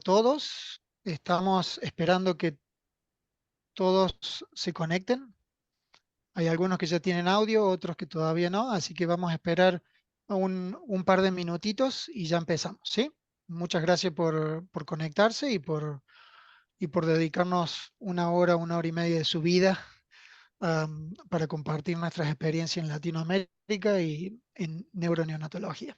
todos. Estamos esperando que todos se conecten. Hay algunos que ya tienen audio, otros que todavía no, así que vamos a esperar un par de minutitos y ya empezamos, ¿sí? Muchas gracias por conectarse y por dedicarnos una hora y media de su vida para compartir nuestras experiencias en Latinoamérica y en neuroneonatología.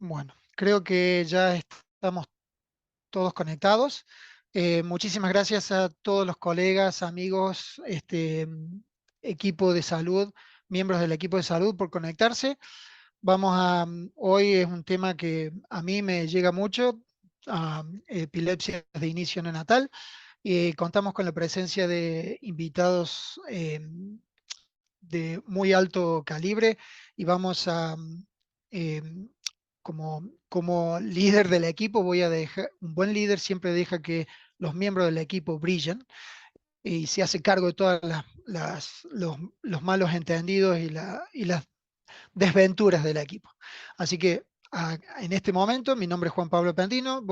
Bueno, creo que ya estamos todos conectados. Muchísimas gracias a todos los colegas, amigos, equipo de salud, miembros del equipo de salud por conectarse. Hoy es un tema que a mí me llega mucho, epilepsia de inicio neonatal, y contamos con la presencia de invitados de muy alto calibre y vamos a, eh, como líder del equipo, voy a dejar, un buen líder siempre deja que los miembros del equipo brillen y se hace cargo de todas los malos entendidos y las desventuras del equipo. Así que en este momento, mi nombre es Juan Pablo Pendino,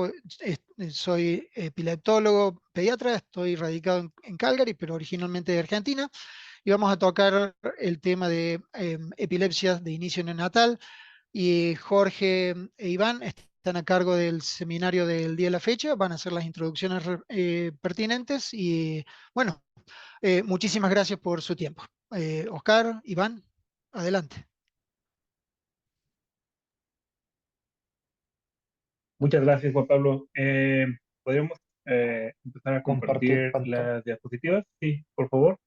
soy epileptólogo pediatra, estoy radicado en Calgary, pero originalmente de Argentina, y vamos a tocar el tema de epilepsias de inicio neonatal. Y Jorge e Iván están a cargo del seminario del día de la fecha, van a hacer las introducciones pertinentes y bueno, muchísimas gracias por su tiempo. Oscar, Iván, adelante. Muchas gracias, Juan Pablo. ¿Podríamos empezar a Compartir compartir pantalla. las diapositivas? Sí, por favor.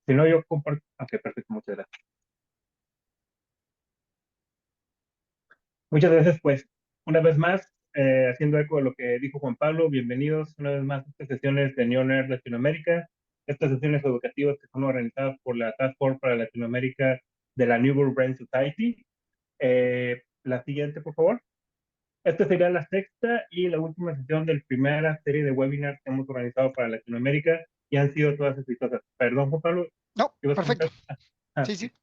Si no, yo comparto. Ok, perfecto, muchas gracias. Muchas gracias, pues, una vez más, haciendo eco de lo que dijo Juan Pablo, bienvenidos una vez más a estas sesiones de NeoNerd Latinoamérica, estas sesiones educativas que son organizadas por la Task Force para Latinoamérica de la Neural Brain Society. La siguiente, por favor. Esta sería la sexta y la última sesión de la primera serie de webinars que hemos organizado para Latinoamérica y han sido todas exitosas. Perdón, Juan Pablo, No, ¿qué ibas a perfecto. comentar? Ah, Sí, sí. sí.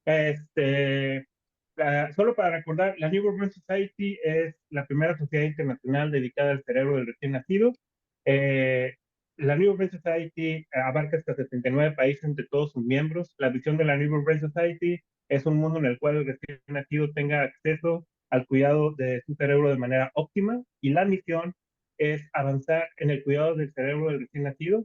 Este, Solo para recordar, la Neural Brain Society es la primera sociedad internacional dedicada al cerebro del recién nacido. Eh, la Neural Brain Society abarca hasta 79 países entre todos sus miembros. La visión de la Neural Brain Society es un mundo en el cual el recién nacido tenga acceso al cuidado de su cerebro de manera óptima y la misión es avanzar en el cuidado del cerebro del recién nacido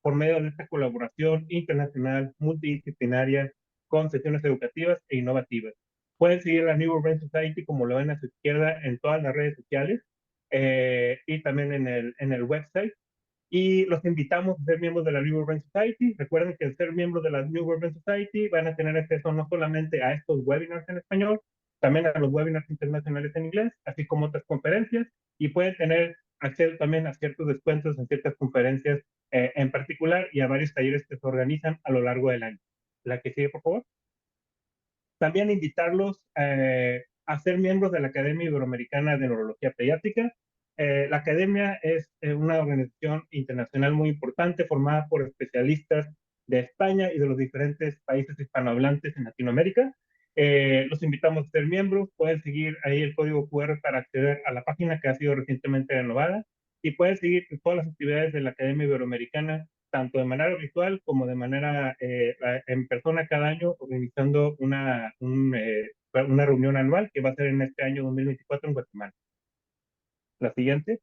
por medio de esta colaboración internacional multidisciplinaria con sesiones educativas e innovativas. Pueden seguir la New Brain Society como lo ven a su izquierda en todas las redes sociales y también en el website. Y los invitamos a ser miembros de la New Brain Society. Recuerden que al ser miembros de la New Brain Society van a tener acceso no solamente a estos webinars en español, también a los webinars internacionales en inglés, así como otras conferencias, y pueden tener acceso también a ciertos descuentos en ciertas conferencias en particular y a varios talleres que se organizan a lo largo del año. La que sigue, por favor. También invitarlos a ser miembros de la Academia Iberoamericana de Neurología Pediátrica. La academia es una organización internacional muy importante formada por especialistas de España y de los diferentes países hispanohablantes en Latinoamérica. Los invitamos a ser miembros, pueden seguir ahí el código QR para acceder a la página que ha sido recientemente renovada y pueden seguir todas las actividades de la Academia Iberoamericana tanto de manera virtual como de manera en persona cada año, organizando una reunión anual que va a ser en este año 2024 en Guatemala. La siguiente.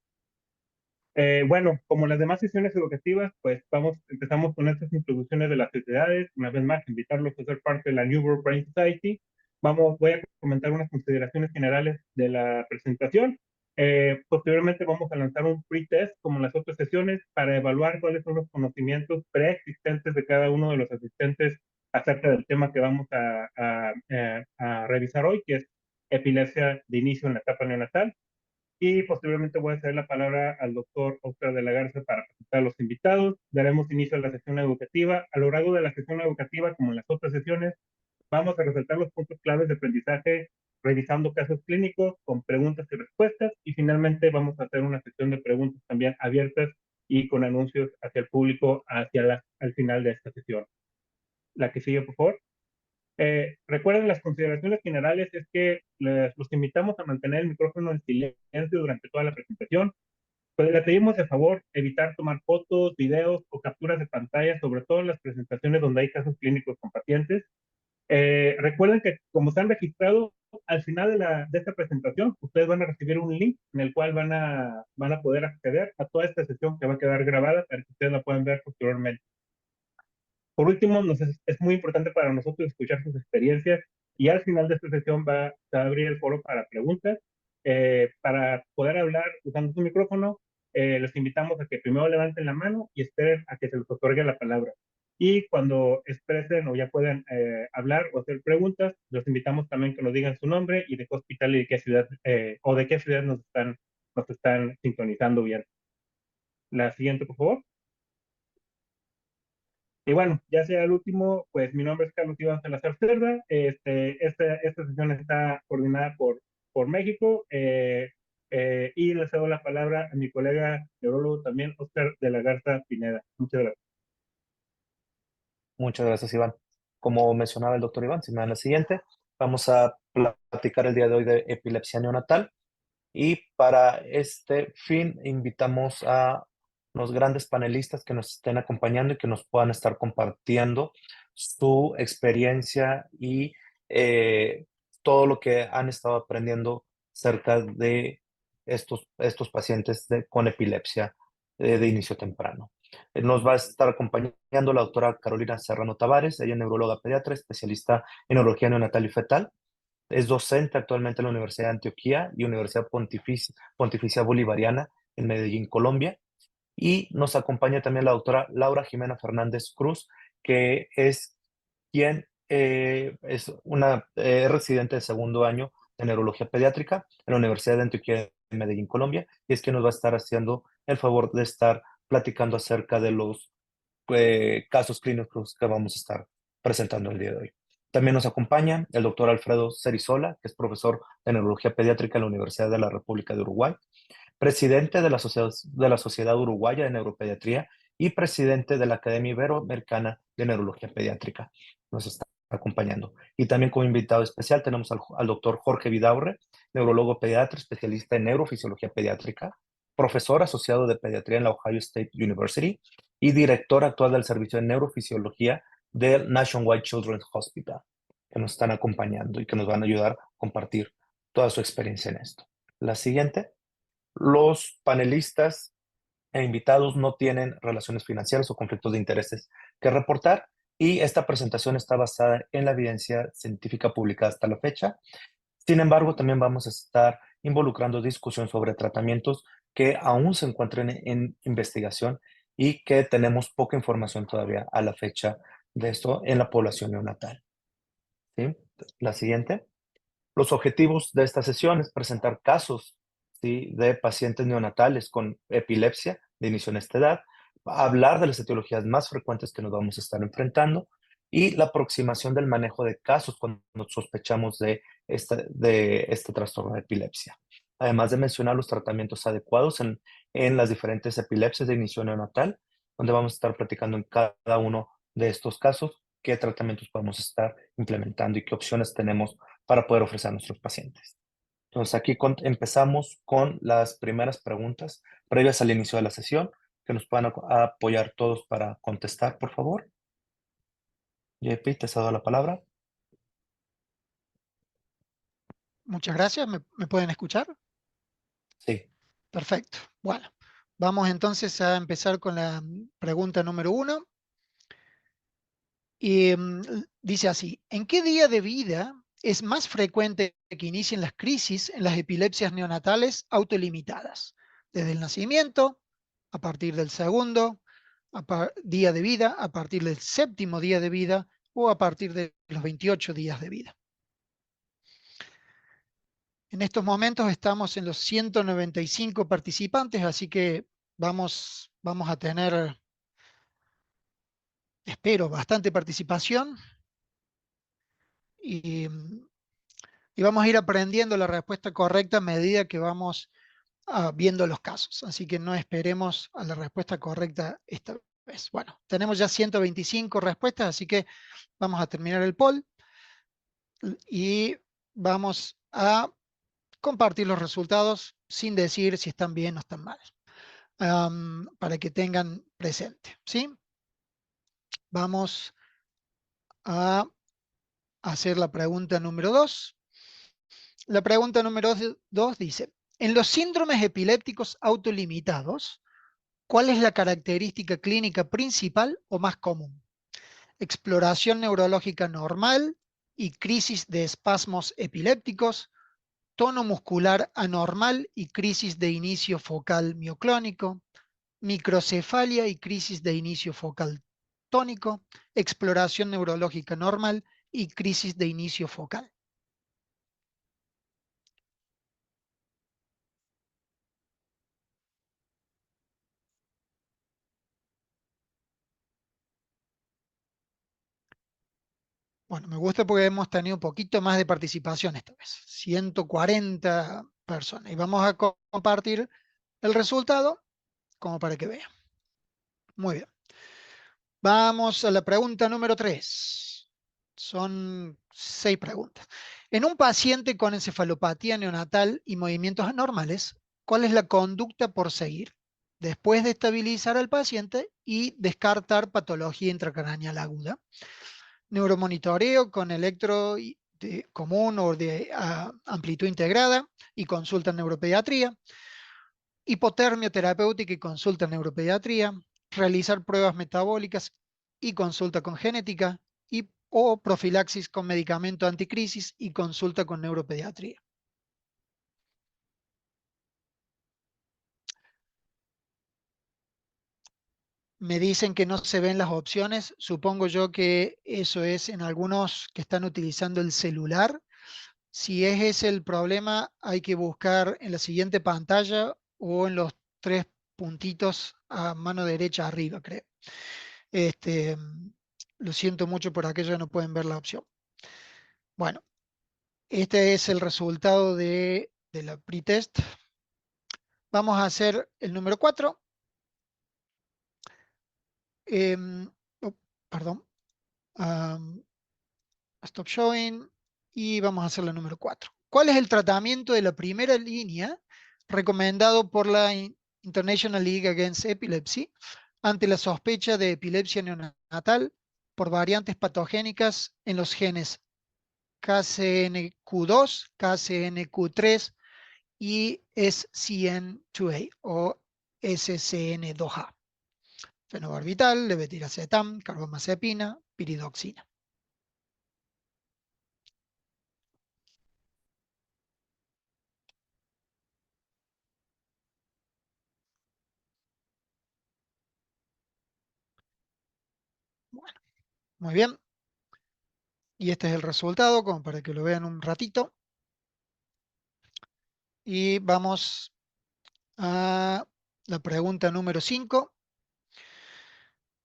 Bueno, como las demás sesiones educativas, pues empezamos con estas introducciones de las sociedades. Una vez más, invitarlos a ser parte de la New World Brain Society. Voy a comentar unas consideraciones generales de la presentación. Posteriormente vamos a lanzar un pre-test, como en las otras sesiones, para evaluar cuáles son los conocimientos preexistentes de cada uno de los asistentes acerca del tema que vamos a revisar hoy, que es epilepsia de inicio en la etapa neonatal. y posteriormente voy a ceder la palabra al doctor Oscar de la Garza para presentar a los invitados. Daremos inicio a la sesión educativa. A lo largo de la sesión educativa, como en las otras sesiones, vamos a resaltar los puntos claves de aprendizaje revisando casos clínicos con preguntas y respuestas, y finalmente vamos a hacer una sesión de preguntas también abiertas y con anuncios hacia el público al final de esta sesión. La que sigue, por favor. Recuerden, las consideraciones generales es que los invitamos a mantener el micrófono en silencio durante toda la presentación. Pues le pedimos de favor evitar tomar fotos, videos o capturas de pantalla, sobre todo en las presentaciones donde hay casos clínicos con pacientes. Recuerden que como están registrados, al final de esta presentación, ustedes van a recibir un link en el cual van a poder acceder a toda esta sesión que va a quedar grabada para que ustedes la puedan ver posteriormente. Por último, es muy importante para nosotros escuchar sus experiencias, y al final de esta sesión se va a abrir el foro para preguntas. Para poder hablar usando su micrófono, les invitamos a que primero levanten la mano y esperen a que se les otorgue la palabra. Y cuando expresen o ya puedan hablar o hacer preguntas, los invitamos también que nos digan su nombre y de qué hospital y de qué ciudad o de qué ciudad nos están sintonizando bien. La siguiente, por favor. Y bueno, ya sea el último, pues mi nombre es Carlos Iván Salazar Cerda. Esta sesión está coordinada por México, y le cedo la palabra a mi colega neurólogo también, Oscar de la Garza Pineda. Muchas gracias. Muchas gracias, Iván. Como mencionaba el doctor Iván, si me dan la siguiente, vamos a platicar el día de hoy de epilepsia neonatal. Y para este fin invitamos a los grandes panelistas que nos estén acompañando y que nos puedan estar compartiendo su experiencia y todo lo que han estado aprendiendo acerca de estos pacientes con epilepsia de inicio temprano. Nos va a estar acompañando la doctora Carolina Serrano Tavares, ella es neuróloga pediatra, especialista en neurología neonatal y fetal. Es docente actualmente en la Universidad de Antioquia y Universidad Pontificia Bolivariana en Medellín, Colombia. Y nos acompaña también la doctora Laura Jimena Fernández Cruz, que es quien es una residente de segundo año de neurología pediátrica en la Universidad de Antioquia de Medellín, Colombia, y es quien nos va a estar haciendo el favor de estar platicando acerca de los casos clínicos que vamos a estar presentando el día de hoy. También nos acompaña el doctor Alfredo Cerizola, que es profesor de neurología pediátrica en la Universidad de la República de Uruguay, presidente de la Sociedad Uruguaya de Neuropediatría y presidente de la Academia Iberoamericana de Neurología Pediátrica. Nos está acompañando. Y también como invitado especial tenemos al doctor Jorge Vidaurre, neurólogo pediatra, especialista en neurofisiología pediátrica, profesor asociado de pediatría en la Ohio State University y director actual del Servicio de Neurofisiología del Nationwide Children's Hospital, que nos están acompañando y que nos van a ayudar a compartir toda su experiencia en esto. La siguiente. Los panelistas e invitados no tienen relaciones financieras o conflictos de intereses que reportar, y esta presentación está basada en la evidencia científica publicada hasta la fecha. Sin embargo, también vamos a estar involucrando discusión sobre tratamientos que aún se encuentran en investigación y que tenemos poca información todavía a la fecha de esto en la población neonatal. ¿Sí? La siguiente. Los objetivos de esta sesión es presentar casos, ¿sí?, de pacientes neonatales con epilepsia de inicio en esta edad, hablar de las etiologías más frecuentes que nos vamos a estar enfrentando y la aproximación del manejo de casos cuando sospechamos de este trastorno de epilepsia. Además de mencionar los tratamientos adecuados en las diferentes epilepsias de inicio neonatal, donde vamos a estar platicando en cada uno de estos casos qué tratamientos podemos estar implementando y qué opciones tenemos para poder ofrecer a nuestros pacientes. Entonces, aquí empezamos con las primeras preguntas previas al inicio de la sesión, que nos puedan apoyar todos para contestar, por favor. JP, te cedo la palabra. Muchas gracias. ¿Me pueden escuchar? Sí. Perfecto. Bueno, vamos entonces a empezar con la pregunta número 1. Y dice así: ¿en qué día de vida es más frecuente que inicien las crisis en las epilepsias neonatales autolimitadas? ¿Desde el nacimiento, a partir del segundo día de vida, a partir del séptimo día de vida o a partir de los 28 días de vida? En estos momentos estamos en los 195 participantes, así que vamos a tener, espero, bastante participación y vamos a ir aprendiendo la respuesta correcta a medida que vamos viendo los casos. Así que no esperemos a la respuesta correcta esta vez. Bueno, tenemos ya 125 respuestas, así que vamos a terminar el poll y vamos a compartir los resultados sin decir si están bien o están mal, para que tengan presente, ¿sí? Vamos a hacer la pregunta número 2. La pregunta número 2 dice, en los síndromes epilépticos autolimitados, ¿cuál es la característica clínica principal o más común? Exploración neurológica normal y crisis de espasmos epilépticos, tono muscular anormal y crisis de inicio focal mioclónico, microcefalia y crisis de inicio focal tónico, exploración neurológica normal y crisis de inicio focal. Bueno, me gusta porque hemos tenido un poquito más de participación esta vez, 140 personas. Y vamos a compartir el resultado como para que vean. Muy bien. Vamos a la pregunta número 3. Son 6 preguntas. En un paciente con encefalopatía neonatal y movimientos anormales, ¿cuál es la conducta por seguir? Después de estabilizar al paciente y descartar patología intracraneal aguda. Neuromonitoreo con electro común o de amplitud integrada y consulta en neuropediatría. Hipotermia terapéutica y consulta en neuropediatría. Realizar pruebas metabólicas y consulta con genética. O profilaxis con medicamento anticrisis y consulta con neuropediatría. Me dicen que no se ven las opciones. Supongo yo que eso es en algunos que están utilizando el celular. Si es ese el problema, hay que buscar en la siguiente pantalla o en los 3 puntitos a mano derecha arriba, creo. Lo siento mucho por aquellos que no pueden ver la opción. Bueno, este es el resultado de la pretest. Vamos a hacer el número 4. Perdón. Stop showing. Y vamos a hacer la número 4. ¿Cuál es el tratamiento de la primera línea recomendado por la International League Against Epilepsy ante la sospecha de epilepsia neonatal por variantes patogénicas en los genes KCNQ2, KCNQ3 y SCN2A o SCN2A? Fenobarbital, levetiracetam, carbamazepina, piridoxina. Bueno, muy bien. Y este es el resultado, como para que lo vean un ratito. Y vamos a la pregunta número 5.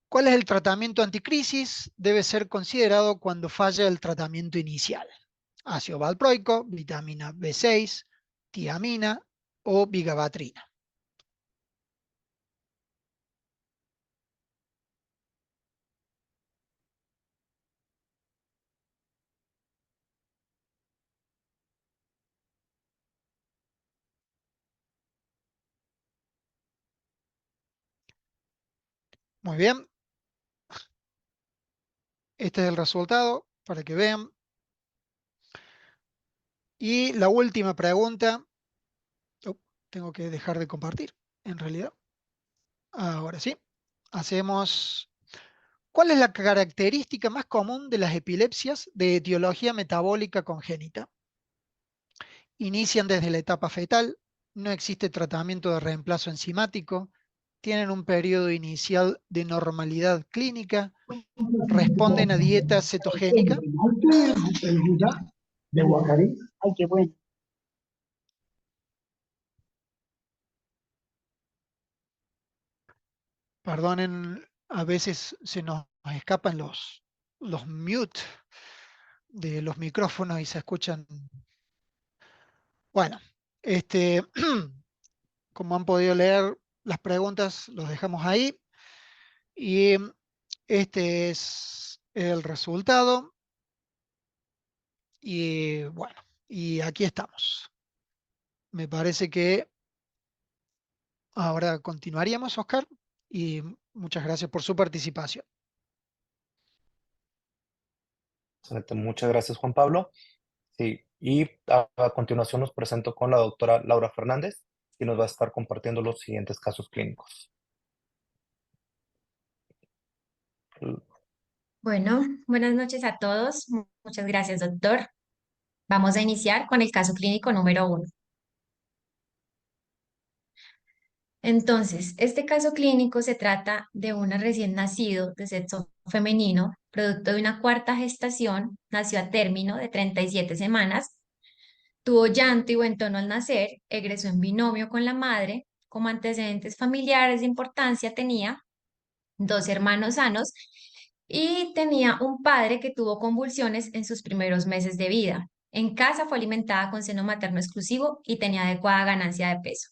¿Cuál es el tratamiento anticrisis? Debe ser considerado cuando falla el tratamiento inicial. Ácido valproico, vitamina B6, tiamina o vigabatrina. Muy bien. Este es el resultado para que vean. Y la última pregunta. Tengo que dejar de compartir, en realidad. Ahora sí. Hacemos... ¿Cuál es la característica más común de las epilepsias de etiología metabólica congénita? Inician desde la etapa fetal, no existe tratamiento de reemplazo enzimático, tienen un periodo inicial de normalidad clínica, responden a dieta cetogénica. Ay, qué bueno. Perdonen, a veces se nos escapan los mute de los micrófonos y se escuchan. Bueno, este, como han podido leer las preguntas, los dejamos ahí. Y este es el resultado. Y bueno, y aquí estamos. Me parece que ahora continuaríamos, Oscar, y muchas gracias por su participación. Excelente, muchas gracias, Juan Pablo. Sí, y a continuación nos presento con la doctora Laura Fernández, y nos va a estar compartiendo los siguientes casos clínicos. Bueno, buenas noches a todos. Muchas gracias, doctor. Vamos a iniciar con el caso clínico número 1. Entonces, este caso clínico se trata de un recién nacido de sexo femenino, producto de una cuarta gestación, nació a término de 37 semanas, tuvo llanto y buen tono al nacer, egresó en binomio con la madre, como antecedentes familiares de importancia tenía 2 hermanos sanos y tenía un padre que tuvo convulsiones en sus primeros meses de vida. En casa fue alimentada con seno materno exclusivo y tenía adecuada ganancia de peso.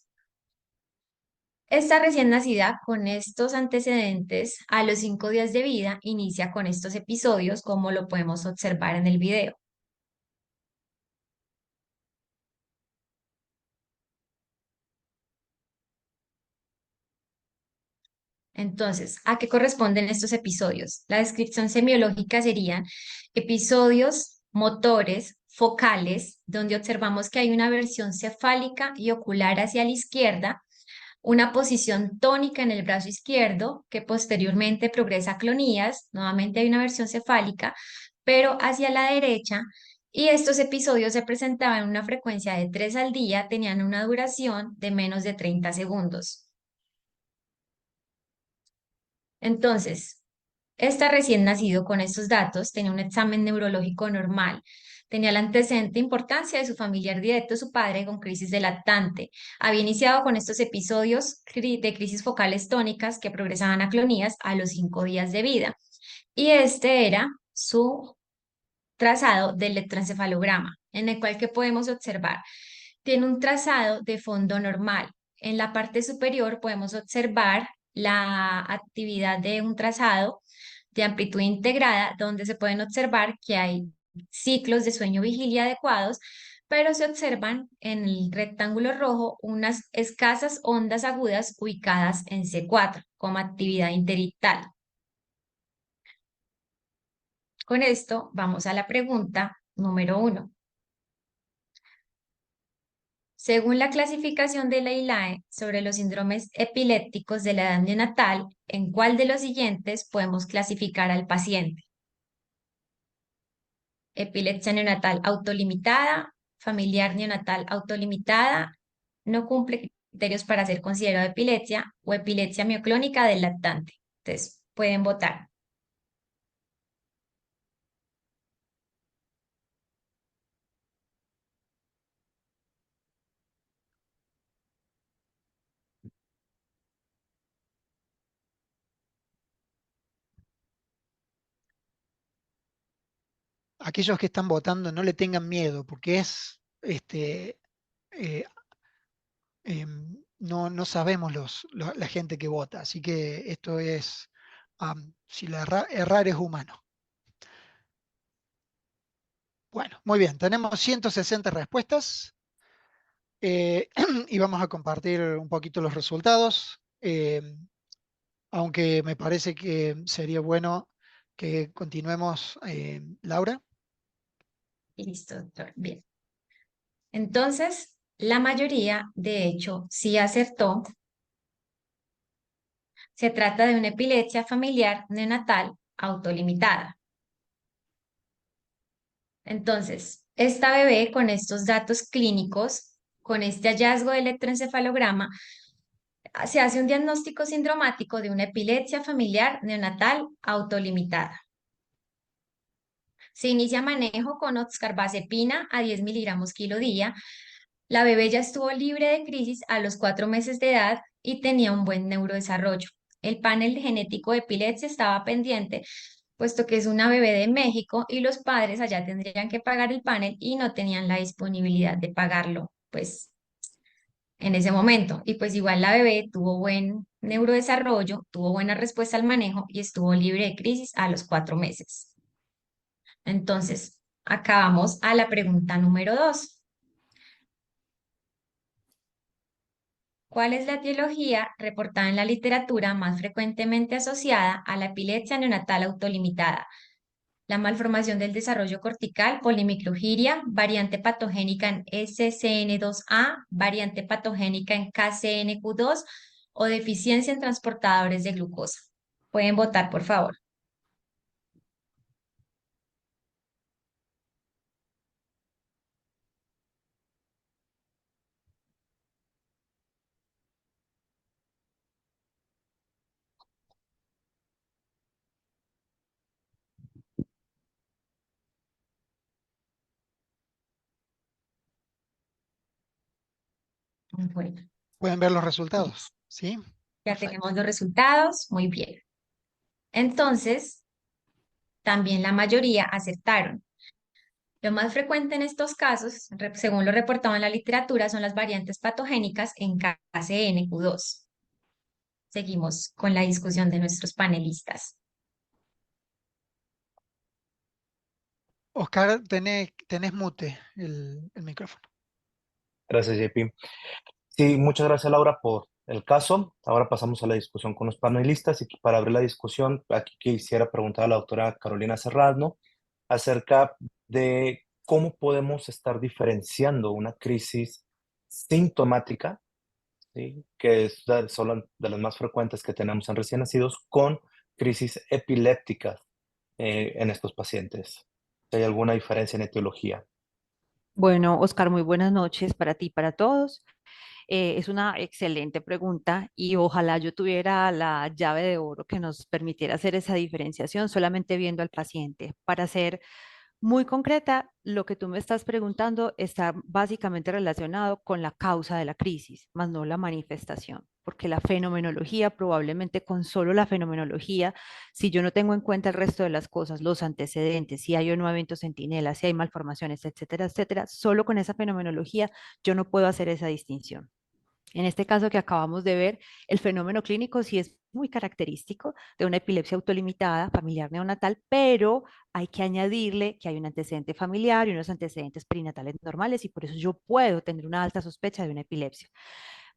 Esta recién nacida, con estos antecedentes, a los 5 días de vida, inicia con estos episodios, como lo podemos observar en el video. Entonces, ¿a qué corresponden estos episodios? La descripción semiológica serían episodios motores focales, donde observamos que hay una versión cefálica y ocular hacia la izquierda, una posición tónica en el brazo izquierdo, que posteriormente progresa a clonías, nuevamente hay una versión cefálica, pero hacia la derecha, y estos episodios se presentaban en una frecuencia de 3 al día, tenían una duración de menos de 30 segundos. Entonces, esta recién nacido con estos datos tenía un examen neurológico normal, tenía el antecedente de importancia de su familiar directo, su padre, con crisis de lactante. Había iniciado con estos episodios de crisis focales tónicas que progresaban a clonías a los 5 días de vida. Y este era su trazado del electroencefalograma, en el cual que podemos observar. Tiene un trazado de fondo normal. En la parte superior podemos observar la actividad de un trazado de amplitud integrada, donde se pueden observar que hay ciclos de sueño-vigilia adecuados, pero se observan en el rectángulo rojo unas escasas ondas agudas ubicadas en C4 como actividad interictal. Con esto vamos a la pregunta número 1. Según la clasificación de la ILAE sobre los síndromes epilépticos de la edad neonatal, ¿en cuál de los siguientes podemos clasificar al paciente? Epilepsia neonatal autolimitada, familiar neonatal autolimitada, no cumple criterios para ser considerado epilepsia o epilepsia mioclónica del lactante. Entonces, pueden votar. Aquellos que están votando no le tengan miedo, porque es eh, no sabemos la gente que vota, así que esto es, si errar es humano. Bueno, muy bien, tenemos 160 respuestas y vamos a compartir un poquito los resultados, aunque me parece que sería bueno que continuemos, Laura. Listo, doctor. Bien. Entonces, la mayoría, de hecho, sí acertó. Se trata de una epilepsia familiar neonatal autolimitada. Entonces, esta bebé con estos datos clínicos, con este hallazgo de electroencefalograma, se hace un diagnóstico sindromático de una epilepsia familiar neonatal autolimitada. Se inicia manejo con oxcarbazepina a 10 miligramos kilo día. La bebé ya estuvo libre de crisis a los 4 meses de edad y tenía un buen neurodesarrollo. El panel genético de epilepsia estaba pendiente, puesto que es una bebé de México y los padres allá tendrían que pagar el panel y no tenían la disponibilidad de pagarlo, pues en ese momento. Y pues igual la bebé tuvo buen neurodesarrollo, tuvo buena respuesta al manejo y estuvo libre de crisis a los 4 meses. Entonces, acá vamos a la pregunta número 2. ¿Cuál es la etiología reportada en la literatura más frecuentemente asociada a la epilepsia neonatal autolimitada? La malformación del desarrollo cortical, polimicrogiria, variante patogénica en SCN2A, variante patogénica en KCNQ2 o deficiencia en transportadores de glucosa. Pueden votar, por favor. Bueno, Pueden ver los resultados, ¿sí? ya Perfecto. tenemos los resultados. Muy bien. Entonces, también la mayoría acertaron. Lo más frecuente en estos casos, según lo reportado en la literatura, son las variantes patogénicas en KCNQ2. Seguimos con la discusión de nuestros panelistas. Oscar, tenés mute el micrófono. Gracias, JP. Sí, muchas gracias, Laura, por el caso. Ahora pasamos a la discusión con los panelistas y para abrir la discusión, aquí quisiera preguntar a la doctora Carolina Serrano acerca de cómo podemos estar diferenciando una crisis sintomática, ¿sí? Que son de las más frecuentes que tenemos en recién nacidos, con crisis epilépticas en estos pacientes. ¿Hay alguna diferencia en etiología? Bueno, Oscar, muy buenas noches para ti y para todos. Es una excelente pregunta y ojalá yo tuviera la llave de oro que nos permitiera hacer esa diferenciación solamente viendo al paciente. Para ser muy concreta, lo que tú me estás preguntando está básicamente relacionado con la causa de la crisis, más no la manifestación, porque la fenomenología, probablemente con solo la fenomenología, si yo no tengo en cuenta el resto de las cosas, los antecedentes, si hay o no eventos centinela, si hay malformaciones, etcétera, etcétera, solo con esa fenomenología yo no puedo hacer esa distinción. En este caso que acabamos de ver, el fenómeno clínico sí es muy característico de una epilepsia autolimitada familiar neonatal, pero hay que añadirle que hay un antecedente familiar y unos antecedentes perinatales normales y por eso yo puedo tener una alta sospecha de una epilepsia.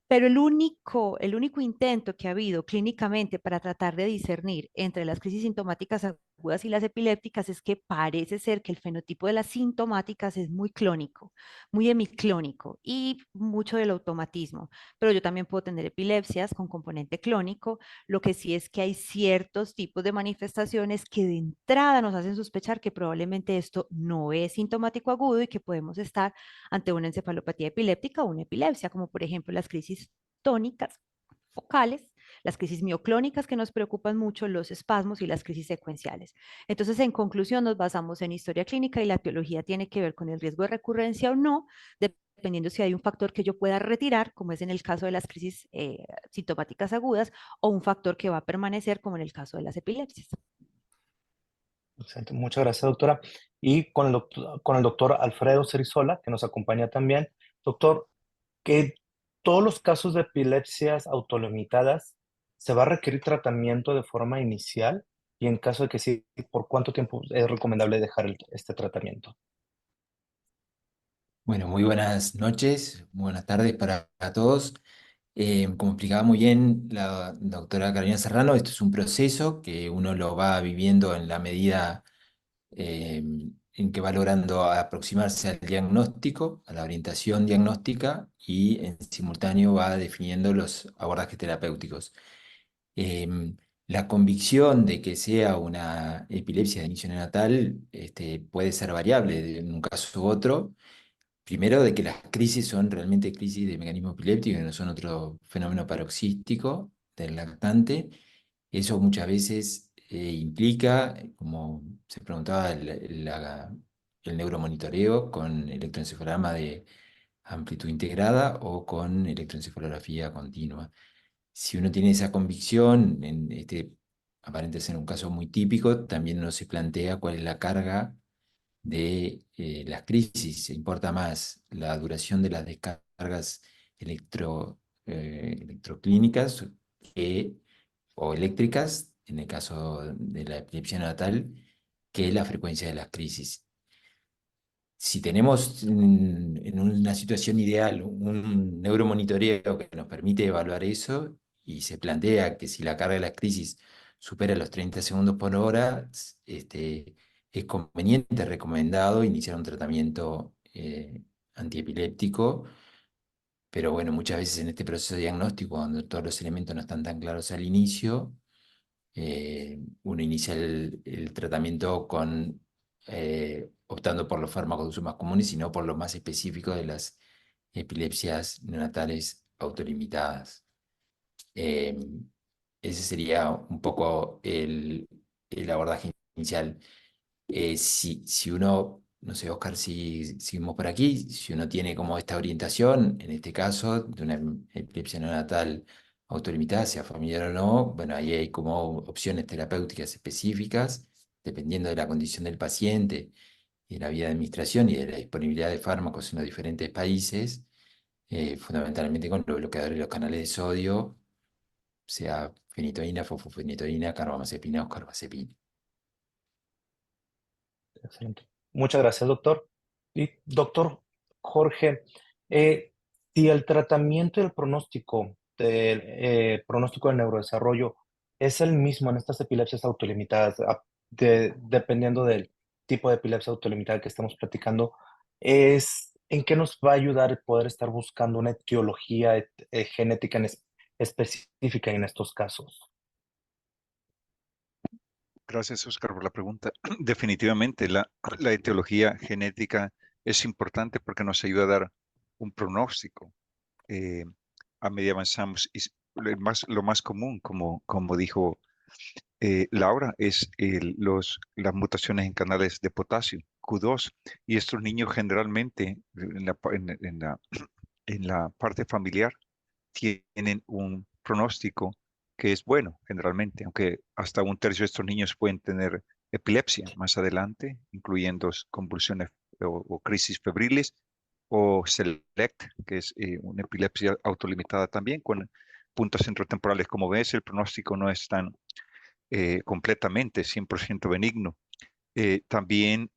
Pero el único intento que ha habido clínicamente para tratar de discernir entre las crisis sintomáticas agudas y las epilépticas es que parece ser que el fenotipo de las sintomáticas es muy clónico, muy hemiclónico y mucho del automatismo. Pero yo también puedo tener epilepsias con componente clónico. Lo que sí es que hay ciertos tipos de manifestaciones que de entrada nos hacen sospechar que probablemente esto no es sintomático agudo y que podemos estar ante una encefalopatía epiléptica o una epilepsia, como por ejemplo las crisis tónicas focales, las crisis mioclónicas que nos preocupan mucho, los espasmos y las crisis secuenciales. Entonces, en conclusión, nos basamos en historia clínica y la etiología tiene que ver con el riesgo de recurrencia o no, dependiendo si hay un factor que yo pueda retirar, como es en el caso de las crisis sintomáticas agudas, o un factor que va a permanecer, como en el caso de las epilepsias. Excelente. Muchas gracias, doctora. Y con el doctor Alfredo Cerizola, que nos acompaña también. Doctor, que todos los casos de epilepsias autolimitadas se va a requerir tratamiento de forma inicial y en caso de que sí, ¿por cuánto tiempo es recomendable dejar este tratamiento? Bueno, muy buenas noches, muy buenas tardes para todos. Como explicaba muy bien la doctora Carolina Serrano, esto es un proceso que uno lo va viviendo en la medida eh, en que va logrando aproximarse al diagnóstico, a la orientación diagnóstica y en simultáneo va definiendo los abordajes terapéuticos. Em, la convicción de que sea una epilepsia de inicio neonatal puede ser variable de un caso u otro. Primero, de que las crisis son realmente crisis de mecanismo epiléptico y no son otro fenómeno paroxístico del lactante. Eso muchas veces implica, como se preguntaba, el neuromonitoreo con electroencefalograma de amplitud integrada o con electroencefalografía continua. si uno tiene esa convicción, aparente ser un caso muy típico, también uno se plantea cuál es la carga de las crisis. Importa más la duración de las descargas electroclínicas o eléctricas, en el caso de la epilepsia neonatal, que la frecuencia de las crisis. Si tenemos en una situación ideal un neuromonitoreo que nos permite evaluar eso y se plantea que si la carga de las crisis supera los 30 segundos por hora, es conveniente, recomendado iniciar un tratamiento antiepiléptico, pero bueno, muchas veces en este proceso de diagnóstico, cuando todos los elementos no están tan claros al inicio, uno inicia el tratamiento optando por los fármacos de uso más comunes y no por los más específicos de las epilepsias neonatales autolimitadas. Eh, Ese sería un poco el abordaje inicial. Si uno, no sé, Oscar, si seguimos por aquí, si uno tiene como esta orientación, en este caso, de una epilepsia neonatal autolimitada, sea familiar o no, bueno, ahí hay como opciones terapéuticas específicas, dependiendo de la condición del paciente y de la vía de administración y de la disponibilidad de fármacos en los diferentes países, fundamentalmente con los bloqueadores de los canales de sodio, sea fenitoína, fosfofenitoína, carbamazepina o carbazepina. Excelente. Muchas gracias, doctor. Y doctor Jorge, eh, si el tratamiento y el pronóstico del neurodesarrollo es el mismo en estas epilepsias autolimitadas, dependiendo del tipo de epilepsia autolimitada que estamos platicando, ¿en qué nos va a ayudar el poder estar buscando una etiología genética específica en estos casos? Gracias, Oscar, por la pregunta. Definitivamente, la etiología genética es importante porque nos ayuda a dar un pronóstico eh, a medida avanzamos. Y lo más común, como dijo Laura, es las mutaciones en canales de potasio, Q2. Y estos niños generalmente en la parte familiar tienen un pronóstico que es bueno, generalmente, aunque hasta un tercio de estos niños pueden tener epilepsia más adelante, incluyendo convulsiones o crisis febriles, o SELECT, que es una epilepsia autolimitada también, con puntos centrotemporales. Como ves, el pronóstico no es tan completamente 100% benigno. También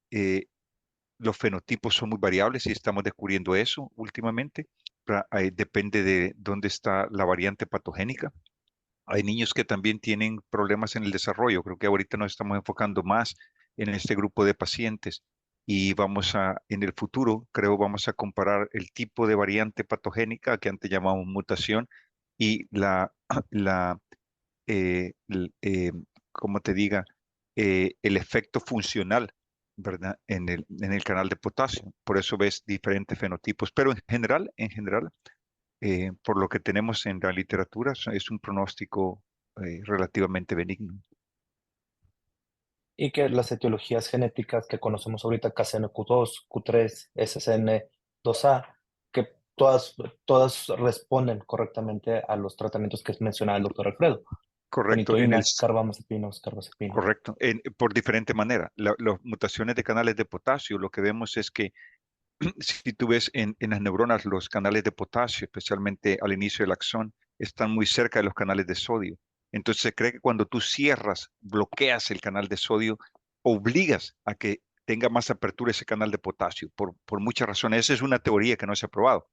los fenotipos son muy variables y estamos descubriendo eso últimamente. Depende de dónde está la variante patogénica. Hay niños que también tienen problemas en el desarrollo. Creo que ahorita nos estamos enfocando más en este grupo de pacientes y en el futuro, creo, vamos a comparar el tipo de variante patogénica que antes llamamos mutación y la como te diga, el efecto funcional, ¿verdad? En el canal de potasio. Por eso ves diferentes fenotipos. Pero en general, por lo que tenemos en la literatura, es un pronóstico relativamente benigno. Y que las etiologías genéticas que conocemos ahorita, KCNQ2, Q3, SSN2A, que todas responden correctamente a los tratamientos que mencionaba el doctor Alfredo. Correcto, Fenitoína, carbamazepina, correcto, por diferente manera. Las mutaciones de canales de potasio, lo que vemos es que si tú ves en las neuronas, los canales de potasio, especialmente al inicio del axón, están muy cerca de los canales de sodio. Entonces se cree que cuando tú cierras, bloqueas el canal de sodio, obligas a que tenga más apertura ese canal de potasio, por muchas razones. Esa es una teoría que no se ha probado.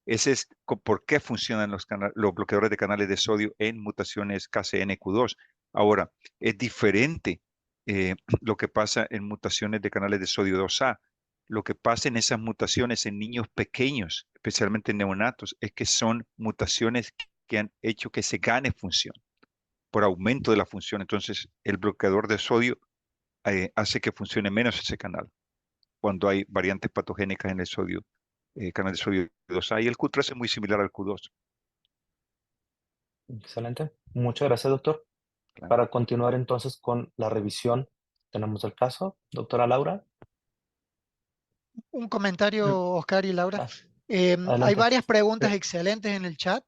Ese es por qué funcionan los bloqueadores de canales de sodio en mutaciones KCNQ2. Ahora, es diferente lo que pasa en mutaciones de canales de sodio 2A. Lo que pasa en esas mutaciones en niños pequeños, especialmente neonatos, es que son mutaciones que han hecho que se gane función por aumento de la función. Entonces, el bloqueador de sodio hace que funcione menos ese canal cuando hay variantes patogénicas en el sodio, canal de sodio 2A. Y el Q3 es muy similar al Q2. Excelente. Muchas gracias, doctor. Claro. Para continuar entonces con la revisión, tenemos el caso. Doctora Laura. Un comentario, Oscar y Laura. Ah, Hay adelante. varias preguntas excelentes en el chat.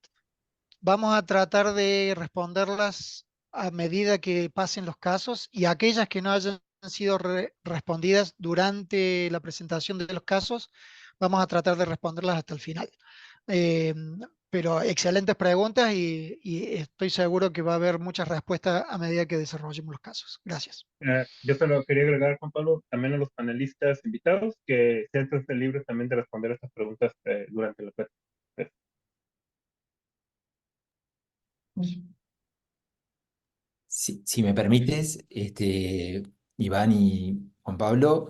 vamos a tratar de responderlas a medida que pasen los casos y aquellas que no hayan sido respondidas durante la presentación de los casos, vamos a tratar de responderlas hasta el final. Eh, pero excelentes preguntas y estoy seguro que va a haber muchas respuestas a medida que desarrollemos los casos. Gracias. Yo solo quería agregar, Juan Pablo, también a los panelistas invitados que siéntanse libres también de responder estas preguntas durante la plática. Bien. Si me permites, Iván y Juan Pablo,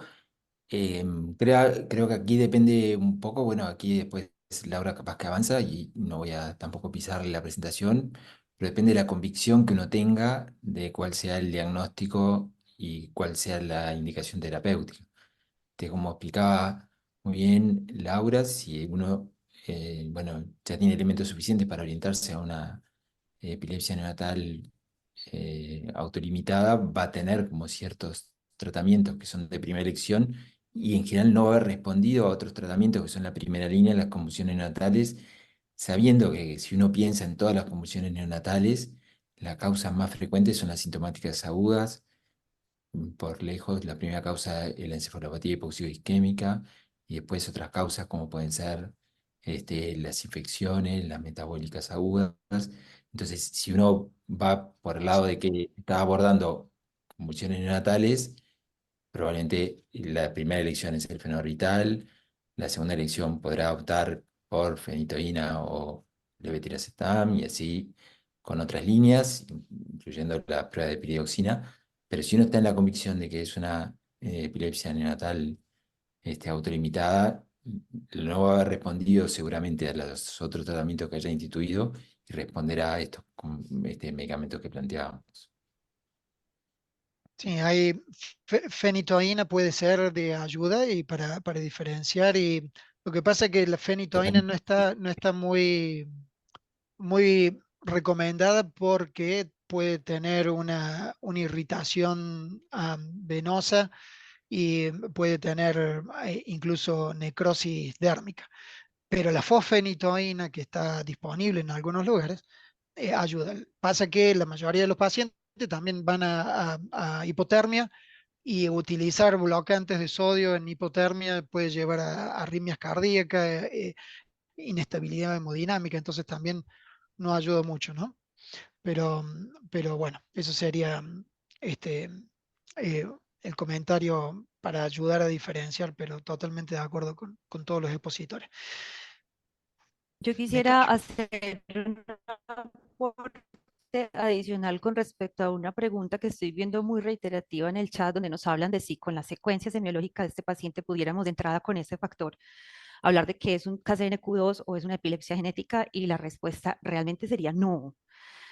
creo que aquí depende un poco, bueno, aquí después Laura capaz que avanza y no voy a tampoco pisarle la presentación, pero depende de la convicción que uno tenga de cuál sea el diagnóstico y cuál sea la indicación terapéutica. Como explicaba muy bien Laura, si uno, bueno, ya tiene elementos suficientes para orientarse a una epilepsia neonatal autolimitada, va a tener como ciertos tratamientos que son de primera elección y en general no va a haber respondido a otros tratamientos que son la primera línea, las convulsiones neonatales, sabiendo que si uno piensa en todas las convulsiones neonatales, las causas más frecuentes son las sintomáticas agudas, por lejos, la primera causa es la encefalopatía hipoxico-isquémica y después otras causas como pueden ser las infecciones, las metabólicas agudas. Entonces, si uno va por el lado de que está abordando convulsiones neonatales, probablemente la primera elección es el fenobarbital, la segunda elección podrá optar por fenitoína o levetiracetam y así con otras líneas, incluyendo la prueba de piridoxina. Pero si uno está en la convicción de que es una epilepsia neonatal autolimitada, no va a haber respondido seguramente a los otros tratamientos que haya instituido y responderá a estos medicamentos que planteábamos. Sí, hay fenitoína puede ser de ayuda y para diferenciar. Y lo que pasa es que la fenitoína no está muy recomendada porque puede tener una irritación venosa y puede tener incluso necrosis dérmica. Pero la fosfenitoína que está disponible en algunos lugares ayuda. Pasa que la mayoría de los pacientes también van a hipotermia y utilizar bloqueantes de sodio en hipotermia puede llevar a arritmias cardíacas, inestabilidad hemodinámica, entonces también no ayuda mucho, ¿no? Pero bueno, eso sería este, eh, el comentario para ayudar a diferenciar, pero totalmente de acuerdo con todos los expositores. Yo Me quisiera callo. hacer un aporte adicional con respecto a una pregunta que estoy viendo muy reiterativa en el chat, donde nos hablan de si con la secuencia semiológica de este paciente pudiéramos de entrada con ese factor hablar de que es un KCNQ2 o es una epilepsia genética, y la respuesta realmente sería no.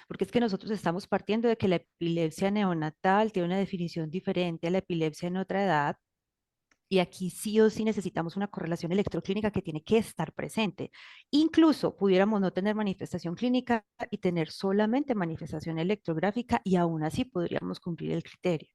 Porque es que nosotros estamos partiendo de que la epilepsia neonatal tiene una definición diferente a la epilepsia en otra edad, y aquí sí o sí necesitamos una correlación electroclínica que tiene que estar presente. Incluso pudiéramos no tener manifestación clínica y tener solamente manifestación electrográfica y aún así podríamos cumplir el criterio.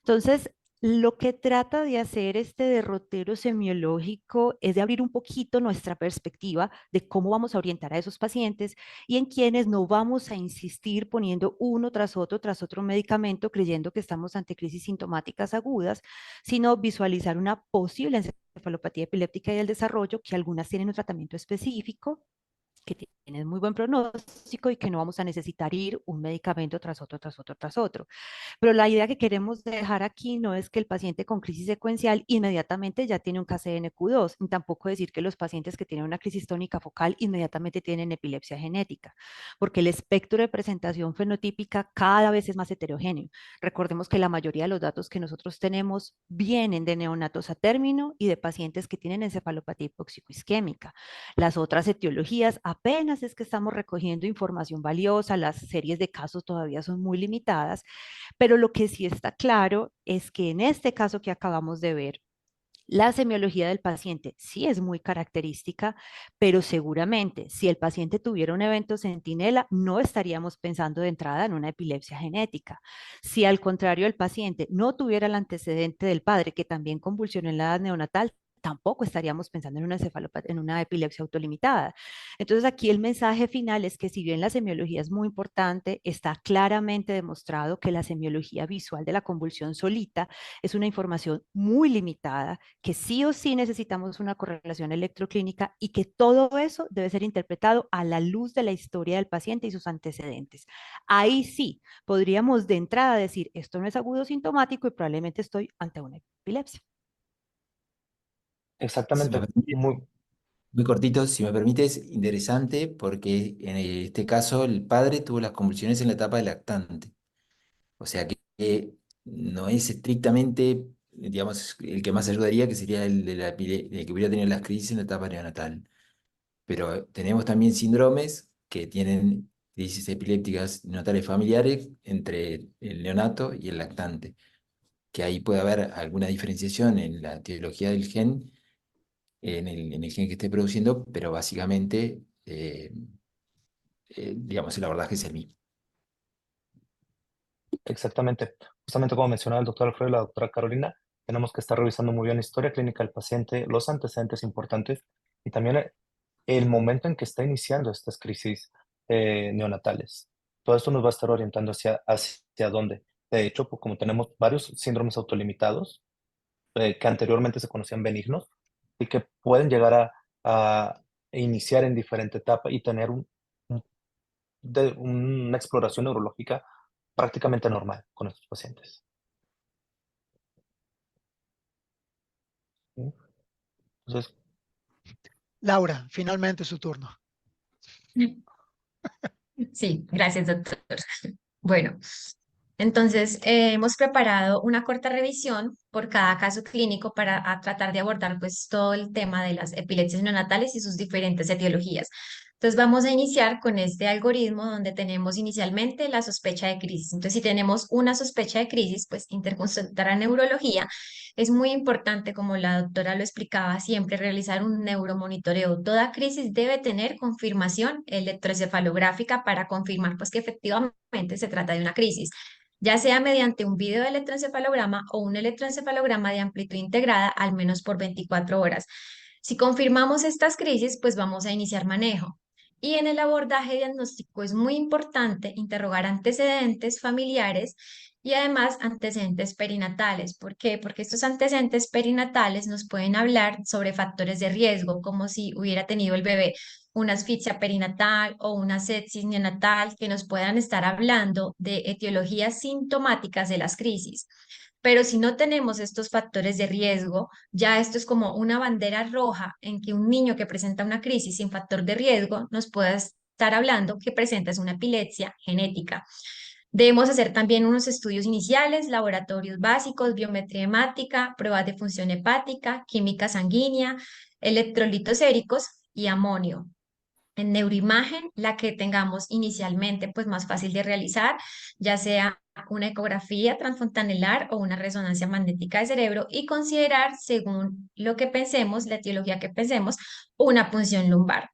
Entonces, lo que trata de hacer este derrotero semiológico es de abrir un poquito nuestra perspectiva de cómo vamos a orientar a esos pacientes y en quienes no vamos a insistir poniendo uno tras otro medicamento creyendo que estamos ante crisis sintomáticas agudas, sino visualizar una posible encefalopatía epiléptica y el desarrollo, que algunas tienen un tratamiento específico, que tienen muy buen pronóstico y que no vamos a necesitar ir un medicamento tras otro, tras otro, tras otro. Pero la idea que queremos dejar aquí no es que el paciente con crisis secuencial inmediatamente ya tiene un KCNQ2, ni tampoco decir que los pacientes que tienen una crisis tónica focal inmediatamente tienen epilepsia genética, porque el espectro de presentación fenotípica cada vez es más heterogéneo. Recordemos que la mayoría de los datos que nosotros tenemos vienen de neonatos a término y de pacientes que tienen encefalopatía hipoxico-isquémica. Las otras etiologías apenas es que estamos recogiendo información valiosa, las series de casos todavía son muy limitadas, pero lo que sí está claro es que en este caso que acabamos de ver, la semiología del paciente sí es muy característica, pero seguramente si el paciente tuviera un evento centinela, no estaríamos pensando de entrada en una epilepsia genética. Si al contrario el paciente no tuviera el antecedente del padre, que también convulsionó en la edad neonatal, tampoco estaríamos pensando en una en una epilepsia autolimitada. Entonces aquí el mensaje final es que si bien la semiología es muy importante, está claramente demostrado que la semiología visual de la convulsión solita es una información muy limitada, que sí o sí necesitamos una correlación electroclínica y que todo eso debe ser interpretado a la luz de la historia del paciente y sus antecedentes. Ahí sí podríamos de entrada decir, esto no es agudo sintomático y probablemente estoy ante una epilepsia. Si me Exactamente, permite, muy cortito, si me permites, interesante, porque en este caso el padre tuvo las convulsiones en la etapa de lactante. O sea que no es estrictamente, digamos, el que más ayudaría, que sería el, el que hubiera tenido las crisis en la etapa neonatal. Pero tenemos también síndromes que tienen crisis epilépticas neonatales familiares entre el neonato y el lactante, que ahí puede haber alguna diferenciación en la etiología del gen, en el gen que esté produciendo, pero básicamente, digamos, el abordaje es el mismo. exactamente. Justamente como mencionaba el doctor Alfredo y la doctora Carolina, tenemos que estar revisando muy bien la historia clínica del paciente, los antecedentes importantes y también el momento en que está iniciando estas crisis neonatales. Todo esto nos va a estar orientando hacia dónde. De hecho, pues, como tenemos varios síndromes autolimitados que anteriormente se conocían benignos y que pueden llegar a iniciar en diferente etapa y tener una exploración neurológica prácticamente normal con estos pacientes. ¿Sí? Entonces, Laura, finalmente su turno. Sí, gracias, doctor. Bueno, entonces hemos preparado una corta revisión por cada caso clínico para tratar de abordar pues todo el tema de las epilepsias neonatales y sus diferentes etiologías. Entonces vamos a iniciar con este algoritmo donde tenemos inicialmente la sospecha de crisis. Entonces si tenemos una sospecha de crisis, pues interconsultar a neurología. Es muy importante, como la doctora lo explicaba, siempre realizar un neuromonitoreo. Toda crisis debe tener confirmación electroencefalográfica para confirmar pues que efectivamente se trata de una crisis, ya sea mediante un video de electroencefalograma o un electroencefalograma de amplitud integrada al menos por 24 horas. Si confirmamos estas crisis, pues vamos a iniciar manejo. Y en el abordaje diagnóstico es muy importante interrogar antecedentes familiares y además antecedentes perinatales. ¿Por qué? Porque estos antecedentes perinatales nos pueden hablar sobre factores de riesgo, como si hubiera tenido el bebé una asfixia perinatal o una sepsis neonatal, que nos puedan estar hablando de etiologías sintomáticas de las crisis. Pero si no tenemos estos factores de riesgo, ya esto es como una bandera roja en que un niño que presenta una crisis sin factor de riesgo nos pueda estar hablando que presenta una epilepsia genética. Debemos hacer también unos estudios iniciales, laboratorios básicos, biometría hemática, pruebas de función hepática, química sanguínea, electrolitos séricos y amonio. En neuroimagen, la que tengamos inicialmente, pues más fácil de realizar, ya sea una ecografía transfontanelar o una resonancia magnética de cerebro, y considerar, según lo que pensemos, la etiología que pensemos, una punción lumbar.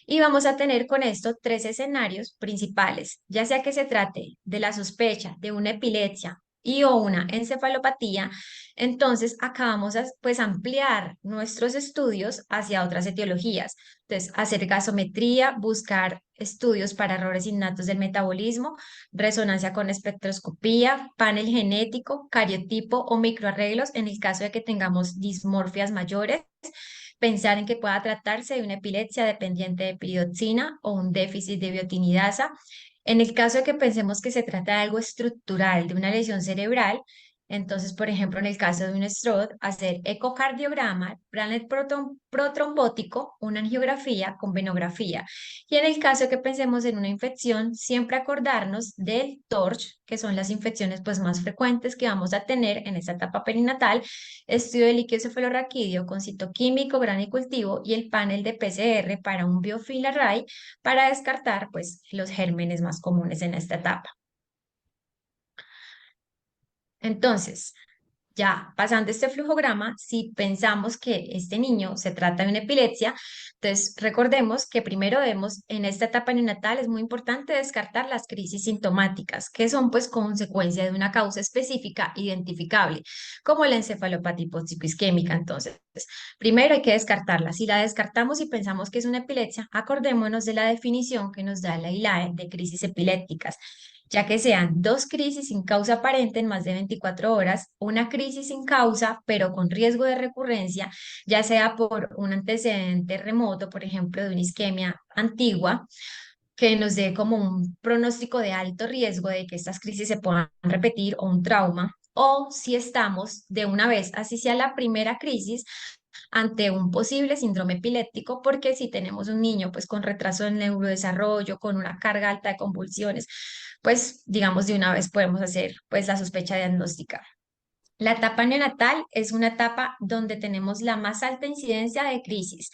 Y vamos a tener con esto tres escenarios principales, ya sea que se trate de la sospecha de una epilepsia y o una encefalopatía. Entonces acá vamos a pues ampliar nuestros estudios hacia otras etiologías. Entonces, hacer gasometría, buscar estudios para errores innatos del metabolismo, resonancia con espectroscopía, panel genético, cariotipo o microarreglos en el caso de que tengamos dismorfias mayores. Pensar en que pueda tratarse de una epilepsia dependiente de piridoxina o un déficit de biotinidasa. En el caso de que pensemos que se trata de algo estructural, de una lesión cerebral, entonces, por ejemplo, en el caso de un stroke, hacer ecocardiograma, planet protrombótico, una angiografía con venografía. Y en el caso que pensemos en una infección, siempre acordarnos del TORCH, que son las infecciones pues más frecuentes que vamos a tener en esta etapa perinatal, estudio de líquido cefalorraquídeo con citoquímico, grano y cultivo, y el panel de PCR para un biofil array para descartar pues los gérmenes más comunes en esta etapa. Entonces, Ya pasando este flujograma, si pensamos que este niño se trata de una epilepsia, entonces recordemos que primero debemos, en esta etapa neonatal es muy importante descartar las crisis sintomáticas, que son pues consecuencia de una causa específica identificable, como la encefalopatía hiposquémica. Entonces, primero hay que descartarla. Si la descartamos y pensamos que es una epilepsia, acordémonos de la definición que nos da la ILAE de crisis epilépticas, ya que sean dos crisis sin causa aparente en más de 24 horas, una crisis sin causa, pero con riesgo de recurrencia, ya sea por un antecedente remoto, por ejemplo, de una isquemia antigua, que nos dé como un pronóstico de alto riesgo de que estas crisis se puedan repetir o un trauma, o si estamos de una vez, así sea la primera crisis, ante un posible síndrome epiléptico, porque si tenemos un niño pues con retraso en neurodesarrollo, con una carga alta de convulsiones, pues digamos de una vez podemos hacer pues la sospecha diagnóstica. La etapa neonatal es una etapa donde tenemos la más alta incidencia de crisis.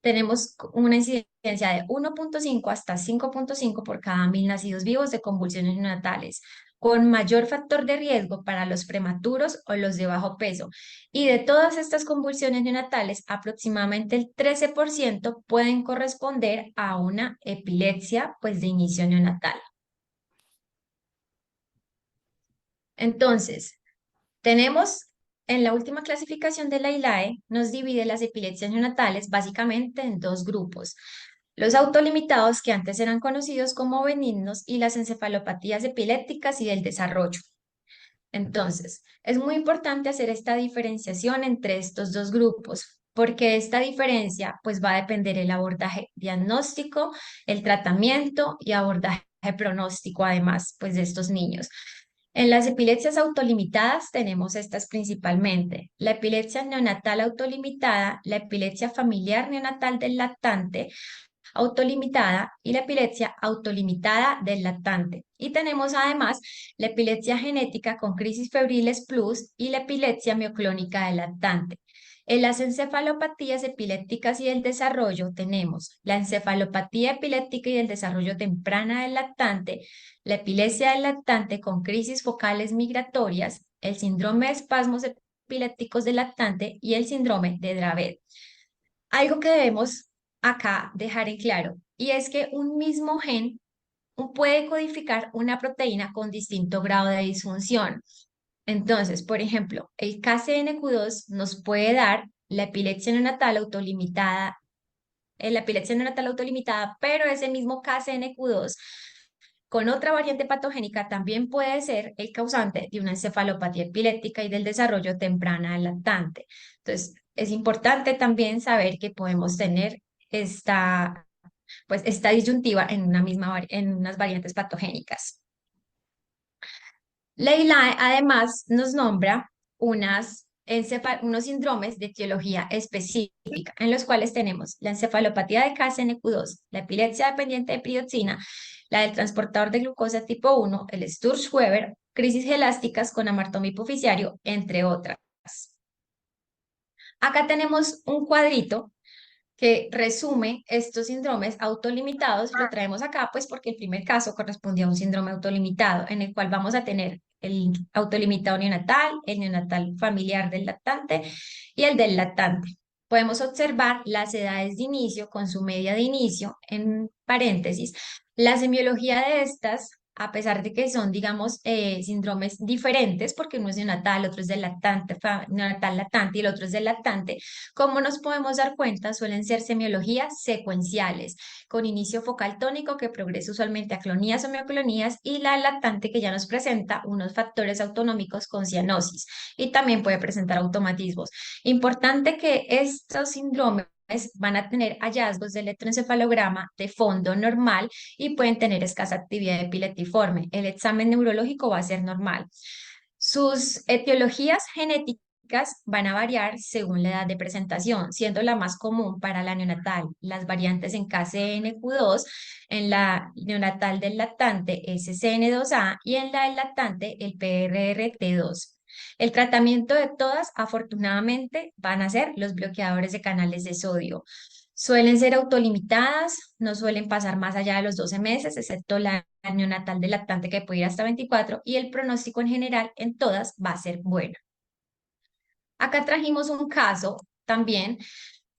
Tenemos una incidencia de 1.5 hasta 5.5 por cada 1000 nacidos vivos de convulsiones neonatales, con mayor factor de riesgo para los prematuros o los de bajo peso. Y de todas estas convulsiones neonatales, aproximadamente el 13% pueden corresponder a una epilepsia pues, de inicio neonatal. Entonces, tenemos en la última clasificación de la ILAE, nos divide las epilepsias neonatales básicamente en dos grupos. Los autolimitados, que antes eran conocidos como benignos, y las encefalopatías epilépticas y del desarrollo. Entonces, es muy importante hacer esta diferenciación entre estos dos grupos, porque esta diferencia pues va a depender el abordaje diagnóstico, el tratamiento y abordaje pronóstico además pues de estos niños. En las epilepsias autolimitadas tenemos estas principalmente: la epilepsia neonatal autolimitada, la epilepsia familiar neonatal del lactante autolimitada y la epilepsia autolimitada del lactante. Y tenemos además la epilepsia genética con crisis febriles plus y la epilepsia mioclónica del lactante. En las encefalopatías epilépticas y del desarrollo tenemos la encefalopatía epiléptica y del desarrollo temprana del lactante, la epilepsia del lactante con crisis focales migratorias, el síndrome de espasmos epilépticos del lactante y el síndrome de Dravet. Algo que debemos acá dejar en claro, y es que un mismo gen puede codificar una proteína con distinto grado de disfunción. Entonces, por ejemplo, el KCNQ2 nos puede dar la epilepsia neonatal autolimitada, pero ese mismo KCNQ2 con otra variante patogénica también puede ser el causante de una encefalopatía epiléptica y del desarrollo temprana del lactante. Entonces, es importante también saber que podemos tener esta disyuntiva en en unas variantes patogénicas. Leila además nos nombra unos síndromes de etiología específica, en los cuales tenemos la encefalopatía de KCNQ2, la epilepsia dependiente de pirioxina, la del transportador de glucosa tipo 1, el Sturge-Weber, crisis elásticas con amartoma hipoficiario, entre otras. Acá tenemos un cuadrito que resume estos síndromes autolimitados. Lo traemos acá pues porque el primer caso correspondía a un síndrome autolimitado, en el cual vamos a tener el autolimitado neonatal, el neonatal familiar del lactante y el del lactante. Podemos observar las edades de inicio con su media de inicio, en paréntesis. La semiología de estas, a pesar de que son, digamos, síndromes diferentes, porque uno es neonatal, otro es del lactante, neonatal lactante y el otro es del lactante, como nos podemos dar cuenta, suelen ser semiologías secuenciales, con inicio focal tónico que progresa usualmente a clonías o mioclonías, y la lactante que ya nos presenta unos factores autonómicos con cianosis y también puede presentar automatismos. Importante que estos síndromes van a tener hallazgos de electroencefalograma de fondo normal y pueden tener escasa actividad epiletiforme. El examen neurológico va a ser normal. Sus etiologías genéticas van a variar según la edad de presentación, siendo la más común para la neonatal las variantes en KCNQ2, en la neonatal del lactante SCN2A y en la del lactante el PRRT2. El tratamiento de todas, afortunadamente, van a ser los bloqueadores de canales de sodio. Suelen ser autolimitadas, no suelen pasar más allá de los 12 meses, excepto la neonatal del lactante que puede ir hasta 24, y el pronóstico en general en todas va a ser bueno. Acá trajimos un caso también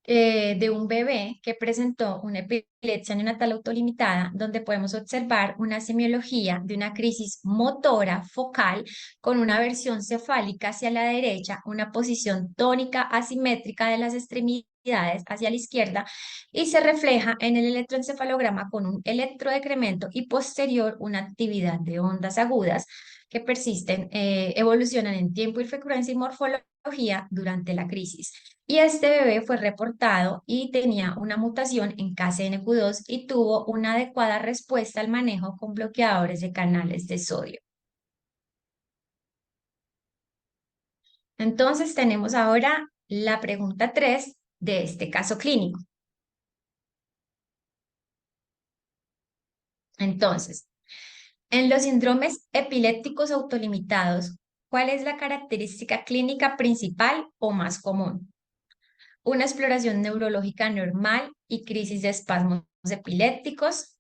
de un bebé que presentó una epilepsia neonatal autolimitada, donde podemos observar una semiología de una crisis motora focal con una versión cefálica hacia la derecha, una posición tónica asimétrica de las extremidades hacia la izquierda y se refleja en el electroencefalograma con un electrodecremento y posterior una actividad de ondas agudas que persisten, evolucionan en tiempo y frecuencia y morfología durante la crisis. Y este bebé fue reportado y tenía una mutación en KCNQ2 y tuvo una adecuada respuesta al manejo con bloqueadores de canales de sodio. Entonces tenemos ahora la pregunta 3 de este caso clínico. Entonces, en los síndromes epilépticos autolimitados, ¿cuál es la característica clínica principal o más común? Una exploración neurológica normal y crisis de espasmos epilépticos,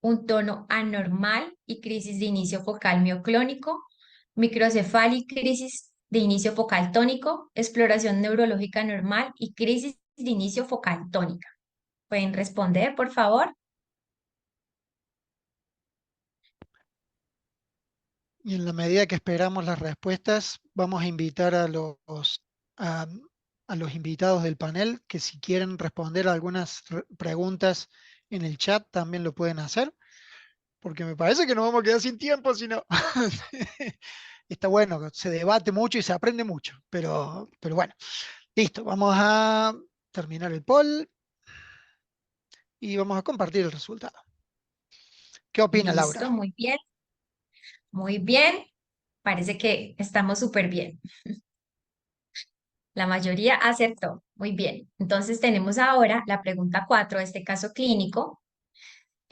un tono anormal y crisis de inicio focal mioclónico, microcefalia y crisis de inicio focal tónico, exploración neurológica normal y crisis de inicio focal tónica. ¿Pueden responder, por favor? Y en la medida que esperamos las respuestas, vamos a invitar a, a los invitados del panel que si quieren responder a algunas preguntas en el chat también lo pueden hacer, porque me parece que nos vamos a quedar sin tiempo, si no. Está bueno, se debate mucho y se aprende mucho, pero bueno, listo, vamos a terminar el poll y vamos a compartir el resultado. ¿Qué opina Listo, Laura? muy bien. Muy bien. Parece que estamos súper bien. La mayoría acertó. Muy bien. Entonces tenemos ahora la pregunta 4 de este caso clínico.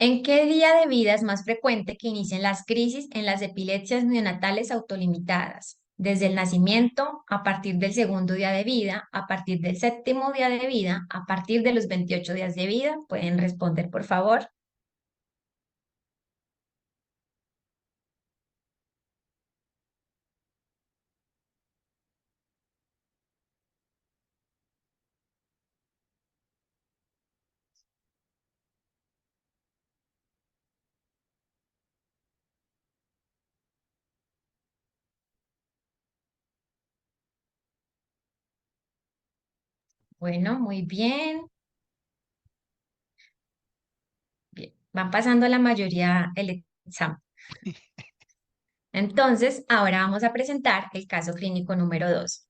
¿En qué día de vida es más frecuente que inicien las crisis en las epilepsias neonatales autolimitadas? Desde el nacimiento, a partir del segundo día de vida, a partir del séptimo día de vida, a partir de los 28 días de vida. ¿Pueden responder, por favor? Bueno, muy bien. Bien. Van pasando la mayoría el examen. Entonces, ahora vamos a presentar el caso clínico número 2.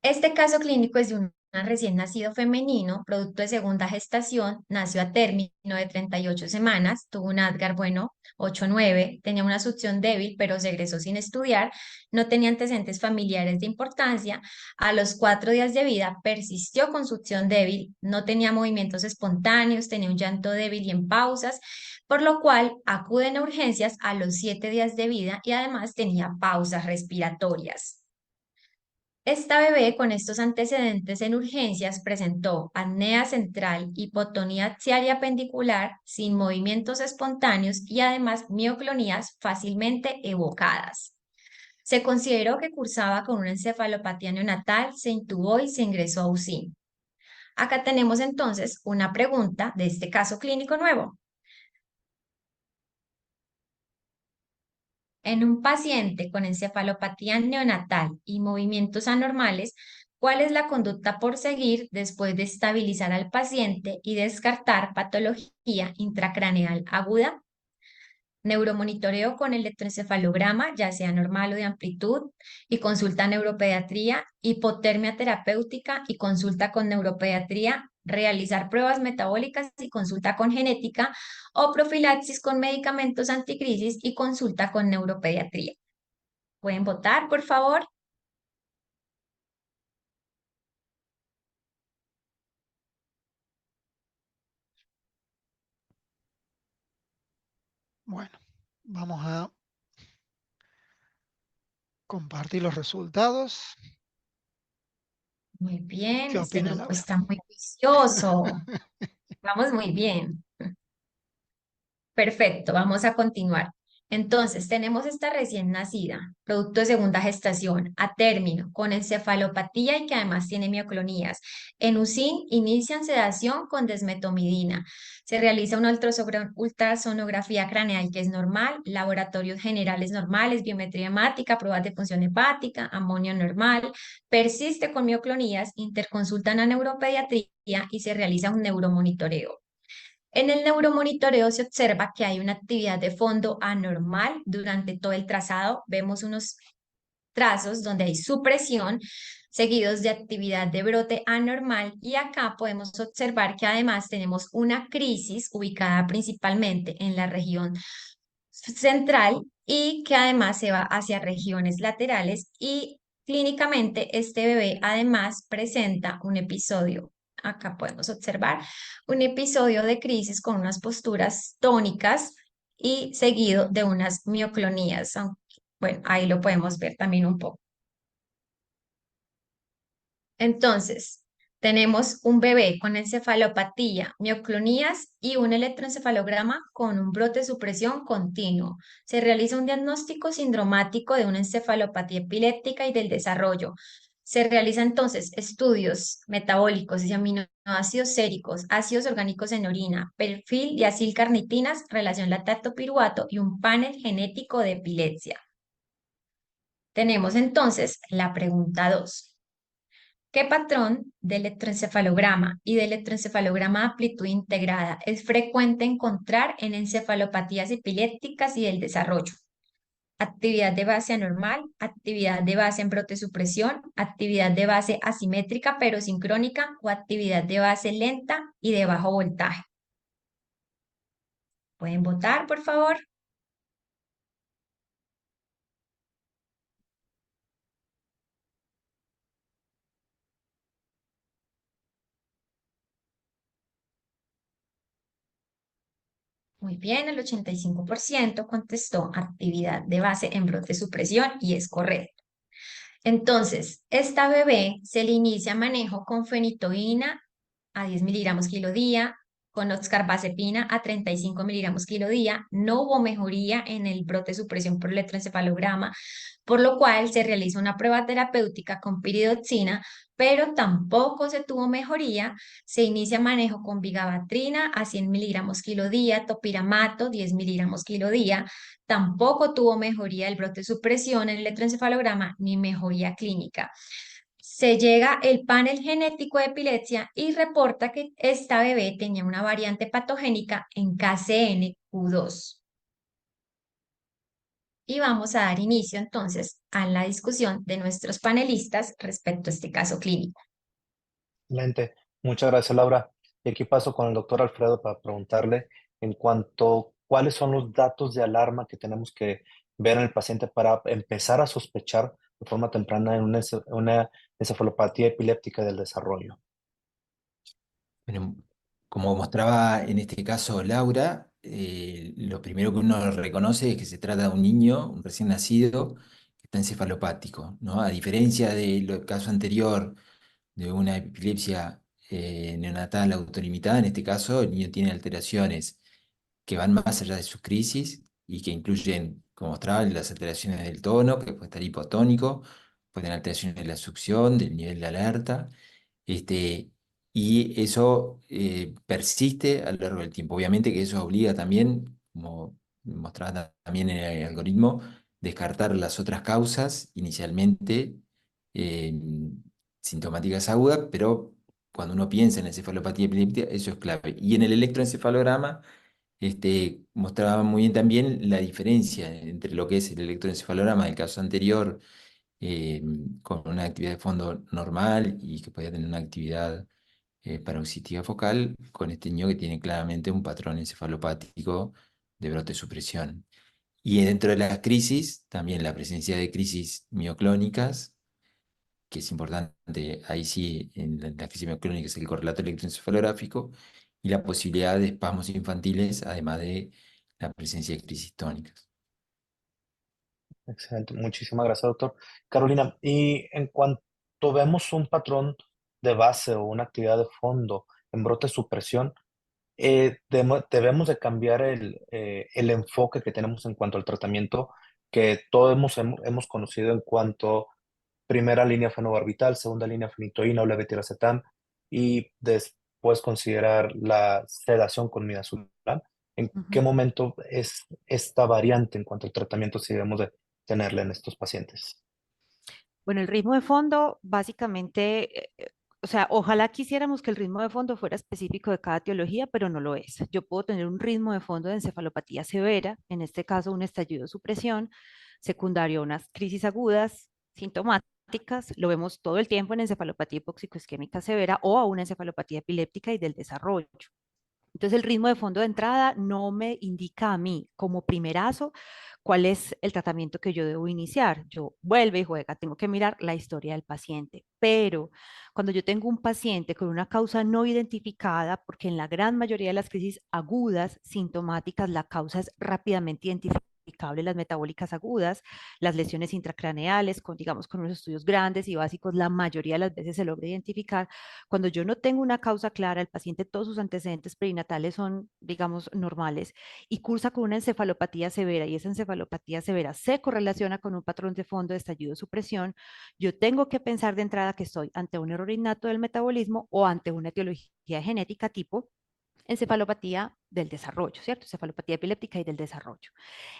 Este caso clínico es de un recién nacido femenino, producto de segunda gestación, nació a término de 38 semanas, tuvo un Apgar bueno, 8-9, tenía una succión débil, pero se egresó sin estudiar, no tenía antecedentes familiares de importancia, a los 4 días de vida persistió con succión débil, no tenía movimientos espontáneos, tenía un llanto débil y en pausas, por lo cual acuden a urgencias a los 7 días de vida y además tenía pausas respiratorias. Esta bebé con estos antecedentes en urgencias presentó apnea central, hipotonía axial y apendicular sin movimientos espontáneos y además mioclonías fácilmente evocadas. Se consideró que cursaba con una encefalopatía neonatal, se intubó y se ingresó a UCI. Acá tenemos entonces una pregunta de este caso clínico nuevo. En un paciente con encefalopatía neonatal y movimientos anormales, ¿cuál es la conducta por seguir después de estabilizar al paciente y descartar patología intracraneal aguda? Neuromonitoreo con electroencefalograma, ya sea normal o de amplitud, y consulta neuropediatría, hipotermia terapéutica y consulta con neuropediatría, realizar pruebas metabólicas y consulta con genética, o profilaxis con medicamentos anticrisis y consulta con neuropediatría. ¿Pueden votar, por favor? Bueno, vamos a compartir los resultados. Muy bien, ¿Qué este opina grupo Laura? está muy juicioso. Vamos muy bien. Perfecto, vamos a continuar. Entonces, tenemos esta recién nacida, producto de segunda gestación, a término, con encefalopatía y que además tiene mioclonías. En UCIN inician sedación con desmetomidina. Se realiza una ultrasonografía craneal que es normal, laboratorios generales normales, biometría hemática, pruebas de función hepática, amonio normal, persiste con mioclonías, interconsultan a neuropediatría y se realiza un neuromonitoreo. En el neuromonitoreo se observa que hay una actividad de fondo anormal durante todo el trazado. Vemos unos trazos donde hay supresión seguidos de actividad de brote anormal y acá podemos observar que además tenemos una crisis ubicada principalmente en la región central y que además se va hacia regiones laterales y clínicamente este bebé además presenta un episodio. Acá podemos observar un episodio de crisis con unas posturas tónicas y seguido de unas mioclonías. Bueno, ahí lo podemos ver también un poco. Entonces, tenemos un bebé con encefalopatía, mioclonías y un electroencefalograma con un brote de supresión continuo. Se realiza un diagnóstico sindromático de una encefalopatía epiléptica y del desarrollo. Se realizan entonces estudios metabólicos y aminoácidos séricos, ácidos orgánicos en orina, perfil de acilcarnitinas, relación lactato-piruvato y un panel genético de epilepsia. Tenemos entonces la pregunta 2. ¿Qué patrón de electroencefalograma y de electroencefalograma de amplitud integrada es frecuente encontrar en encefalopatías epilépticas y del desarrollo? Actividad de base anormal, actividad de base en brote supresión, actividad de base asimétrica pero sincrónica o actividad de base lenta y de bajo voltaje. ¿Pueden votar, por favor? Muy bien, el 85% contestó actividad de base en brote supresión y es correcto. Entonces, esta bebé se le inicia manejo con fenitoína a 10 miligramos kilo día, con oxcarbazepina a 35 miligramos kilo día. No hubo mejoría en el brote de supresión por electroencefalograma, por lo cual se realiza una prueba terapéutica con piridoxina, pero tampoco se tuvo mejoría. Se inicia manejo con vigabatrina a 100 miligramos kilo día, topiramato 10 miligramos kilo día. Tampoco tuvo mejoría el brote de supresión en el electroencefalograma ni mejoría clínica. Se llega el panel genético de epilepsia y reporta que esta bebé tenía una variante patogénica en KCNQ2. Y vamos a dar inicio entonces a la discusión de nuestros panelistas respecto a este caso clínico. Excelente. Muchas gracias, Laura. Y aquí paso con el doctor Alfredo para preguntarle en cuanto cuáles son los datos de alarma que tenemos que ver en el paciente para empezar a sospechar de forma temprana en una encefalopatía epiléptica del desarrollo. Bueno, como mostraba en este caso Laura, lo primero que uno reconoce es que se trata de un niño, un recién nacido, que está encefalopático, ¿no? A diferencia del caso anterior de una epilepsia neonatal autolimitada, en este caso el niño tiene alteraciones que van más allá de sus crisis y que incluyen, como mostraba, las alteraciones del tono, que puede estar hipotónico, puede tener alteraciones de la succión, del nivel de alerta, y eso persiste a lo largo del tiempo. Obviamente que eso obliga también, como mostraba también en el algoritmo, descartar las otras causas inicialmente eh, sintomáticas agudas, pero cuando uno piensa en encefalopatía epiléptica, eso es clave. Y en el electroencefalograma, mostraba muy bien también la diferencia entre lo que es el electroencefalograma del caso anterior, eh, con una actividad de fondo normal y que podía tener una actividad paroxitiva focal, con este niño que tiene claramente un patrón encefalopático de brote supresión. Y dentro de las crisis, también la presencia de crisis mioclónicas, que es importante, ahí sí, en la crisis mioclónica es el correlato electroencefalográfico, y la posibilidad de espasmos infantiles, además de la presencia de crisis tónicas. Excelente. Muchísimas gracias, doctor. Carolina, y en cuanto vemos un patrón de base o una actividad de fondo en brote supresión, Debemos de cambiar el enfoque que tenemos en cuanto al tratamiento que todos hemos conocido en cuanto primera línea fenobarbital, segunda línea fenitoína o levetiracetam y después considerar la sedación con midazolam. ¿En qué Ujú. momento es esta variante en cuanto al tratamiento si debemos de tenerla en estos pacientes? Bueno, el ritmo de fondo, básicamente, o sea, ojalá quisiéramos que el ritmo de fondo fuera específico de cada etiología, pero no lo es. Yo puedo tener un ritmo de fondo de encefalopatía severa, en este caso un estallido de supresión, secundario a unas crisis agudas, sintomáticas, lo vemos todo el tiempo en encefalopatía hipóxico-isquémica severa o a una encefalopatía epiléptica y del desarrollo. Entonces, el ritmo de fondo de entrada no me indica a mí como primerazo cuál es el tratamiento que yo debo iniciar. Yo vuelve y juega, tengo que mirar la historia del paciente. Pero cuando yo tengo un paciente con una causa no identificada, porque en la gran mayoría de las crisis agudas sintomáticas la causa es rápidamente identificable, las metabólicas agudas, las lesiones intracraneales, digamos, con unos estudios grandes y básicos, la mayoría de las veces se logra identificar. Cuando yo no tengo una causa clara, el paciente, todos sus antecedentes perinatales son, digamos, normales y cursa con una encefalopatía severa y esa encefalopatía severa se correlaciona con un patrón de fondo de estallido de supresión, yo tengo que pensar de entrada que estoy ante un error innato del metabolismo o ante una etiología genética tipo encefalopatía del desarrollo, ¿cierto? Encefalopatía epiléptica y del desarrollo.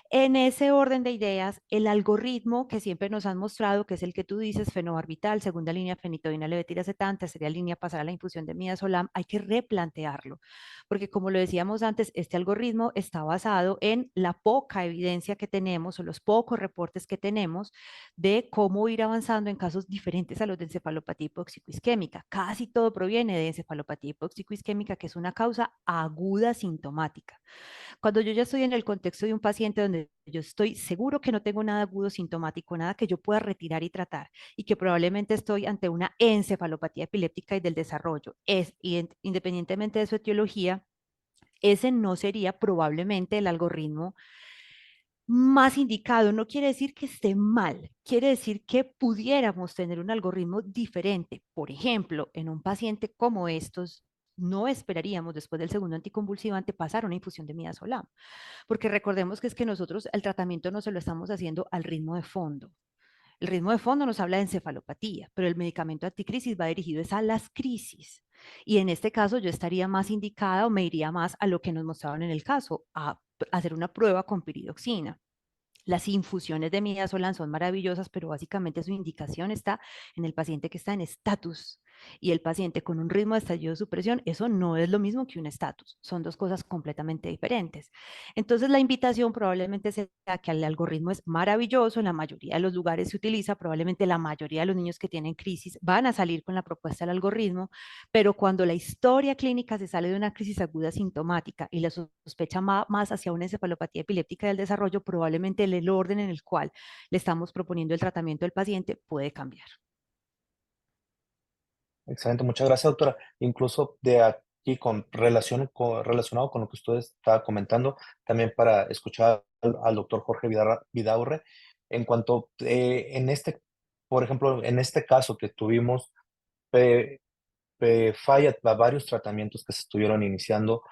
En ese orden de ideas, el algoritmo que siempre nos han mostrado, que es el que tú dices, fenobarbital, segunda línea fenitoína levetiracetam, tercera línea pasar a la infusión de midazolam, hay que replantearlo, porque como lo decíamos antes, este algoritmo está basado en la poca evidencia que tenemos o los pocos reportes que tenemos de cómo ir avanzando en casos diferentes a los de encefalopatía hipóxico-isquémica. Casi todo proviene de encefalopatía hipóxico-isquémica, que es una causa aguda sintomática. Cuando yo ya estoy en el contexto de un paciente donde yo estoy seguro que no tengo nada agudo sintomático, nada que yo pueda retirar y tratar, y que probablemente estoy ante una encefalopatía epiléptica y del desarrollo, independientemente de su etiología, ese no sería probablemente el algoritmo más indicado. No quiere decir que esté mal, quiere decir que pudiéramos tener un algoritmo diferente. Por ejemplo, en un paciente como estos, no esperaríamos después del segundo anticonvulsivante pasar una infusión de midazolam, porque recordemos que es que nosotros el tratamiento no se lo estamos haciendo al ritmo de fondo. El ritmo de fondo nos habla de encefalopatía, pero el medicamento anticrisis va dirigido a las crisis. Y en este caso yo estaría más indicada o me iría más a lo que nos mostraron en el caso, a hacer una prueba con piridoxina. Las infusiones de midazolam son maravillosas, pero básicamente su indicación está en el paciente que está en estatus y el paciente con un ritmo de estallido de supresión. Eso no es lo mismo que un estatus, son dos cosas completamente diferentes. Entonces la invitación probablemente sea que el algoritmo es maravilloso, en la mayoría de los lugares se utiliza, probablemente la mayoría de los niños que tienen crisis van a salir con la propuesta del algoritmo, pero cuando la historia clínica se sale de una crisis aguda sintomática y la sospecha más hacia una encefalopatía epiléptica del desarrollo, probablemente el orden en el cual le estamos proponiendo el tratamiento al paciente puede cambiar. Excelente, muchas gracias, doctora. Incluso de aquí relacionado con lo que usted estaba comentando, también para escuchar al doctor Jorge Vidaurre, en cuanto por ejemplo, en este caso que tuvimos falla a varios tratamientos que se estuvieron iniciando,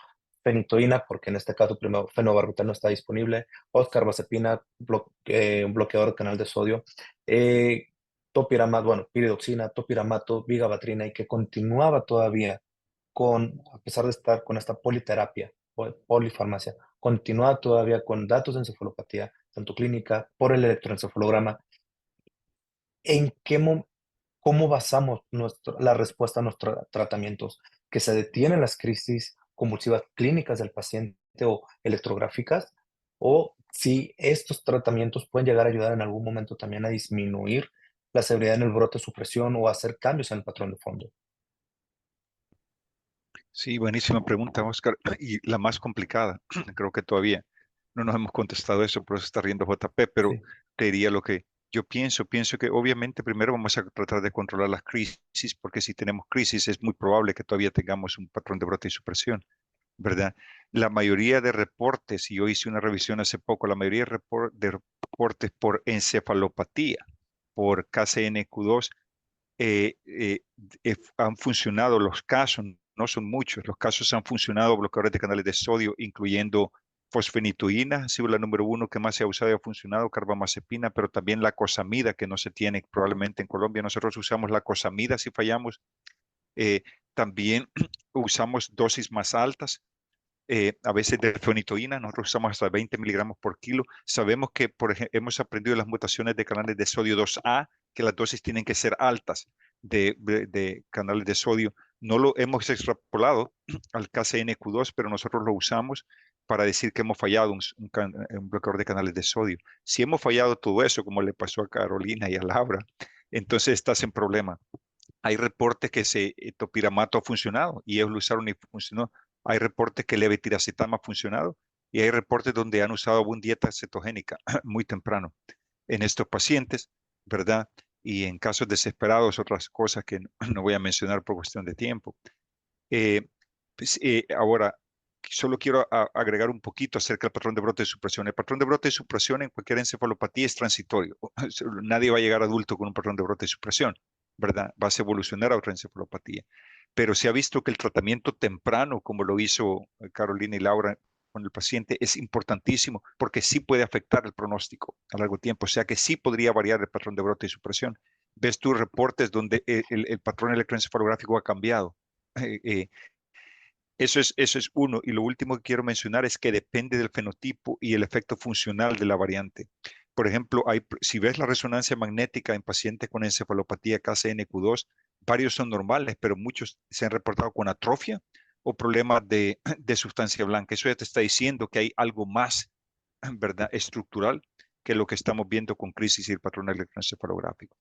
fenitoína, porque en este caso primero fenobarbital no está disponible, oscarbazepina, un bloqueador de canal de sodio, topiramat, bueno, piridoxina, topiramato, vigabatrina, y que continuaba todavía a pesar de estar con esta politerapia o polifarmacia, continuaba todavía con datos de encefalopatía, tanto clínica, por el electroencefalograma. ¿En qué ¿Cómo basamos la respuesta a nuestros tratamientos? ¿Que se detienen las crisis convulsivas clínicas del paciente o electrográficas? ¿O si estos tratamientos pueden llegar a ayudar en algún momento también a disminuir la severidad en el brote de supresión o hacer cambios en el patrón de fondo? Sí, buenísima pregunta, Oscar. Y la más complicada, creo que todavía no nos hemos contestado eso, por eso está riendo JP, pero Sí, te diría lo que yo pienso. Pienso que obviamente primero vamos a tratar de controlar las crisis, porque si tenemos crisis es muy probable que todavía tengamos un patrón de brote y supresión, ¿verdad? La mayoría de reportes, y yo hice una revisión hace poco, la mayoría de reportes por encefalopatía, por KCNQ2, han funcionado los casos no son muchos. Los casos han funcionado, bloqueadores de canales de sodio, incluyendo fosfenitoína, ha sido la número 1 que más se ha usado y ha funcionado, carbamazepina, pero también la cosamida, que no se tiene probablemente en Colombia. Nosotros usamos la cosamida si fallamos. También usamos dosis más altas, a veces de fenitoína, nosotros usamos hasta 20 miligramos por kilo. Sabemos que, por ejemplo, hemos aprendido las mutaciones de canales de sodio 2A, que las dosis tienen que ser altas de canales de sodio. No lo hemos extrapolado al KCNQ2, pero nosotros lo usamos para decir que hemos fallado un bloqueador de canales de sodio. Si hemos fallado todo eso, como le pasó a Carolina y a Laura, entonces estás en problema. Hay reportes que topiramato ha funcionado y ellos lo usaron y funcionó. Hay reportes que levetiracetam ha funcionado y hay reportes donde han usado una dieta cetogénica muy temprano en estos pacientes, ¿verdad? Y en casos desesperados, otras cosas que no voy a mencionar por cuestión de tiempo. Ahora, solo quiero agregar un poquito acerca del patrón de brote de supresión. El patrón de brote de supresión en cualquier encefalopatía es transitorio. Nadie va a llegar adulto con un patrón de brote de supresión, ¿verdad? Vas a evolucionar a otra encefalopatía. Pero se ha visto que el tratamiento temprano, como lo hizo Carolina y Laura con el paciente, es importantísimo porque sí puede afectar el pronóstico a largo tiempo. O sea que sí podría variar el patrón de brote y supresión. Ves tus reportes donde el patrón electroencefalográfico ha cambiado. Eso es uno. Y lo último que quiero mencionar es que depende del fenotipo y el efecto funcional de la variante. Por ejemplo, si ves la resonancia magnética en pacientes con encefalopatía KCNQ2, varios son normales, pero muchos se han reportado con atrofia o problemas de sustancia blanca. Eso ya te está diciendo que hay algo más, ¿verdad?, estructural que lo que estamos viendo con crisis y el patrón electroencefalográfico.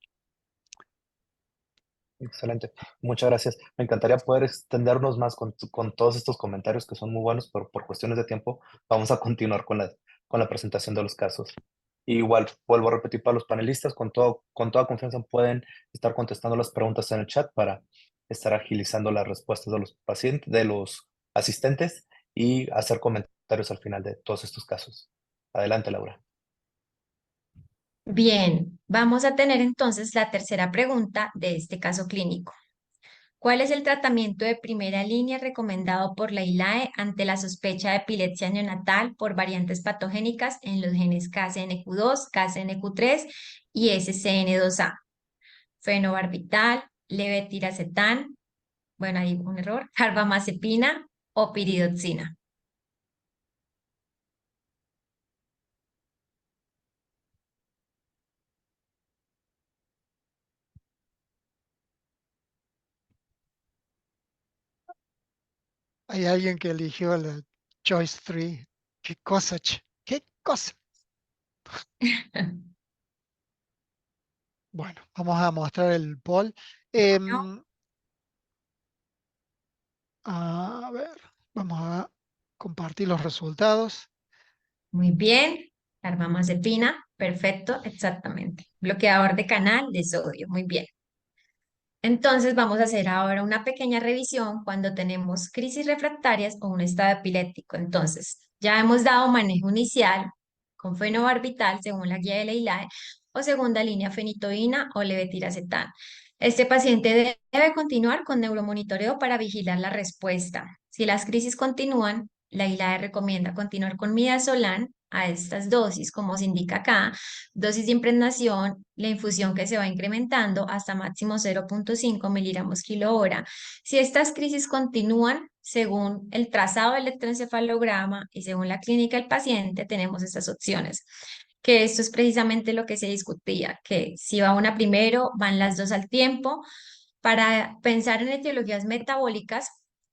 Excelente, muchas gracias. Me encantaría poder extendernos más con todos estos comentarios que son muy buenos, pero por cuestiones de tiempo vamos a continuar con la presentación de los casos. Igual, vuelvo a repetir para los panelistas, con toda confianza pueden estar contestando las preguntas en el chat para estar agilizando las respuestas de los pacientes, de los asistentes y hacer comentarios al final de todos estos casos. Adelante, Laura. Bien, vamos a tener entonces la tercera pregunta de este caso clínico. ¿Cuál es el tratamiento de primera línea recomendado por la ILAE ante la sospecha de epilepsia neonatal por variantes patogénicas en los genes KCNQ2, KCNQ3 y SCN2A? Fenobarbital, levetiracetam, bueno, hay un error, carbamazepina o piridoxina. Hay alguien que eligió la Choice 3. ¿Qué cosa? ¿Qué cosa? Bueno, vamos a mostrar el poll. A ver, vamos a compartir los resultados. Muy bien, carbamazepina, perfecto, exactamente. Bloqueador de canal de sodio, muy bien. Entonces vamos a hacer ahora una pequeña revisión cuando tenemos crisis refractarias o un estado epiléptico. Entonces, ya hemos dado manejo inicial con fenobarbital según la guía de la ILAE o segunda línea fenitoína o levetiracetam. Este paciente debe continuar con neuromonitoreo para vigilar la respuesta. Si las crisis continúan, la ILAE recomienda continuar con midazolam a estas dosis, como se indica acá, dosis de impregnación, la infusión que se va incrementando hasta máximo 0.5 miligramos kilo hora. Si estas crisis continúan, según el trazado del electroencefalograma y según la clínica del paciente, tenemos estas opciones. Que esto es precisamente lo que se discutía, que si va una primero, van las dos al tiempo. Para pensar en etiologías metabólicas,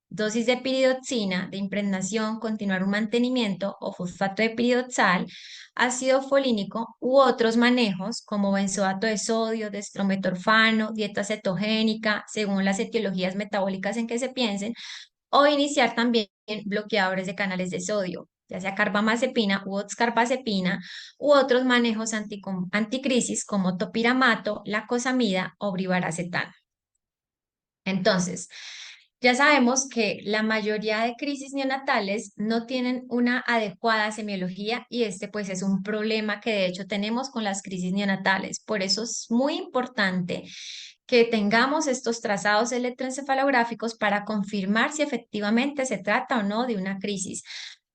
dosis de piridoxina de impregnación, continuar un mantenimiento o fosfato de piridoxal, ácido folínico u otros manejos como benzoato de sodio, destrometorfano, dieta cetogénica, según las etiologías metabólicas en que se piensen, o iniciar también bloqueadores de canales de sodio, ya sea carbamazepina u oxcarbazepina, u otros manejos anticrisis como topiramato, lacosamida o brivaracetam. Entonces, ya sabemos que la mayoría de crisis neonatales no tienen una adecuada semiología y este pues es un problema que de hecho tenemos con las crisis neonatales. Por eso es muy importante que tengamos estos trazados electroencefalográficos para confirmar si efectivamente se trata o no de una crisis.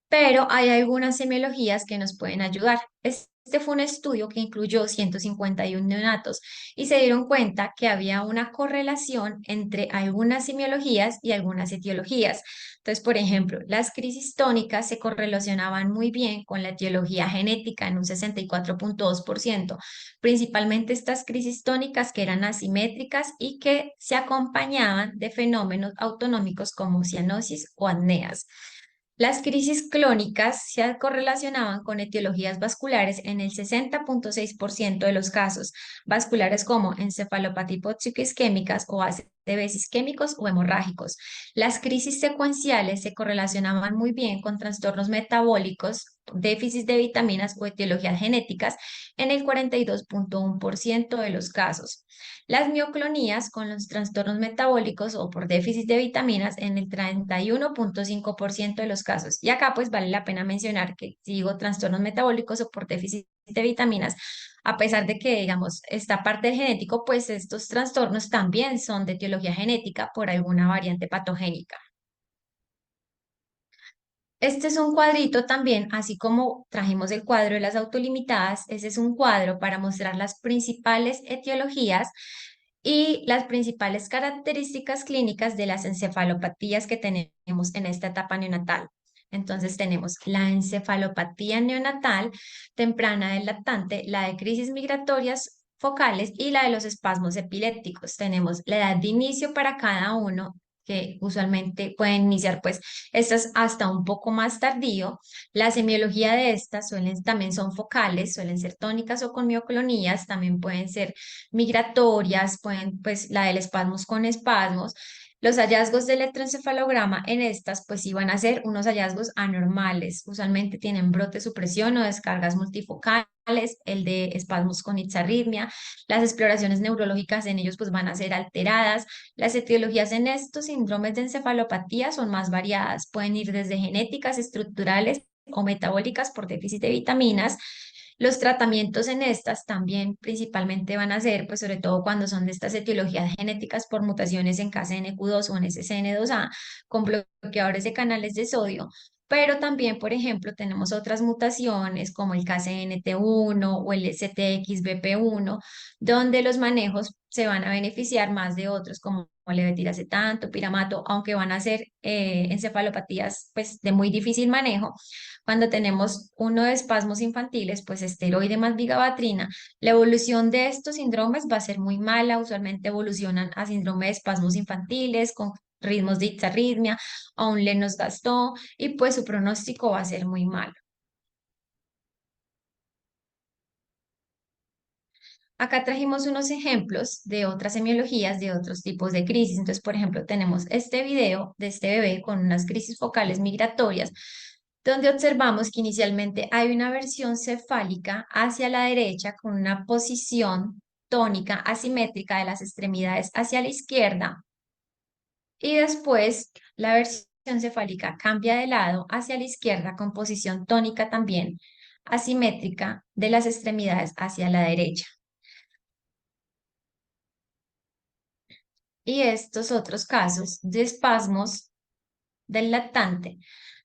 Pero hay algunas semiologías que nos pueden ayudar. Este fue un estudio que incluyó 151 neonatos y se dieron cuenta que había una correlación entre algunas semiologías y algunas etiologías. Entonces, por ejemplo, las crisis tónicas se correlacionaban muy bien con la etiología genética en un 64.2%, principalmente estas crisis tónicas que eran asimétricas y que se acompañaban de fenómenos autonómicos como cianosis o apneas. Las crisis clónicas se correlacionaban con etiologías vasculares en el 60.6% de los casos, vasculares como encefalopatía isquémicas o ACVs isquémicos o hemorrágicos. Las crisis secuenciales se correlacionaban muy bien con trastornos metabólicos, déficit de vitaminas o etiologías genéticas en el 42.1% de los casos. Las mioclonías con los trastornos metabólicos o por déficit de vitaminas en el 31.5% de los casos. Y acá pues vale la pena mencionar que si digo trastornos metabólicos o por déficit de vitaminas, a pesar de que digamos esta parte del genético, pues estos trastornos también son de etiología genética por alguna variante patogénica. Este es un cuadrito también, así como trajimos el cuadro de las autolimitadas, ese es un cuadro para mostrar las principales etiologías y las principales características clínicas de las encefalopatías que tenemos en esta etapa neonatal. Entonces tenemos la encefalopatía neonatal temprana del lactante, la de crisis migratorias focales y la de los espasmos epilépticos. Tenemos la edad de inicio para cada uno, que usualmente pueden iniciar pues estas hasta un poco más tardío. La semiología de estas también son focales, suelen ser tónicas o con mioclonías, también pueden ser migratorias, pueden pues la del espasmos con espasmos. Los hallazgos de electroencefalograma en estas pues iban a ser unos hallazgos anormales, usualmente tienen brote supresión o descargas multifocales, el de espasmos con ixarritmia, las exploraciones neurológicas en ellos pues van a ser alteradas. Las etiologías en estos síndromes de encefalopatía son más variadas, pueden ir desde genéticas, estructurales o metabólicas por déficit de vitaminas. Los tratamientos en estas también principalmente van a ser, pues sobre todo cuando son de estas etiologías genéticas por mutaciones en KCNQ2 o en SCN2A, con bloqueadores de canales de sodio, pero también, por ejemplo, tenemos otras mutaciones como el KCNT1 o el STXBP1, donde los manejos se van a beneficiar más de otros como levetiracetam, piramato, aunque van a ser encefalopatías pues, de muy difícil manejo. Cuando tenemos uno de espasmos infantiles, pues esteroide más vigabatrina, la evolución de estos síndromes va a ser muy mala, usualmente evolucionan a síndrome de espasmos infantiles con ritmos de ixarritmia, a un Lennox-Gastaut y pues su pronóstico va a ser muy malo. Acá trajimos unos ejemplos de otras semiologías de otros tipos de crisis. Entonces, por ejemplo, tenemos este video de este bebé con unas crisis focales migratorias, donde observamos que inicialmente hay una versión cefálica hacia la derecha con una posición tónica asimétrica de las extremidades hacia la izquierda y después la versión cefálica cambia de lado hacia la izquierda con posición tónica también asimétrica de las extremidades hacia la derecha. Y estos otros casos de espasmos del lactante,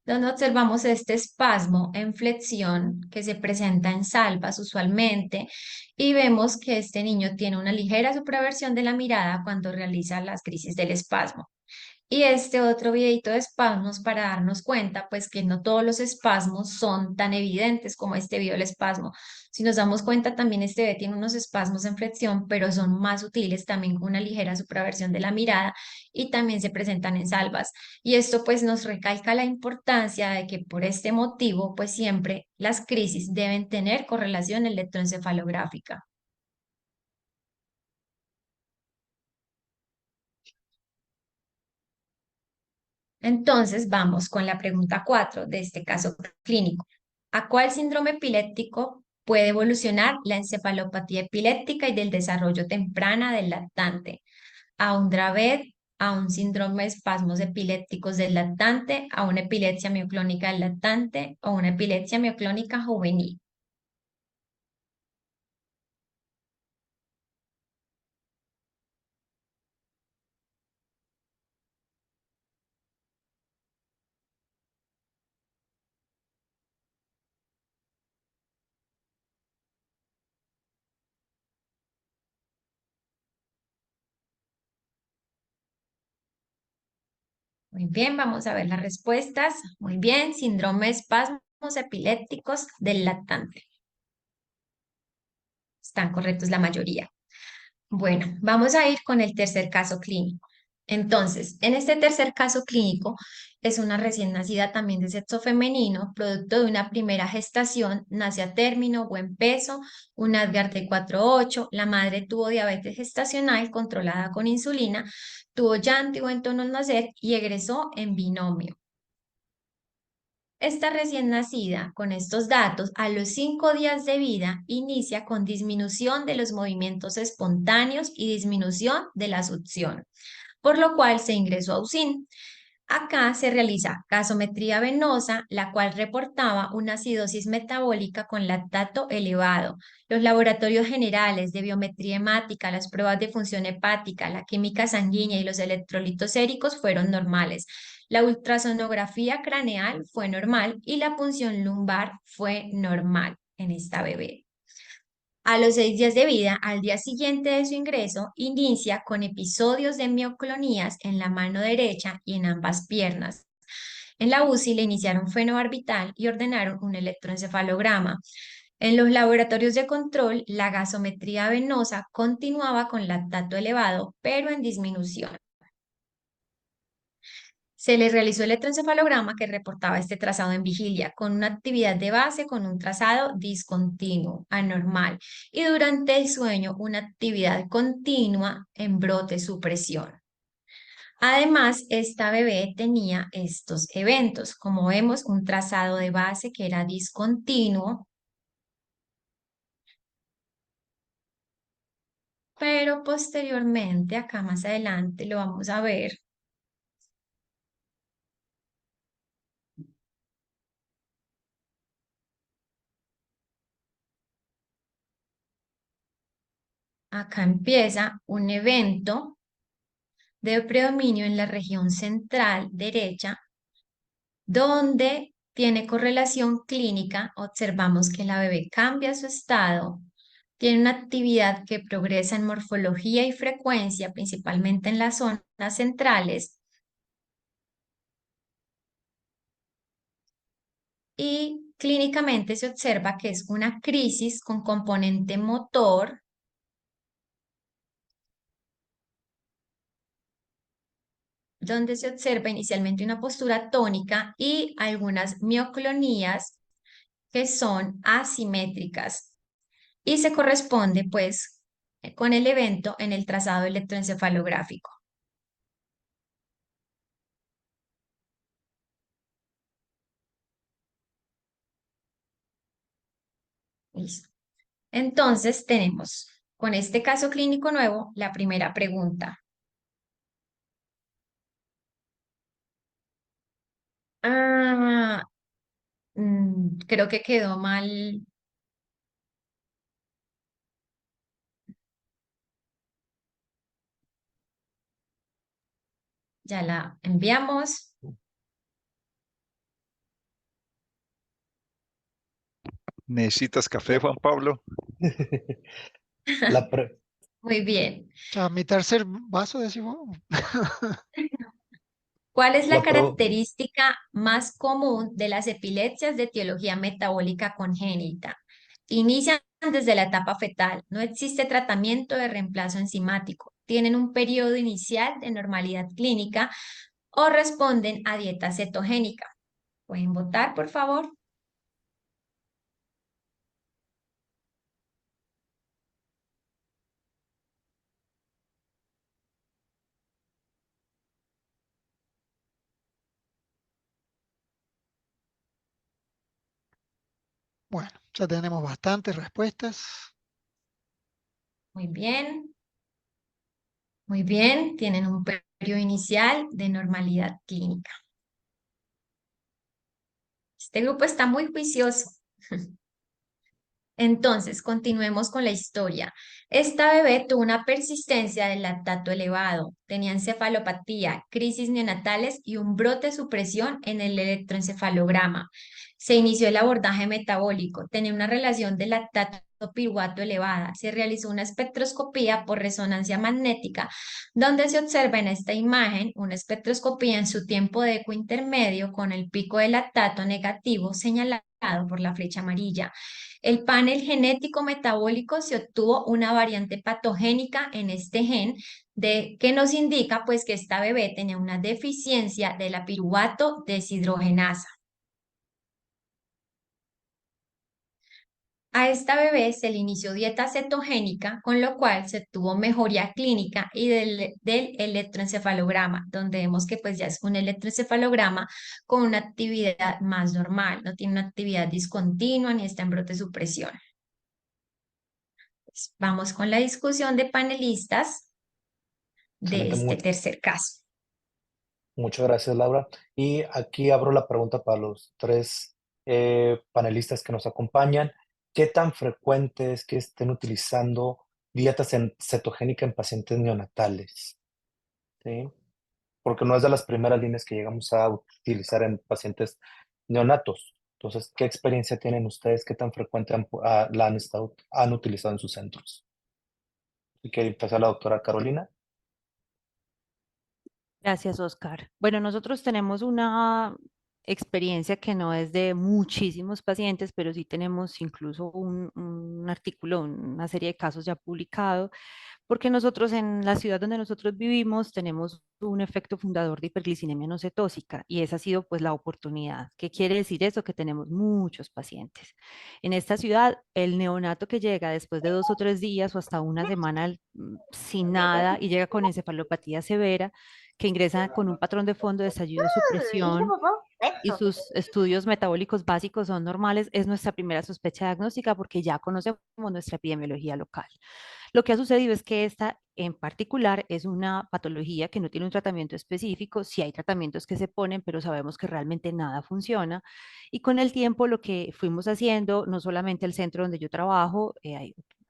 donde observamos este espasmo en flexión que se presenta en salvas usualmente y vemos que este niño tiene una ligera supraversión de la mirada cuando realiza las crisis del espasmo. Y este otro videito de espasmos para darnos cuenta, pues que no todos los espasmos son tan evidentes como este video del espasmo. Si nos damos cuenta, también este bebé tiene unos espasmos en flexión, pero son más sutiles, también con una ligera supraversión de la mirada y también se presentan en salvas. Y esto pues nos recalca la importancia de que por este motivo, pues siempre las crisis deben tener correlación electroencefalográfica. Entonces, vamos con la pregunta 4 de este caso clínico. ¿A cuál síndrome epiléptico puede evolucionar la encefalopatía epiléptica y del desarrollo temprana del lactante? ¿A un Dravet, a un síndrome de espasmos epilépticos del lactante, a una epilepsia mioclónica del lactante o una epilepsia mioclónica juvenil? Muy bien, vamos a ver las respuestas. Muy bien, síndrome de espasmos epilépticos del lactante. Están correctos la mayoría. Bueno, vamos a ir con el tercer caso clínico. Entonces, en este tercer caso clínico es una recién nacida también de sexo femenino, producto de una primera gestación, nace a término, buen peso, un Apgar de 4,8, la madre tuvo diabetes gestacional controlada con insulina, tuvo llanto y buen tono al nacer y egresó en binomio. Esta recién nacida, con estos datos, a los 5 días de vida, inicia con disminución de los movimientos espontáneos y disminución de la succión, por lo cual se ingresó a UCIN. Acá se realiza gasometría venosa, la cual reportaba una acidosis metabólica con lactato elevado. Los laboratorios generales de biometría hemática, las pruebas de función hepática, la química sanguínea y los electrolitos séricos fueron normales. La ultrasonografía craneal fue normal y la punción lumbar fue normal en esta bebé. A los 6 días de vida, al día siguiente de su ingreso, inicia con episodios de mioclonías en la mano derecha y en ambas piernas. En la UCI le iniciaron fenobarbital y ordenaron un electroencefalograma. En los laboratorios de control, la gasometría venosa continuaba con lactato elevado, pero en disminución. Se le realizó el electroencefalograma que reportaba este trazado en vigilia, con una actividad de base con un trazado discontinuo, anormal, y durante el sueño una actividad continua en brote supresión. Además, esta bebé tenía estos eventos, como vemos, un trazado de base que era discontinuo, pero posteriormente, acá más adelante lo vamos a ver. Acá empieza un evento de predominio en la región central derecha, donde tiene correlación clínica. Observamos que la bebé cambia su estado, tiene una actividad que progresa en morfología y frecuencia, principalmente en las zonas centrales, y clínicamente se observa que es una crisis con componente motor, donde se observa inicialmente una postura tónica y algunas mioclonías que son asimétricas y se corresponde pues con el evento en el trazado electroencefalográfico. Listo. Entonces tenemos con este caso clínico nuevo la primera pregunta. Ah, creo que quedó mal. Ya la enviamos. ¿Necesitas café, Juan Pablo? La pre- Muy bien. O sea, mi tercer vaso, decimos. ¿Cuál es la la pro- característica más común de las epilepsias de etiología metabólica congénita? Inician desde la etapa fetal, no existe tratamiento de reemplazo enzimático, tienen un periodo inicial de normalidad clínica o responden a dieta cetogénica. ¿Pueden votar, por favor? Bueno, ya tenemos bastantes respuestas. Muy bien. Muy bien, tienen un periodo inicial de normalidad clínica. Este grupo está muy juicioso. Entonces, continuemos con la historia. Esta bebé tuvo una persistencia del lactato elevado, tenía encefalopatía, crisis neonatales y un brote de supresión en el electroencefalograma. Se inició el abordaje metabólico, tenía una relación de lactato-piruvato elevada. Se realizó una espectroscopía por resonancia magnética, donde se observa en esta imagen una espectroscopía en su tiempo de eco intermedio con el pico de lactato negativo señalado por la flecha amarilla. El panel genético metabólico se obtuvo una variante patogénica en este gen que nos indica pues que esta bebé tenía una deficiencia de la piruvato deshidrogenasa. A esta bebé se le inició dieta cetogénica, con lo cual se tuvo mejoría clínica y del electroencefalograma, donde vemos que pues ya es un electroencefalograma con una actividad más normal, no tiene una actividad discontinua ni está en brote supresión. Pues, vamos con la discusión de panelistas de Excelente, este tercer caso. muchas gracias, Laura. Y aquí abro la pregunta para los tres panelistas que nos acompañan. ¿Qué tan frecuente es que estén utilizando cetogénica en pacientes neonatales? ¿Sí? Porque no es de las primeras líneas que llegamos a utilizar en pacientes neonatos. Entonces, ¿qué experiencia tienen ustedes? ¿Qué tan frecuente han utilizado en sus centros? ¿Y quiere empezar la doctora Carolina? Gracias, Oscar. Bueno, nosotros tenemos una experiencia que no es de muchísimos pacientes, pero sí tenemos incluso un artículo, una serie de casos ya publicado, porque nosotros en la ciudad donde nosotros vivimos tenemos un efecto fundador de hiperglicemia no cetósica y esa ha sido pues la oportunidad. ¿Qué quiere decir eso? Que tenemos muchos pacientes. En esta ciudad, el neonato que llega después de 2 o 3 días o hasta una semana sin nada y llega con encefalopatía severa, que ingresa con un patrón de fondo de estallido de supresión y sus estudios metabólicos básicos son normales, es nuestra primera sospecha diagnóstica porque ya conocemos nuestra epidemiología local. Lo que ha sucedido es que esta en particular es una patología que no tiene un tratamiento específico, sí hay tratamientos que se ponen, pero sabemos que realmente nada funciona. Y con el tiempo lo que fuimos haciendo, no solamente el centro donde yo trabajo,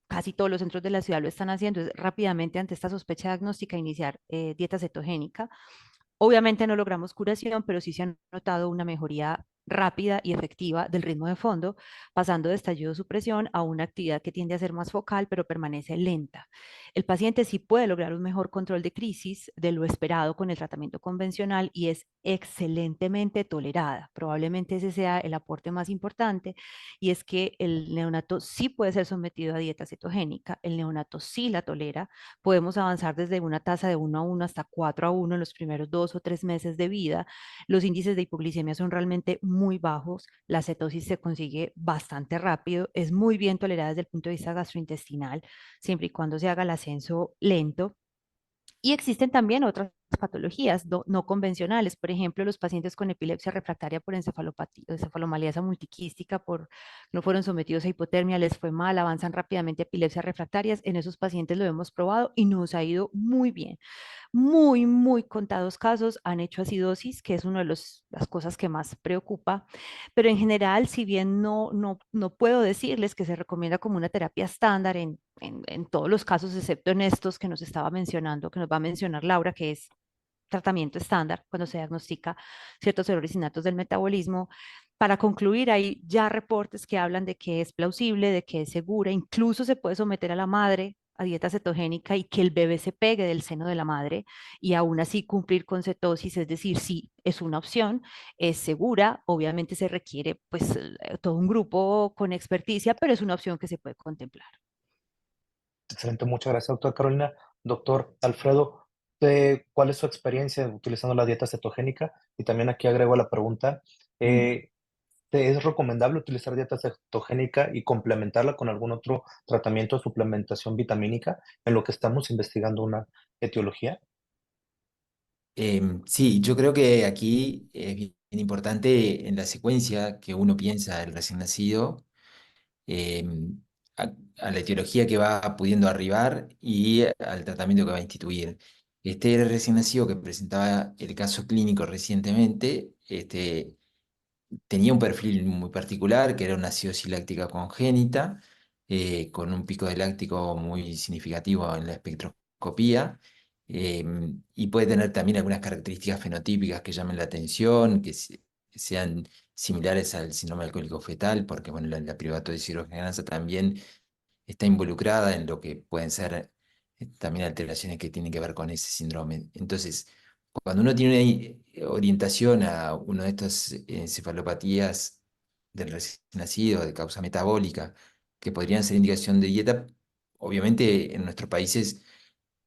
casi todos los centros de la ciudad lo están haciendo, es rápidamente ante esta sospecha diagnóstica iniciar dieta cetogénica. Obviamente no logramos curación, pero sí se ha notado una mejoría rápida y efectiva del ritmo de fondo, pasando de estallido de supresión a una actividad que tiende a ser más focal, pero permanece lenta. El paciente sí puede lograr un mejor control de crisis de lo esperado con el tratamiento convencional y es excelentemente tolerada. Probablemente ese sea el aporte más importante y es que el neonato sí puede ser sometido a dieta cetogénica, el neonato sí la tolera, podemos avanzar desde una tasa de 1:1 hasta 4:1 en los primeros 2 o 3 meses de vida. Los índices de hipoglicemia son realmente muy bajos, la cetosis se consigue bastante rápido, es muy bien tolerada desde el punto de vista gastrointestinal, siempre y cuando se haga el ascenso lento. Y existen también otras patologías no convencionales, por ejemplo, los pacientes con epilepsia refractaria por encefalomalíasa multiquística, no fueron sometidos a hipotermia, les fue mal, avanzan rápidamente a epilepsias refractarias, en esos pacientes lo hemos probado y nos ha ido muy bien. Muy, muy contados casos han hecho acidosis, que es una de las cosas que más preocupa, pero en general, si bien no puedo decirles que se recomienda como una terapia estándar en todos los casos, excepto en estos que nos estaba mencionando, que nos va a mencionar Laura, que es tratamiento estándar cuando se diagnostica ciertos errores innatos del metabolismo. Para concluir, hay ya reportes que hablan de que es plausible, de que es segura, incluso se puede someter a la madre a dieta cetogénica y que el bebé se pegue del seno de la madre y aún así cumplir con cetosis, es decir, sí es una opción, es segura, obviamente se requiere pues todo un grupo con experticia, pero es una opción que se puede contemplar. Excelente, muchas gracias, doctora Carolina. Doctor Alfredo, ¿cuál es su experiencia utilizando la dieta cetogénica? Y también aquí agrego la pregunta, ¿es recomendable utilizar dieta cetogénica y complementarla con algún otro tratamiento o suplementación vitamínica en lo que estamos investigando una etiología? Sí, yo creo que aquí es bien importante en la secuencia que uno piensa el recién nacido, em, a la etiología que va pudiendo arribar y al tratamiento que va a instituir. Este recién nacido que presentaba el caso clínico recientemente, tenía un perfil muy particular, que era una acidosis láctica congénita, con un pico de láctico muy significativo en la espectroscopía, y puede tener también algunas características fenotípicas que llamen la atención, sean similares al síndrome alcohólico fetal, porque bueno, la piruvato de deshidrogenasa también está involucrada en lo que pueden ser también alteraciones que tienen que ver con ese síndrome. Entonces, cuando uno tiene una orientación a una de estas encefalopatías del recién nacido, de causa metabólica, que podrían ser indicación de dieta, obviamente en nuestros países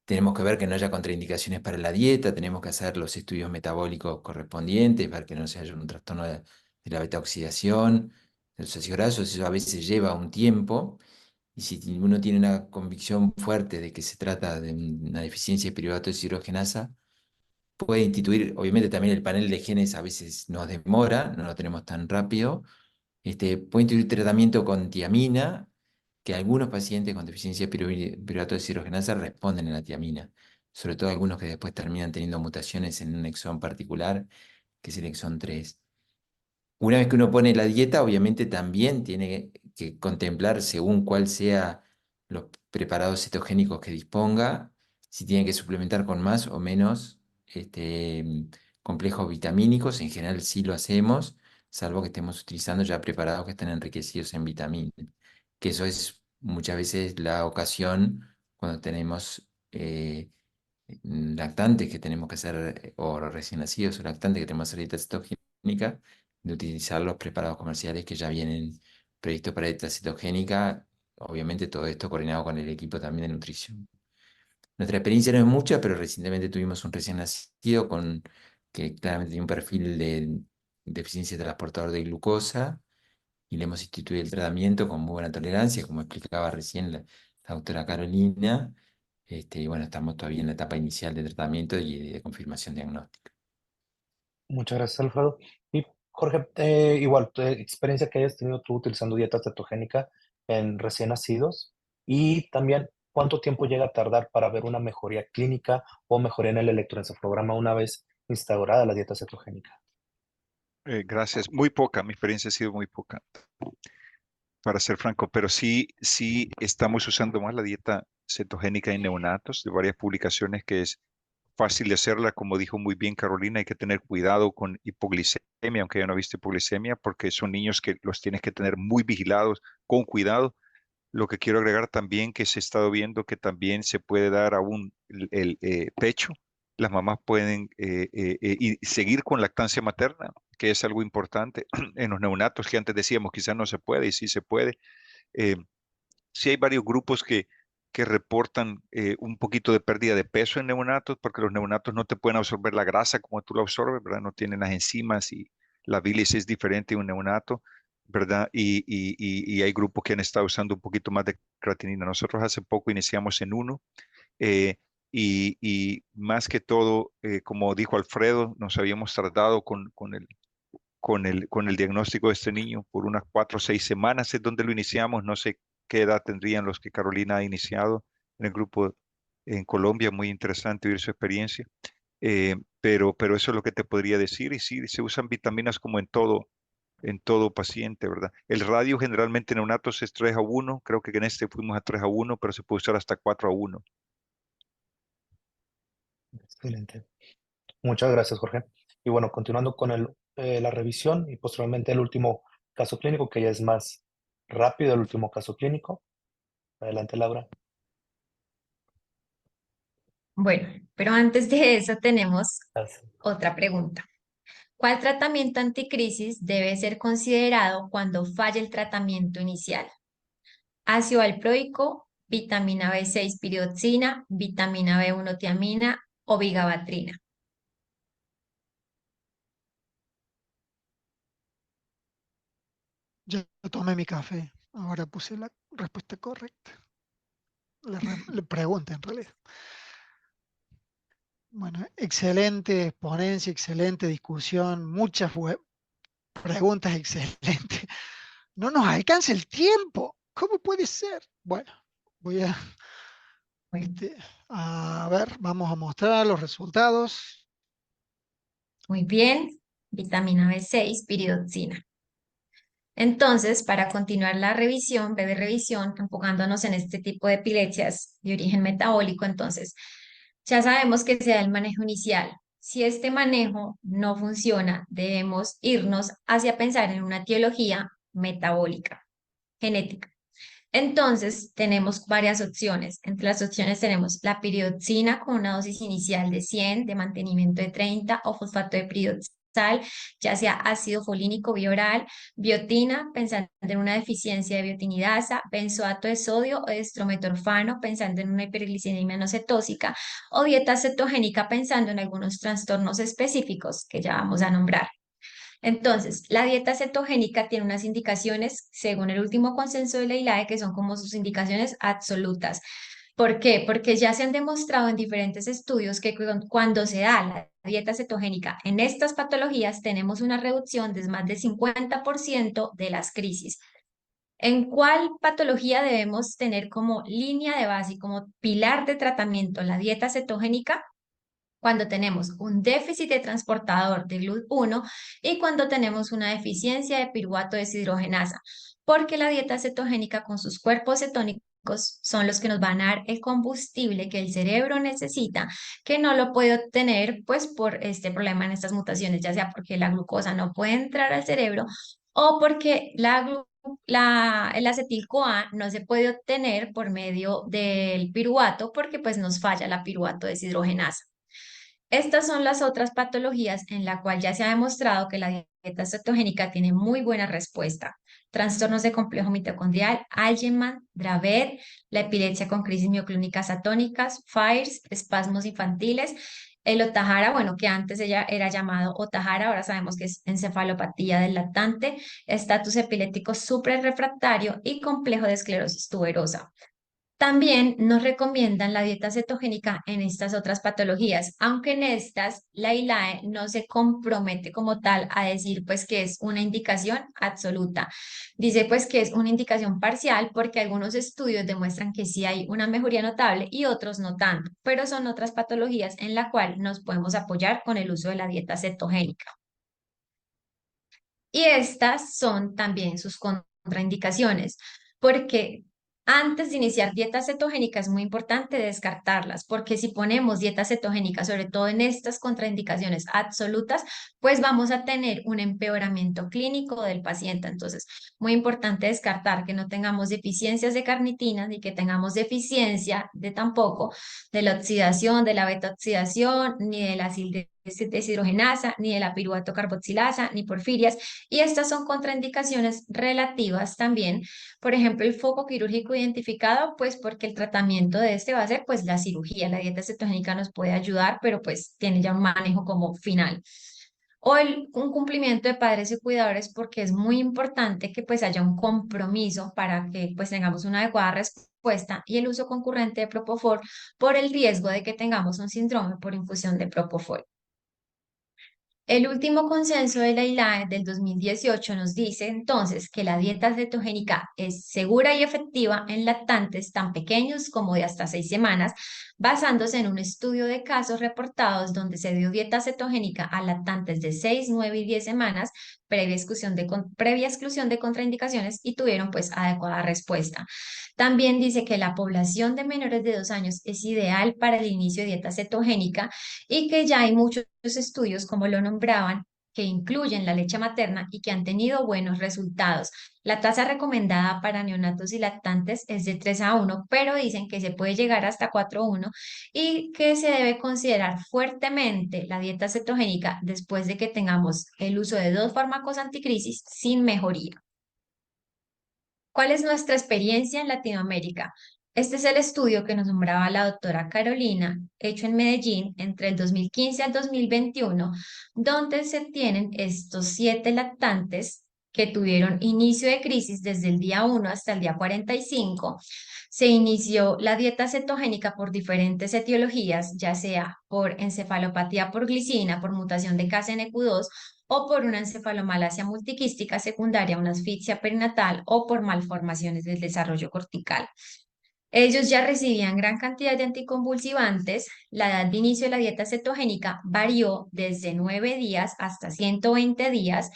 tenemos que ver que no haya contraindicaciones para la dieta, tenemos que hacer los estudios metabólicos correspondientes, ver que no se haya un trastorno de la beta-oxidación, de los ácidos grasos, eso a veces lleva un tiempo. Y si uno tiene una convicción fuerte de que se trata de una deficiencia de piruvato de deshidrogenasa, puede instituir, obviamente también el panel de genes a veces nos demora, no lo tenemos tan rápido, puede instituir tratamiento con tiamina, que algunos pacientes con deficiencia de piruvato de deshidrogenasa responden a la tiamina, sobre todo algunos que después terminan teniendo mutaciones en un exón particular, que es el exón 3. Una vez que uno pone la dieta, obviamente también tiene que contemplar, según cuál sea los preparados cetogénicos que disponga, si tiene que suplementar con más o menos complejos vitamínicos. En general sí lo hacemos, salvo que estemos utilizando ya preparados que estén enriquecidos en vitaminas, que eso es muchas veces la ocasión cuando tenemos lactantes que tenemos que hacer, o recién nacidos o lactantes que tenemos que hacer dieta cetogénica, de utilizar los preparados comerciales que ya vienen previstos para dieta cetogénica, obviamente todo esto coordinado con el equipo también de nutrición. Nuestra experiencia no es mucha, pero recientemente tuvimos un recién nacido que claramente tiene un perfil de deficiencia transportador de glucosa y le hemos instituido el tratamiento con muy buena tolerancia, como explicaba recién la doctora Carolina. Y bueno, estamos todavía en la etapa inicial de tratamiento y de confirmación diagnóstica. Muchas gracias, Alfredo. Y Jorge, igual, tu experiencia que hayas tenido tú utilizando dieta cetogénica en recién nacidos y también cuánto tiempo llega a tardar para ver una mejoría clínica o mejoría en el electroencefalograma una vez instaurada la dieta cetogénica. Gracias. Muy poca, mi experiencia ha sido muy poca, para ser franco, pero sí estamos usando más la dieta cetogénica en neonatos, de varias publicaciones que es fácil de hacerla, como dijo muy bien Carolina, hay que tener cuidado con hipoglicemia, aunque yo no he visto hipoglicemia, porque son niños que los tienes que tener muy vigilados, con cuidado. Lo que quiero agregar también que se ha estado viendo que también se puede dar aún pecho. Las mamás pueden y seguir con lactancia materna, que es algo importante en los neonatos que antes decíamos quizás no se puede y sí se puede. Eh, sí hay varios grupos que reportan un poquito de pérdida de peso en neonatos porque los neonatos no te pueden absorber la grasa como tú la absorbes, ¿verdad? No tienen las enzimas y la bilis es diferente en un neonato, ¿verdad? Y hay grupos que han estado usando un poquito más de creatinina. Nosotros hace poco iniciamos en uno eh, y más que todo, como dijo Alfredo, nos habíamos tardado con el diagnóstico de este niño por unas 4 o 6 semanas es donde lo iniciamos. No sé qué edad tendrían los que Carolina ha iniciado en el grupo en Colombia. Muy interesante oír su experiencia. Pero eso es lo que te podría decir. Y sí, se usan vitaminas como en todo paciente, ¿verdad? El radio generalmente en neonatos es 3:1. Creo que en este fuimos a 3:1, pero se puede usar hasta 4:1. Excelente. Muchas gracias, Jorge. Y bueno, continuando con la revisión y posteriormente el último caso clínico, que ya es más rápido, el último caso clínico. Adelante, Laura. Bueno, pero antes de eso tenemos Gracias. otra pregunta. ¿Cuál tratamiento anticrisis debe ser considerado cuando falle el tratamiento inicial? Ácido valproico, vitamina B6 piridoxina, vitamina B1 tiamina o vigabatrina. Ya tomé mi café, ahora puse la respuesta correcta. Le pregunté en realidad. Bueno, excelente exponencia, excelente discusión, muchas preguntas excelentes. No nos alcanza el tiempo. ¿Cómo puede ser? Bueno, voy Bueno, a ver, vamos a mostrar los resultados. muy bien, vitamina B6 piridoxina. Entonces, para continuar la revisión, breve revisión, enfocándonos en este tipo de epilepsias de origen metabólico, entonces, ya sabemos que se da el manejo inicial, Si este manejo no funciona, debemos irnos hacia pensar en una etiología metabólica, genética. Entonces, tenemos varias opciones. Entre las opciones tenemos la piridoxina con una dosis inicial de 100, de mantenimiento de 30, o fosfato de piridoxal, ya sea ácido folínico bioral, biotina, pensando en una deficiencia de biotinidasa, benzoato de sodio o estrometorfano, pensando en una hiperglicemia no cetósica, o dieta cetogénica, pensando en algunos trastornos específicos que ya vamos a nombrar. Entonces, la dieta cetogénica tiene unas indicaciones, según el último consenso de la ILAE, que son como sus indicaciones absolutas. ¿Por qué? Porque ya se han demostrado en diferentes estudios que cuando se da la dieta cetogénica en estas patologías, tenemos una reducción de más del 50% de las crisis. ¿En cuál patología debemos tener como línea de base y como pilar de tratamiento la dieta cetogénica? Cuando tenemos un déficit de transportador de GLUT1 y cuando tenemos una deficiencia de piruvato deshidrogenasa, porque la dieta cetogénica con sus cuerpos cetónicos son los que nos van a dar el combustible que el cerebro necesita, que no lo puede obtener pues por este problema en estas mutaciones, ya sea porque la glucosa no puede entrar al cerebro o porque el acetil-CoA no se puede obtener por medio del piruvato porque pues nos falla la piruvato deshidrogenasa. Estas son las otras patologías en la cual ya se ha demostrado que la dieta cetogénica tiene muy buena respuesta. Trastornos de complejo mitocondrial, Alzheimer, Dravet, la epilepsia con crisis mioclónicas atónicas, FIRES, espasmos infantiles, el Ohtahara, bueno, que antes ella era llamado Ohtahara, ahora sabemos que es encefalopatía del lactante, estatus epiléptico suprarrefractario y complejo de esclerosis tuberosa. También nos recomiendan la dieta cetogénica en estas otras patologías, aunque en estas la ILAE no se compromete como tal a decir pues que es una indicación absoluta. Dice pues que es una indicación parcial porque algunos estudios demuestran que sí hay una mejoría notable y otros no tanto, pero son otras patologías en la cual nos podemos apoyar con el uso de la dieta cetogénica. Y estas son también sus contraindicaciones, porque antes de iniciar dieta cetogénica es muy importante descartarlas, porque si ponemos dieta cetogénica, sobre todo en estas contraindicaciones absolutas, pues vamos a tener un empeoramiento clínico del paciente. Entonces, muy importante descartar que no tengamos deficiencias de carnitina ni que tengamos deficiencia de tampoco de la oxidación, de la beta-oxidación, ni de la deshidrogenasa, ni de la piruvato carboxilasa, ni porfirias. Y estas son contraindicaciones relativas también. Por ejemplo, el foco quirúrgico identificado, pues porque el tratamiento de este va a ser pues la cirugía. La dieta cetogénica nos puede ayudar, pero pues tiene ya un manejo como final. O un cumplimiento de padres y cuidadores porque es muy importante que pues haya un compromiso para que pues tengamos una adecuada respuesta y el uso concurrente de Propofol por el riesgo de que tengamos un síndrome por infusión de Propofol. El último consenso de la ILAE del 2018 nos dice entonces que la dieta cetogénica es segura y efectiva en lactantes tan pequeños como de hasta 6 semanas, basándose en un estudio de casos reportados donde se dio dieta cetogénica a lactantes de 6, 9 y 10 semanas previa exclusión de contraindicaciones y tuvieron pues adecuada respuesta. También dice que la población de menores de 2 años es ideal para el inicio de dieta cetogénica y que ya hay muchos estudios, como lo nombraban, que incluyen la leche materna y que han tenido buenos resultados. La tasa recomendada para neonatos y lactantes es de 3:1, pero dicen que se puede llegar hasta 4:1 y que se debe considerar fuertemente la dieta cetogénica después de que tengamos el uso de 2 fármacos anticrisis sin mejoría. ¿Cuál es nuestra experiencia en Latinoamérica? Este es el estudio que nos nombraba la doctora Carolina, hecho en Medellín entre el 2015 al 2021, donde se tienen estos 7 lactantes que tuvieron inicio de crisis desde el día 1 hasta el día 45. Se inició la dieta cetogénica por diferentes etiologías, ya sea por encefalopatía por glicina, por mutación de KCNQ2 o por una encefalomalacia multiquística secundaria, una asfixia perinatal o por malformaciones del desarrollo cortical. Ellos ya recibían gran cantidad de anticonvulsivantes. La edad de inicio de la dieta cetogénica varió desde 9 días hasta 120 días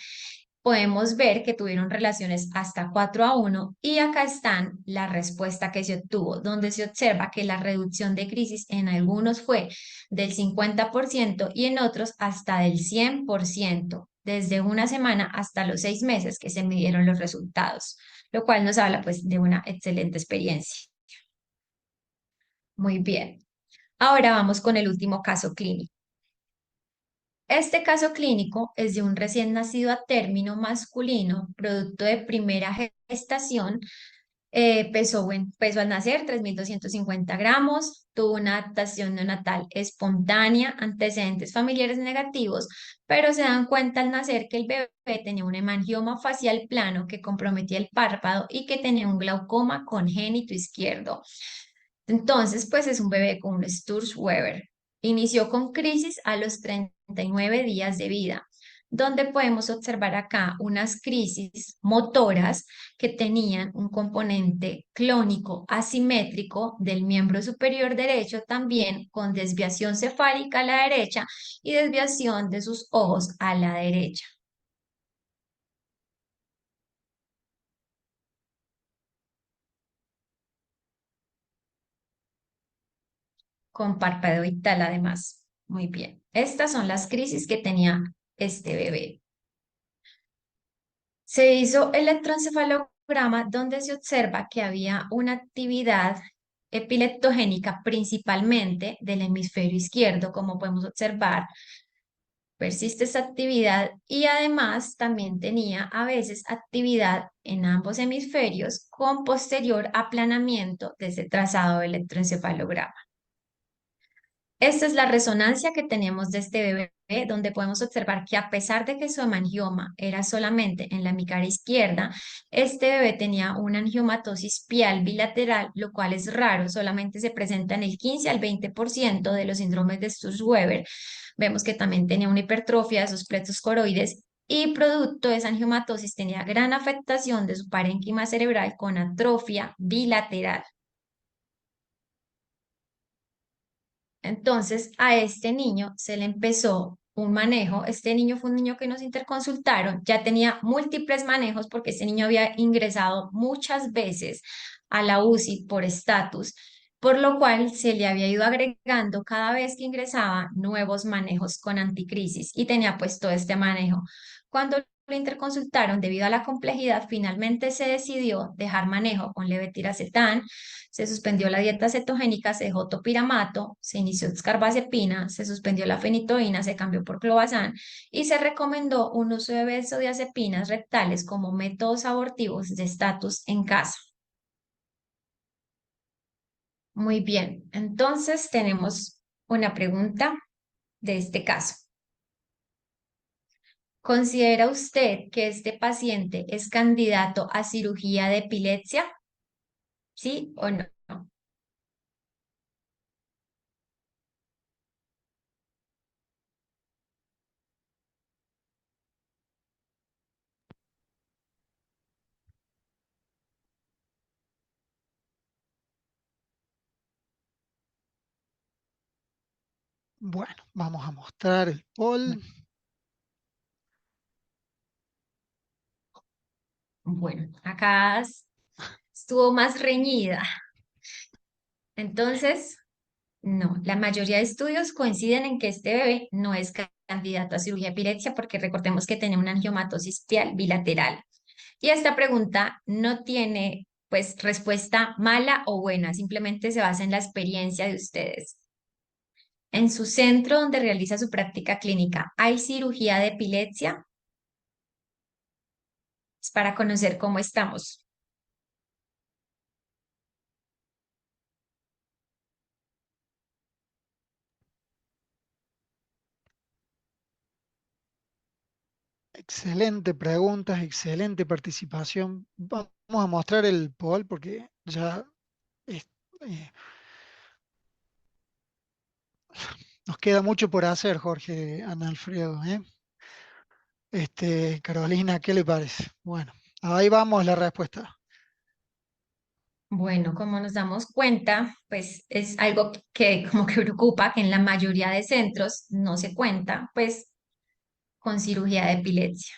podemos ver que tuvieron relaciones hasta 4:1 y acá están la respuesta que se obtuvo, donde se observa que la reducción de crisis en algunos fue del 50% y en otros hasta del 100%, desde una semana hasta los 6 meses que se midieron los resultados, lo cual nos habla pues de una excelente experiencia. Muy bien. Ahora vamos con el último caso clínico. Este caso clínico es de un recién nacido a término masculino, producto de primera gestación. Pesó al nacer 3.250 gramos, tuvo una adaptación neonatal espontánea, antecedentes familiares negativos, pero se dan cuenta al nacer que el bebé tenía un hemangioma facial plano que comprometía el párpado y que tenía un glaucoma congénito izquierdo. Entonces, pues es un bebé con un Sturge-Weber. Inició con crisis a los 39 días de vida, donde podemos observar acá unas crisis motoras que tenían un componente clónico asimétrico del miembro superior derecho, también con desviación cefálica a la derecha y desviación de sus ojos a la derecha. Con parpadeo ictal además. Muy bien. Estas son las crisis que tenía este bebé. Se hizo electroencefalograma donde se observa que había una actividad epileptogénica principalmente del hemisferio izquierdo, como podemos observar. Persiste esa actividad y además también tenía a veces actividad en ambos hemisferios con posterior aplanamiento de ese trazado electroencefalograma. Esta es la resonancia que tenemos de este bebé, donde podemos observar que a pesar de que su hemangioma era solamente en la hemicara izquierda, este bebé tenía una angiomatosis pial bilateral, lo cual es raro, solamente se presenta en el 15 al 20% de los síndromes de Sturge-Weber. Vemos que también tenía una hipertrofia de sus plexos coroides y producto de esa angiomatosis tenía gran afectación de su parénquima cerebral con atrofia bilateral. Entonces, a este niño se le empezó un manejo. Este niño fue un niño que nos interconsultaron, ya tenía múltiples manejos porque este niño había ingresado muchas veces a la UCI por estatus, por lo cual se le había ido agregando cada vez que ingresaba nuevos manejos con anticrisis y tenía pues todo este manejo. Cuando lo interconsultaron, debido a la complejidad, finalmente se decidió dejar manejo con levetiracetam. Se suspendió la dieta cetogénica, se dejó topiramato, se inició escarbazepina, se suspendió la fenitoína, se cambió por clobazam y se recomendó un uso de benzodiazepinas rectales como métodos abortivos de estatus en casa. Muy bien, entonces tenemos una pregunta de este caso. ¿Considera usted que este paciente es candidato a cirugía de epilepsia? ¿Sí o no? Bueno, vamos a mostrar el poll. Bueno, acá estuvo más reñida. Entonces, no, la mayoría de estudios coinciden en que este bebé no es candidato a cirugía de epilepsia porque recordemos que tenía una angiomatosis pial bilateral. Y esta pregunta no tiene pues respuesta mala o buena, simplemente se basa en la experiencia de ustedes. En su centro donde realiza su práctica clínica, ¿hay cirugía de epilepsia? Es para conocer cómo estamos. Excelente preguntas, excelente participación. Vamos a mostrar el poll porque ya eh, nos queda mucho por hacer, Jorge, Ana Alfredo, ¿eh? Carolina, ¿qué le parece? Bueno, ahí vamos la respuesta. Bueno, como nos damos cuenta, pues es algo que como que preocupa, que en la mayoría de centros no se cuenta, pues con cirugía de epilepsia.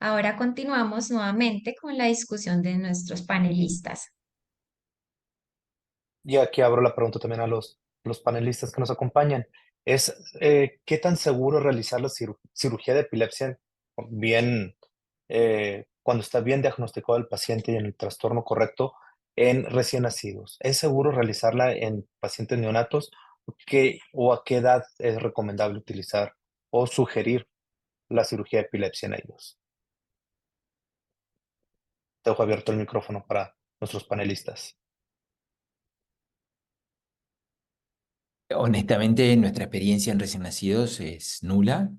Ahora continuamos nuevamente con la discusión de nuestros panelistas. Y aquí abro la pregunta también a los panelistas que nos acompañan. ¿Qué tan seguro es realizar la cirugía de epilepsia bien, cuando está bien diagnosticado el paciente y en el trastorno correcto en recién nacidos? ¿Es seguro realizarla en pacientes neonatos? ¿O a qué edad es recomendable utilizar o sugerir la cirugía de epilepsia en ellos? Dejo abierto el micrófono para nuestros panelistas. Honestamente, nuestra experiencia en recién nacidos es nula.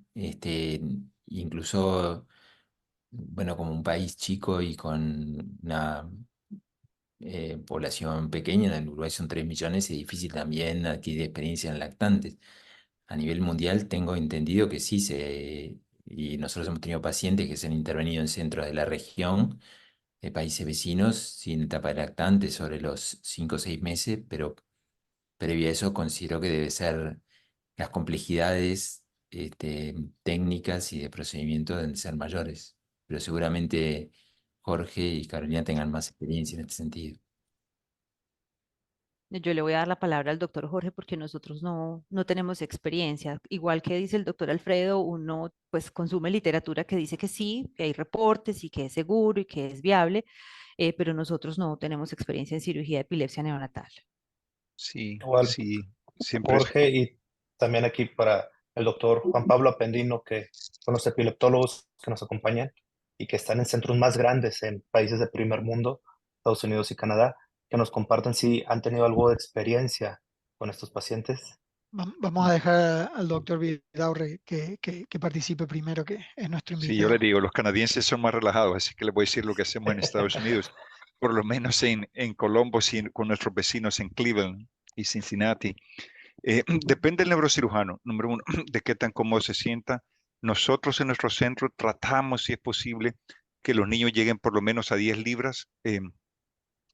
Incluso, bueno, como un país chico y con una población pequeña, en el Uruguay son 3 millones, es difícil también adquirir experiencia en lactantes. A nivel mundial tengo entendido que sí, y nosotros hemos tenido pacientes que se han intervenido en centros de la región, de países vecinos, sin etapa de lactantes sobre los 5 o 6 meses, pero previo a eso considero que debe ser las complejidades técnicas y de procedimiento deben ser mayores, pero seguramente Jorge y Carolina tengan más experiencia en este sentido. Yo le voy a dar la palabra al doctor Jorge porque nosotros no tenemos experiencia. Igual que dice el doctor Alfredo, uno pues consume literatura que dice que sí, que hay reportes y que es seguro y que es viable, pero nosotros no tenemos experiencia en cirugía de epilepsia neonatal. Sí, Igual, sí, siempre es. Jorge, y también aquí para el doctor Juan Pablo Apendino, que son los epileptólogos que nos acompañan y que están en centros más grandes en países de primer mundo, Estados Unidos y Canadá, que nos compartan si han tenido algo de experiencia con estos pacientes. Vamos a dejar al doctor Vidaurre que participe primero, que es nuestro Sí, yo le invitado. digo, los canadienses son más relajados, así que les voy a decir lo que hacemos en Estados Unidos, por lo menos en Colombo, sí, con nuestros vecinos en Cleveland y Cincinnati. Depende del neurocirujano, número uno, de qué tan cómodo se sienta. Nosotros en nuestro centro tratamos, si es posible, que los niños lleguen por lo menos a 10 libras.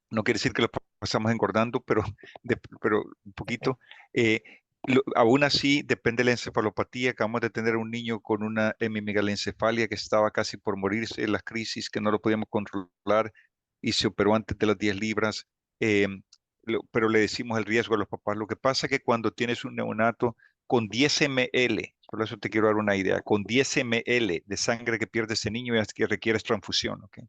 No quiere decir que lo pasamos engordando, pero un poquito. Eh, Aún así, depende de la encefalopatía. Acabamos de tener un niño con una hemimegalencefalia que estaba casi por morirse en las crisis, que no lo podíamos controlar y se operó antes de las 10 libras. Eh, pero le decimos el riesgo a los papás. Lo que pasa es que cuando tienes un neonato con 10 ml, por eso te quiero dar una idea, con 10 ml de sangre que pierde ese niño es que requieres transfusión, ¿ok?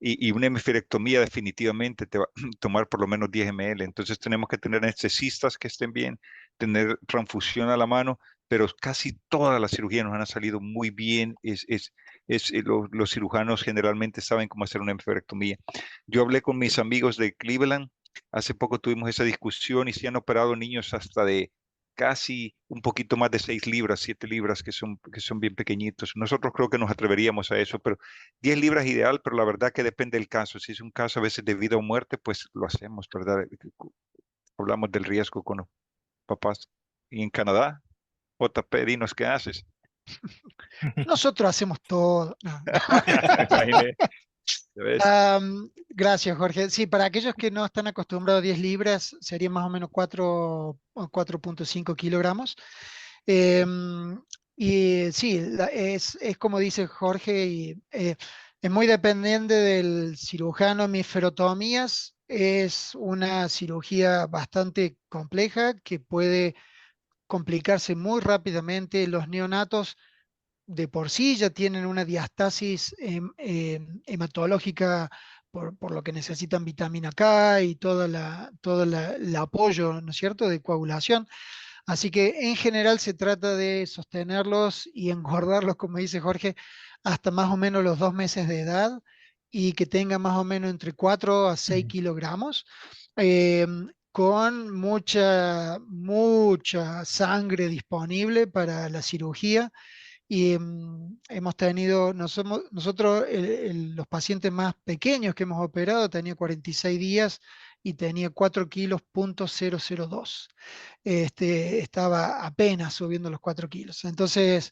Y una hemisferectomía definitivamente te va a tomar por lo menos 10 ml. Entonces tenemos que tener anestesistas que estén bien, tener transfusión a la mano, pero casi todas las cirugías nos han salido muy bien. Los cirujanos generalmente saben cómo hacer una hemisferectomía. Yo hablé con mis amigos de Cleveland, hace poco tuvimos esa discusión y se han operado niños hasta de casi un poquito más de 6 libras, 7 libras, que son bien pequeñitos. Nosotros creo que nos atreveríamos a eso, pero 10 libras es ideal, pero la verdad que depende del caso. Si es un caso a veces de vida o muerte, pues lo hacemos, ¿verdad? Hablamos del riesgo con los papás. Y en Canadá, JP, dinos qué haces. Nosotros hacemos todo. No. Imaginé, ¿ya ves? Gracias, Jorge. Sí, para aquellos que no están acostumbrados a 10 libras, serían más o menos 4 o 4,5 kilogramos. Y sí, es como dice Jorge, y, es muy dependiente del cirujano. Hemisferotomías es una cirugía bastante compleja que puede complicarse muy rápidamente. Los neonatos de por sí ya tienen una diastasis hematológica por lo que necesitan vitamina K y el apoyo, ¿no es cierto?, de coagulación. Así que en general se trata de sostenerlos y engordarlos, como dice Jorge, hasta más o menos los 2 meses de edad y que tengan más o menos entre 4 a 6 kilogramos, eh, con mucha sangre disponible para la cirugía. Y hemos tenido, nosotros, los pacientes más pequeños que hemos operado tenía 46 días y tenía 4 kilos punto 002. Estaba apenas subiendo los 4 kilos. Entonces,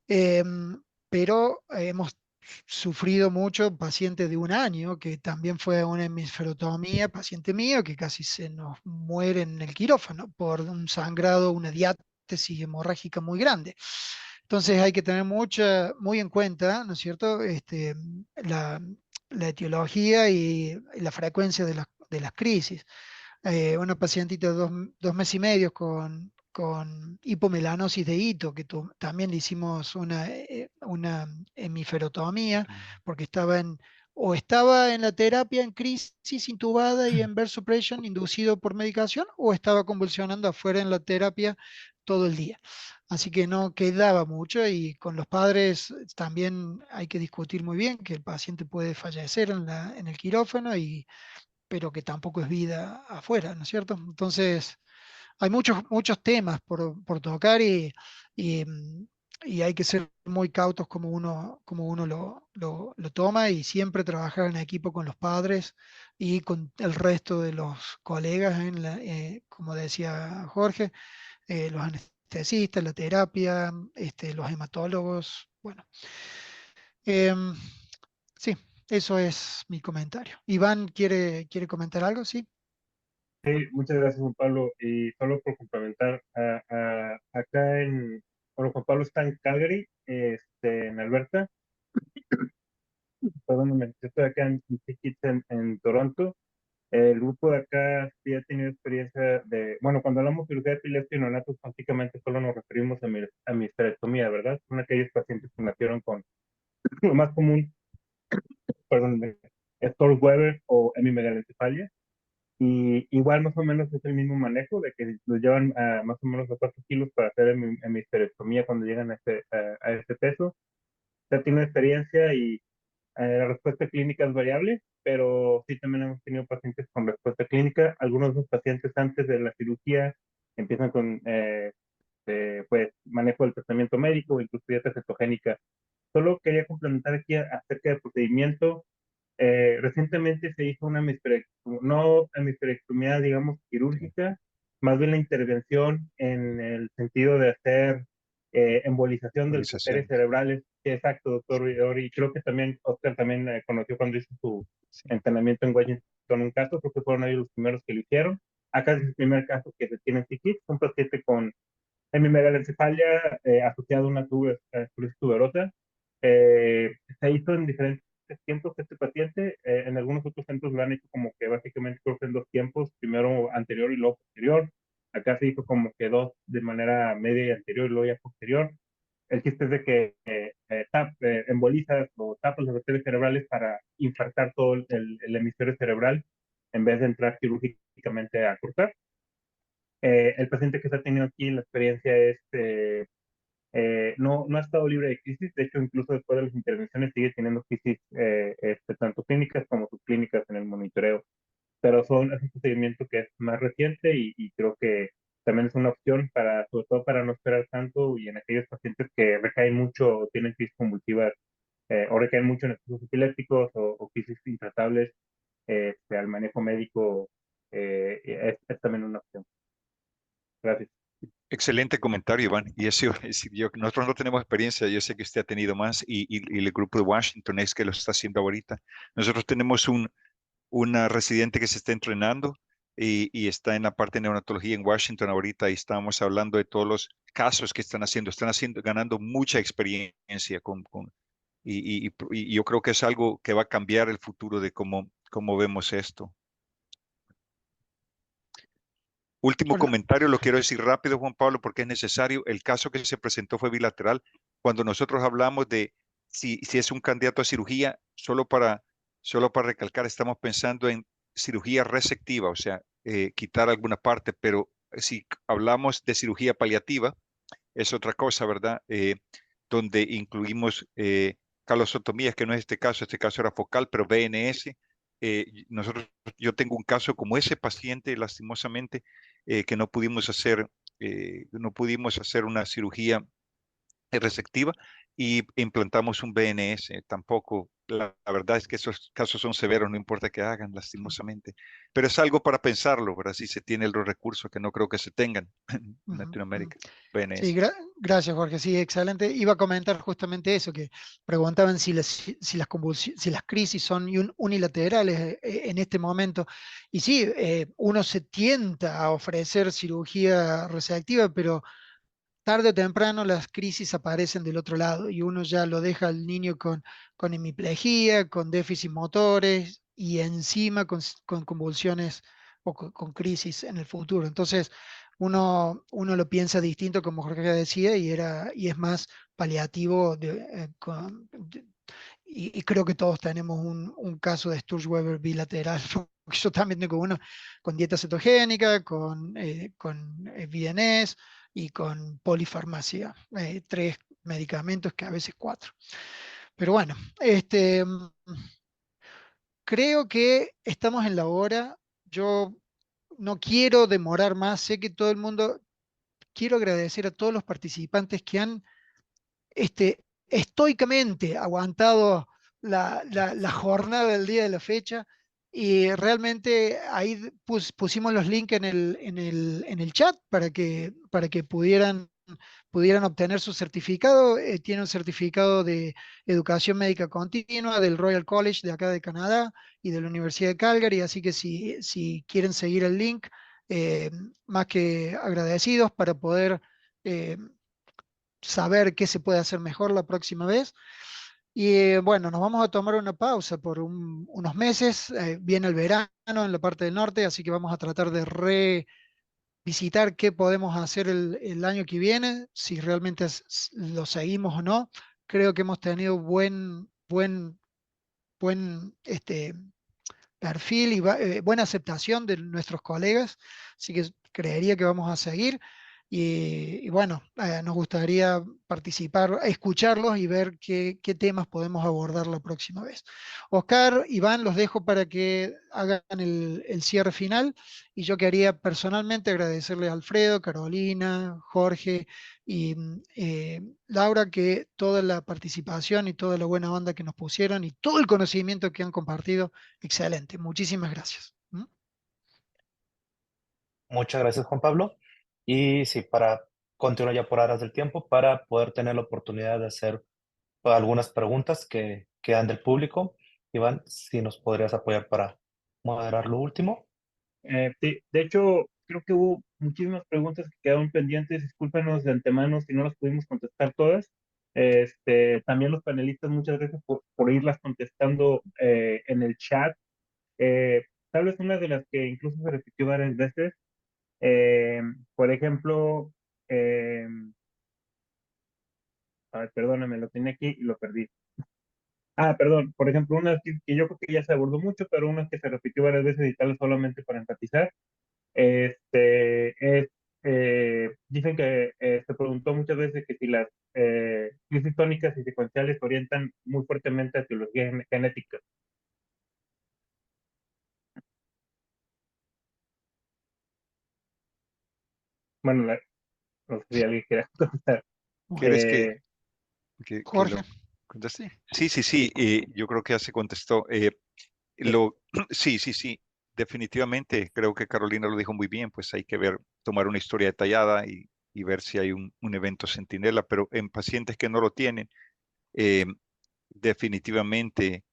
pero hemos sufrido mucho pacientes de 1 año, que también fue una hemisferotomía, paciente mío, que casi se nos muere en el quirófano por un sangrado, una diátesis hemorrágica muy grande. Entonces hay que tener muy en cuenta, ¿no es cierto?, la, la etiología y la frecuencia de las crisis. Una pacientita de 2 meses y medio con hipomelanosis de hito, que también le hicimos una hemiferotomía, porque estaba en la terapia en crisis intubada y en burst suppression inducido por medicación, o estaba convulsionando afuera en la terapia todo el día. Así que no quedaba mucho, y con los padres también hay que discutir muy bien que el paciente puede fallecer en el quirófano, pero que tampoco es vida afuera, ¿no es cierto? Entonces, hay muchos temas por tocar, y hay que ser muy cautos como uno lo toma, y siempre trabajar en equipo con los padres y con el resto de los colegas, como decía Jorge, los anestesistas, la terapia, los hematólogos. Bueno, em, sí, eso es mi comentario. Iván, ¿quiere comentar algo? Sí. Sí, muchas gracias, Juan Pablo. Y solo por complementar, acá bueno, Juan Pablo está en Calgary, en Alberta. Perdóname, yo estoy acá en Tikits, en Toronto. El grupo de acá sí ha tenido experiencia bueno, cuando hablamos de cirugía de epilepsia y neonatos, prácticamente solo nos referimos a mi histerectomía, ¿verdad? Son aquellos pacientes que nacieron con lo más común, perdón, Weber o hemimegalencefalia. Y igual más o menos es el mismo manejo, de que los llevan más o menos a 4 kilos para hacer hemisterectomía cuando llegan a este peso. Ya tiene experiencia, y la respuesta clínica es variable, pero sí también hemos tenido pacientes con respuesta clínica. Algunos de los pacientes antes de la cirugía empiezan con pues, manejo del tratamiento médico, incluso dieta cetogénica. Solo quería complementar aquí acerca del procedimiento. Recientemente se hizo una no hemisterectomía, digamos, quirúrgica, más bien la intervención en el sentido de hacer embolización de los arterias Movilizaciones. cerebrales. Sí, exacto, doctor Ori. Creo que también Oscar también conoció cuando hizo su entrenamiento en Washington un caso, creo que fueron ellos los primeros que lo hicieron. Acá es el primer caso que se tiene en TICIT, un paciente con hemimegalencefalia asociada a una esclerosis tuberosa. Se hizo en diferentes tiempos este paciente. En algunos otros centros lo han hecho como que básicamente creo que en 2 tiempos, primero anterior y luego posterior. Acá se hizo como que 2 de manera media y anterior, y luego ya posterior. El chiste es de que embolizas o tapas los arterias cerebrales para infartar todo el hemisferio cerebral en vez de entrar quirúrgicamente a cortar. El paciente que está teniendo aquí la experiencia no ha estado libre de crisis. De hecho, incluso después de las intervenciones sigue teniendo crisis, tanto clínicas como subclínicas en el monitoreo. Pero es un procedimiento que es más reciente, y creo que también es una opción sobre todo para no esperar tanto, y en aquellos pacientes que recaen mucho o tienen crisis convulsivas, o recaen mucho en episodios epilépticos o crisis intratables. Al manejo médico es también una opción. Gracias. Excelente comentario, Iván. Y eso, nosotros no tenemos experiencia, yo sé que usted ha tenido más, y el grupo de Washington es que lo está haciendo ahorita. Nosotros tenemos una residente que se está entrenando y está en la parte de neonatología en Washington ahorita, y estamos hablando de todos los casos que están haciendo, ganando mucha experiencia y yo creo que es algo que va a cambiar el futuro de cómo vemos esto. Último Bueno, comentario, lo quiero decir rápido, Juan Pablo, porque es necesario. El caso que se presentó fue bilateral. Cuando nosotros hablamos de si es un candidato a cirugía, solo para recalcar, estamos pensando en cirugía resectiva, o sea, quitar alguna parte, pero si hablamos de cirugía paliativa, es otra cosa, ¿verdad? Donde incluimos calosotomías, que no es este caso era focal, pero BNS. Yo tengo un caso como ese paciente, lastimosamente, que no pudimos hacer una cirugía resectiva y implantamos un BNS. Tampoco, la verdad es que esos casos son severos, no importa que hagan, lastimosamente. Pero es algo para pensarlo, ¿verdad? Si se tiene los recursos que no creo que se tengan en Latinoamérica. Sí, BNS. gracias, Jorge. Sí, excelente. Iba a comentar justamente eso, que preguntaban si las crisis son unilaterales en este momento. Y sí, uno se tienta a ofrecer cirugía resectiva, pero tarde o temprano las crisis aparecen del otro lado y uno ya lo deja al niño con hemiplegia, con déficit motores y encima con convulsiones o con crisis en el futuro. Entonces, uno lo piensa distinto, como Jorge decía, y es más paliativo y creo que todos tenemos un caso de Sturge-Weber bilateral. Porque yo también tengo uno con dieta cetogénica, con VNS y con polifarmacia, 3 medicamentos que a veces 4. Pero bueno, creo que estamos en la hora. Yo no quiero demorar más, sé que todo el mundo, quiero agradecer a todos los participantes que han estoicamente aguantado la jornada del día de la fecha y realmente ahí pusimos los links en el chat para que pudieran obtener su certificado. Tiene un certificado de educación médica continua del Royal College de acá de Canadá y de la Universidad de Calgary, así que si quieren seguir el link, eh, más que agradecidos para poder eh, saber qué se puede hacer mejor la próxima vez. Y bueno, nos vamos a tomar una pausa por unos meses. Viene el verano en la parte del norte, así que vamos a tratar de revisitar qué podemos hacer el año que viene, si realmente lo seguimos o no. Creo que hemos tenido buen perfil y buena aceptación de nuestros colegas, así que creería que vamos a seguir. Y bueno, nos gustaría participar, escucharlos y ver qué temas podemos abordar la próxima vez. Oscar, Iván, los dejo para que hagan el cierre final y yo quería personalmente agradecerle a Alfredo, Carolina, Jorge y Laura, que toda la participación y toda la buena onda que nos pusieron y todo el conocimiento que han compartido. Excelente, muchísimas gracias. ¿Mm? Muchas gracias, Juan Pablo. Y sí, para continuar ya por horas del tiempo, para poder tener la oportunidad de hacer algunas preguntas que quedan del público. Iván, si nos podrías apoyar para moderar lo último. Sí, de hecho, creo que hubo muchísimas preguntas que quedaron pendientes. Discúlpenos de antemano si no las pudimos contestar todas. También los panelistas, muchas gracias por irlas contestando en el chat. Tal vez una de las que incluso se repitió varias veces, eh, por ejemplo, eh, a ver, perdóname, lo tenía aquí y lo perdí. Ah, perdón, por ejemplo, una que yo creo que ya se abordó mucho, pero una que se repitió varias veces y tal vez solamente para enfatizar. Dicen que se preguntó muchas veces que si las crisis tónicas y secuenciales se orientan muy fuertemente a etiología genética. Bueno, no sé si alguien quiere contestar. ¿Quieres Eh, que Jorge, lo conteste? Sí, sí, sí, yo creo que ya se contestó. Sí, sí, sí, definitivamente creo que Carolina lo dijo muy bien, pues hay que ver, tomar una historia detallada y ver si hay un evento centinela, pero en pacientes que no lo tienen, eh, definitivamente,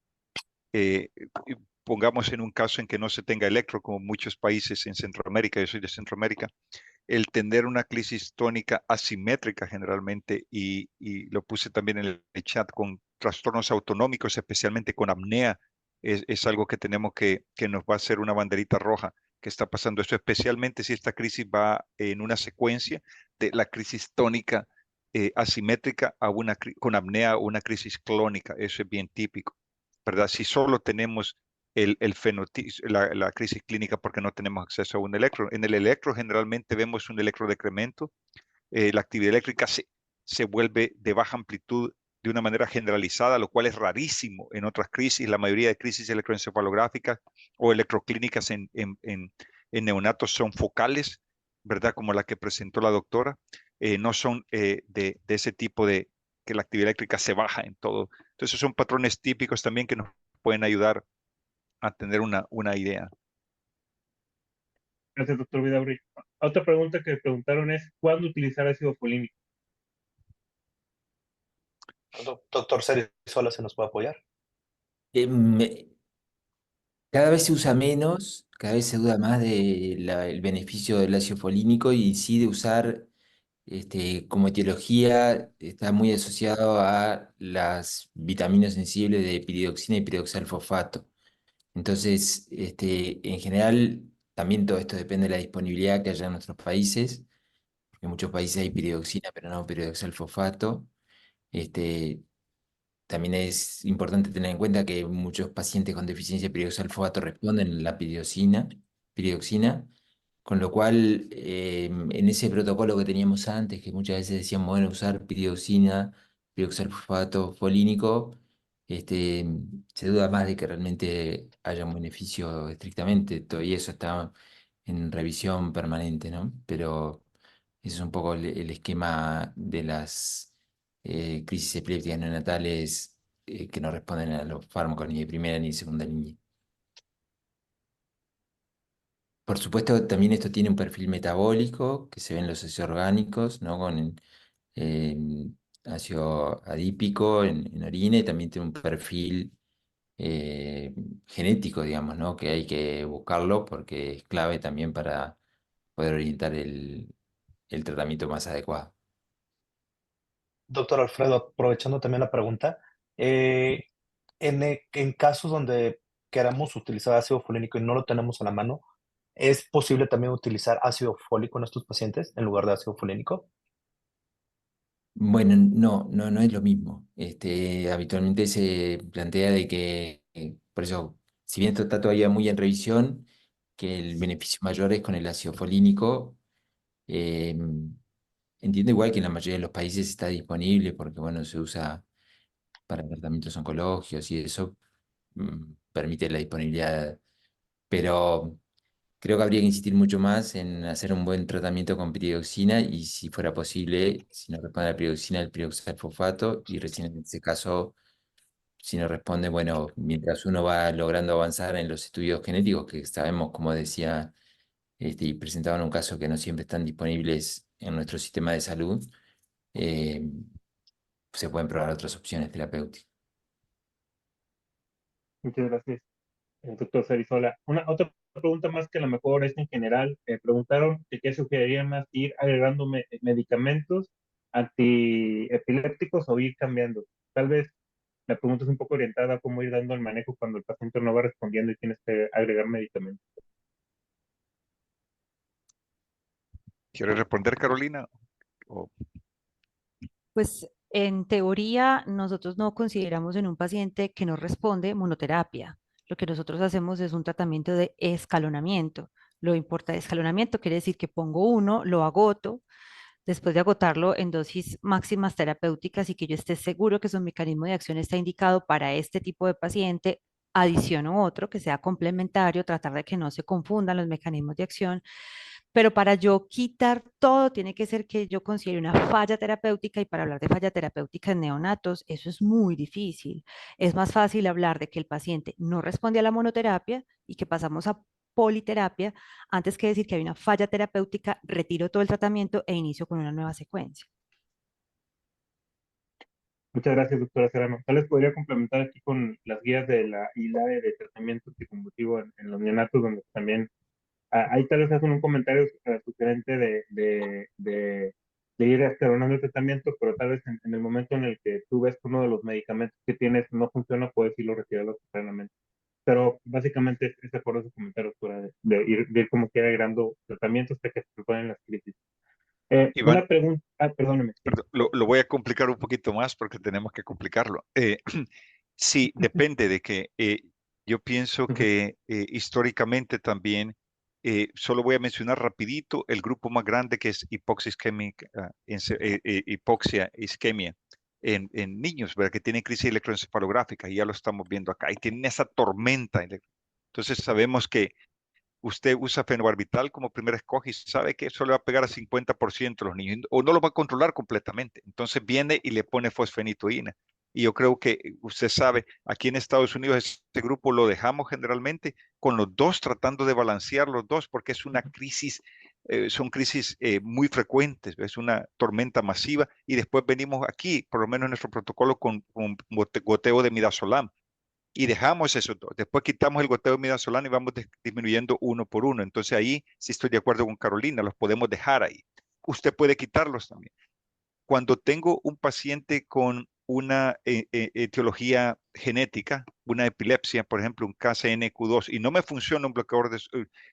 eh, pongamos en un caso en que no se tenga electro, como muchos países en Centroamérica, yo soy de Centroamérica, el tener una crisis tónica asimétrica generalmente, y lo puse también en el chat, con trastornos autonómicos, especialmente con apnea, es algo que tenemos que nos va a hacer una banderita roja que está pasando esto, especialmente si esta crisis va en una secuencia de la crisis tónica asimétrica a con apnea o una crisis clónica. Eso es bien típico, ¿verdad? Si solo tenemos el la crisis clínica porque no tenemos acceso a un electro. En el electro generalmente vemos un electrodecremento, la actividad eléctrica se vuelve de baja amplitud de una manera generalizada, lo cual es rarísimo en otras crisis. La mayoría de crisis electroencefalográficas o electroclínicas en neonatos son focales, ¿verdad? Como la que presentó la doctora. No son de ese tipo de que la actividad eléctrica se baja en todo. Entonces son patrones típicos también que nos pueden ayudar a tener una idea. Gracias, doctor Vidaurri. Otra pregunta que preguntaron es, ¿cuándo utilizar ácido folínico? Doctor Ceres Sola, ¿se nos puede apoyar? Me- Cada vez se usa menos, cada vez se duda más del beneficio del ácido folínico y sí de usar como etiología está muy asociado a las vitaminas sensibles de piridoxina y piridoxalfosfato. Entonces, en general, también todo esto depende de la disponibilidad que haya en nuestros países, porque en muchos países hay piridoxina, pero no piridoxalfosfato. Este, También es importante tener en cuenta que muchos pacientes con deficiencia de piridoxalfosfato responden a la piridoxina, con lo cual en ese protocolo que teníamos antes, que muchas veces decíamos, bueno, usar piridoxina, piridoxalfosfato folínico, este, se duda más de que realmente haya un beneficio estrictamente, y eso está en revisión permanente, ¿no? Pero ese es un poco el esquema de las crisis epilépticas neonatales que no responden a los fármacos ni de primera ni de segunda línea. Por supuesto, también esto tiene un perfil metabólico que se ve en los ácidos orgánicos, ¿no? Con eh, ácido adípico en orina y también tiene un perfil eh, genético, digamos, ¿no? Que hay que buscarlo porque es clave también para poder orientar el tratamiento más adecuado. Doctor Alfredo, aprovechando también la pregunta, eh, en casos donde queramos utilizar ácido folínico y no lo tenemos a la mano, ¿es posible también utilizar ácido fólico en estos pacientes en lugar de ácido folínico? Bueno, no es lo mismo. Habitualmente se plantea de que, por eso, si bien esto está todavía muy en revisión, que el beneficio mayor es con el ácido folínico. Eh, Entiendo igual que en la mayoría de los países está disponible porque, bueno, se usa para tratamientos oncológicos y eso permite la disponibilidad, pero creo que habría que insistir mucho más en hacer un buen tratamiento con piridoxina y si fuera posible, si no responde a la piridoxina, el piridoxalfosfato y recién en ese caso, si no responde, bueno, mientras uno va logrando avanzar en los estudios genéticos, que sabemos, como decía, y presentaban un caso que no siempre están disponibles en nuestro sistema de salud, eh, se pueden probar otras opciones terapéuticas. Muchas gracias, doctor Cerizola. Otra pregunta más que a lo mejor es en general. Preguntaron que qué sugeriría más, ir agregando medicamentos antiepilépticos o ir cambiando. Tal vez la pregunta es un poco orientada a cómo ir dando el manejo cuando el paciente no va respondiendo y tienes que agregar medicamentos. ¿Quieres responder, Carolina? O- Pues en teoría nosotros no consideramos en un paciente que no responde monoterapia. Lo que nosotros hacemos es un tratamiento de escalonamiento. Lo importa de escalonamiento quiere decir que pongo uno, lo agoto, después de agotarlo en dosis máximas terapéuticas y que yo esté seguro que su mecanismo de acción está indicado para este tipo de paciente, adiciono otro que sea complementario, tratar de que no se confundan los mecanismos de acción, pero para yo quitar todo tiene que ser que yo considere una falla terapéutica y para hablar de falla terapéutica en neonatos, eso es muy difícil. Es más fácil hablar de que el paciente no responde a la monoterapia y que pasamos a politerapia antes que decir que hay una falla terapéutica, retiro todo el tratamiento e inicio con una nueva secuencia. Muchas gracias, doctora Serrano. Tal vez podría complementar aquí con las guías de la ILAE de tratamiento anticonvulsivo en los neonatos, donde también ahí tal vez hacen un comentario sugerente de ir escalonando el tratamiento, pero tal vez en el momento en el que tú ves que uno de los medicamentos que tienes no funciona, puedes irlo retirando tempranamente. Pero básicamente es de acuerdo a su comentario, doctora, de ir como que agregando tratamientos hasta que se resuelven las crisis. Iván, Una pregunta, perdóneme, sí. perdón, lo voy a complicar un poquito más porque tenemos que complicarlo. Sí, depende de que yo pienso Ujú. que históricamente también, solo voy a mencionar rapidito el grupo más grande que es hipoxia isquémica, hipoxia isquemia en niños, ¿verdad? Que tienen crisis electroencefalográfica y ya lo estamos viendo acá y tienen esa tormenta. Entonces sabemos que usted usa fenobarbital como primera escoge y sabe que eso le va a pegar a 50% de los niños o no lo va a controlar completamente. Entonces viene y le pone fosfenitoína. Y yo creo que usted sabe, aquí en Estados Unidos este grupo lo dejamos generalmente con los dos, tratando de balancear los dos, porque es una crisis, son crisis muy frecuentes, es una tormenta masiva. Y después venimos aquí, por lo menos en nuestro protocolo, con goteo de midazolam y dejamos eso. Después quitamos el goteo de midazolam y vamos disminuyendo uno por uno. Entonces ahí sí estoy de acuerdo con Carolina, los podemos dejar ahí. usted puede quitarlos también. Cuando tengo un paciente con una etiología genética, una epilepsia, por ejemplo, un KCNQ2, y no me funciona un bloqueador de...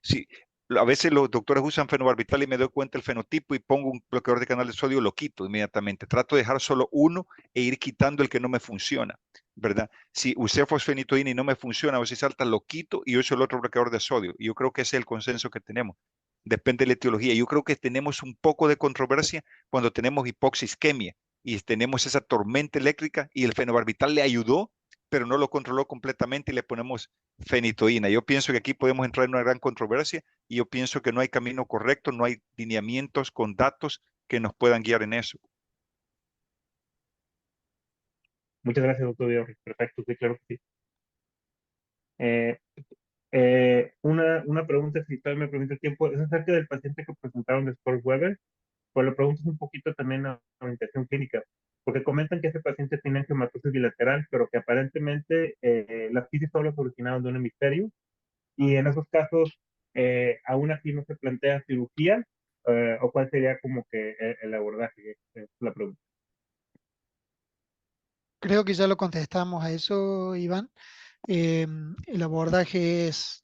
si, a veces los doctores usan fenobarbital y me doy cuenta del fenotipo y pongo un bloqueador de canal de sodio, lo quito inmediatamente. Trato de dejar solo uno e ir quitando el que no me funciona, ¿verdad? Si usé fosfenitoína y no me funciona, o si salta, lo quito y uso el otro bloqueador de sodio. Y yo creo que ese es el consenso que tenemos. Depende de la etiología. Yo creo que tenemos un poco de controversia cuando tenemos hipoxisquemia y tenemos esa tormenta eléctrica y el fenobarbital le ayudó, pero no lo controló completamente y le ponemos fenitoína. Yo pienso que aquí podemos entrar en una gran controversia y yo pienso que no hay camino correcto, no hay lineamientos con datos que nos puedan guiar en eso. Muchas gracias, doctor Díaz. Perfecto, sí, claro que sí. Una pregunta, si todavía me permite el tiempo, es acerca del paciente que presentaron de Sports-Weber. Pues la pregunta es un poquito también a orientación clínica, porque comentan que ese paciente tiene angiomatosis bilateral, pero que aparentemente las crisis solo se originaron de un hemisferio, y en esos casos aún así no se plantea cirugía, o cuál sería como que el abordaje, es la pregunta. Creo que ya lo contestamos a eso, Iván. El abordaje es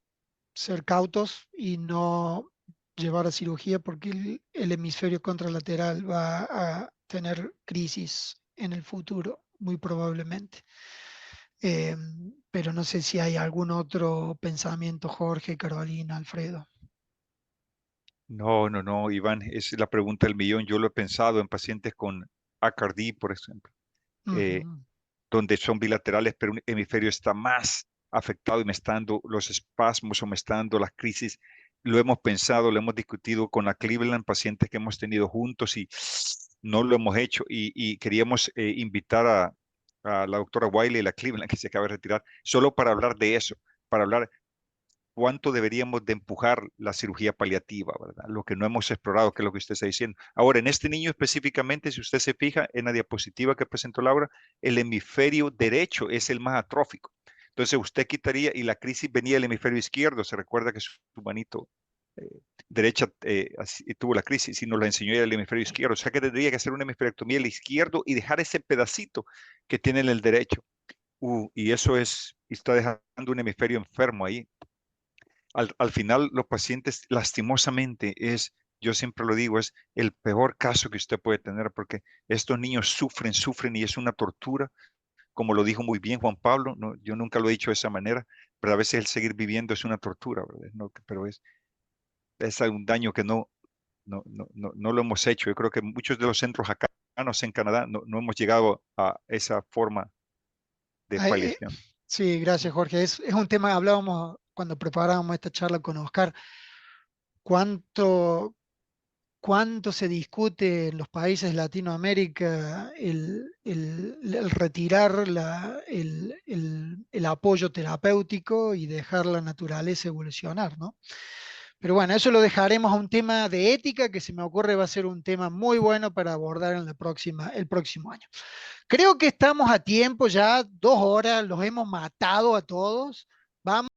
ser cautos y no llevar a cirugía porque el hemisferio contralateral va a tener crisis en el futuro, muy probablemente. Pero no sé si hay algún otro pensamiento, Jorge, Carolina, Alfredo. No, Iván, es la pregunta del millón. Yo lo he pensado en pacientes con ACARD, por ejemplo, eh, Ujú. donde son bilaterales, pero un hemisferio está más afectado y me está dando los espasmos o me está dando las crisis. Lo hemos pensado, lo hemos discutido con la Cleveland, pacientes que hemos tenido juntos y no lo hemos hecho. Y queríamos invitar a la doctora Wiley y la Cleveland, que se acaba de retirar, solo para hablar de eso, para hablar cuánto deberíamos de empujar la cirugía paliativa, ¿verdad? Lo que no hemos explorado, que es lo que usted está diciendo. Ahora, en este niño específicamente, si usted se fija en la diapositiva que presentó Laura, el hemisferio derecho es el más atrófico. Entonces, usted quitaría, y la crisis venía del hemisferio izquierdo, se recuerda que su manito derecha tuvo la crisis y nos la enseñó el hemisferio izquierdo. O sea que tendría que hacer una hemisferectomía del izquierdo y dejar ese pedacito que tiene en el derecho. Y eso está dejando un hemisferio enfermo ahí. Al final, los pacientes, lastimosamente, yo siempre lo digo, es el peor caso que usted puede tener porque estos niños sufren y es una tortura, como lo dijo muy bien Juan Pablo, no, yo nunca lo he dicho de esa manera, pero a veces el seguir viviendo es una tortura, ¿verdad? No, pero es un daño que no lo hemos hecho. Yo creo que muchos de los centros acá en Canadá no hemos llegado a esa forma de Ay, paliación. sí, gracias, Jorge. Es un tema, hablábamos cuando preparábamos esta charla con Oscar, cuánto, cuánto se discute en los países de Latinoamérica el retirar el apoyo terapéutico y dejar la naturaleza evolucionar, ¿no? Pero bueno, eso lo dejaremos a un tema de ética que se me ocurre va a ser un tema muy bueno para abordar en el próximo año. Creo que estamos a tiempo ya, 2 horas, los hemos matado a todos. Vamos.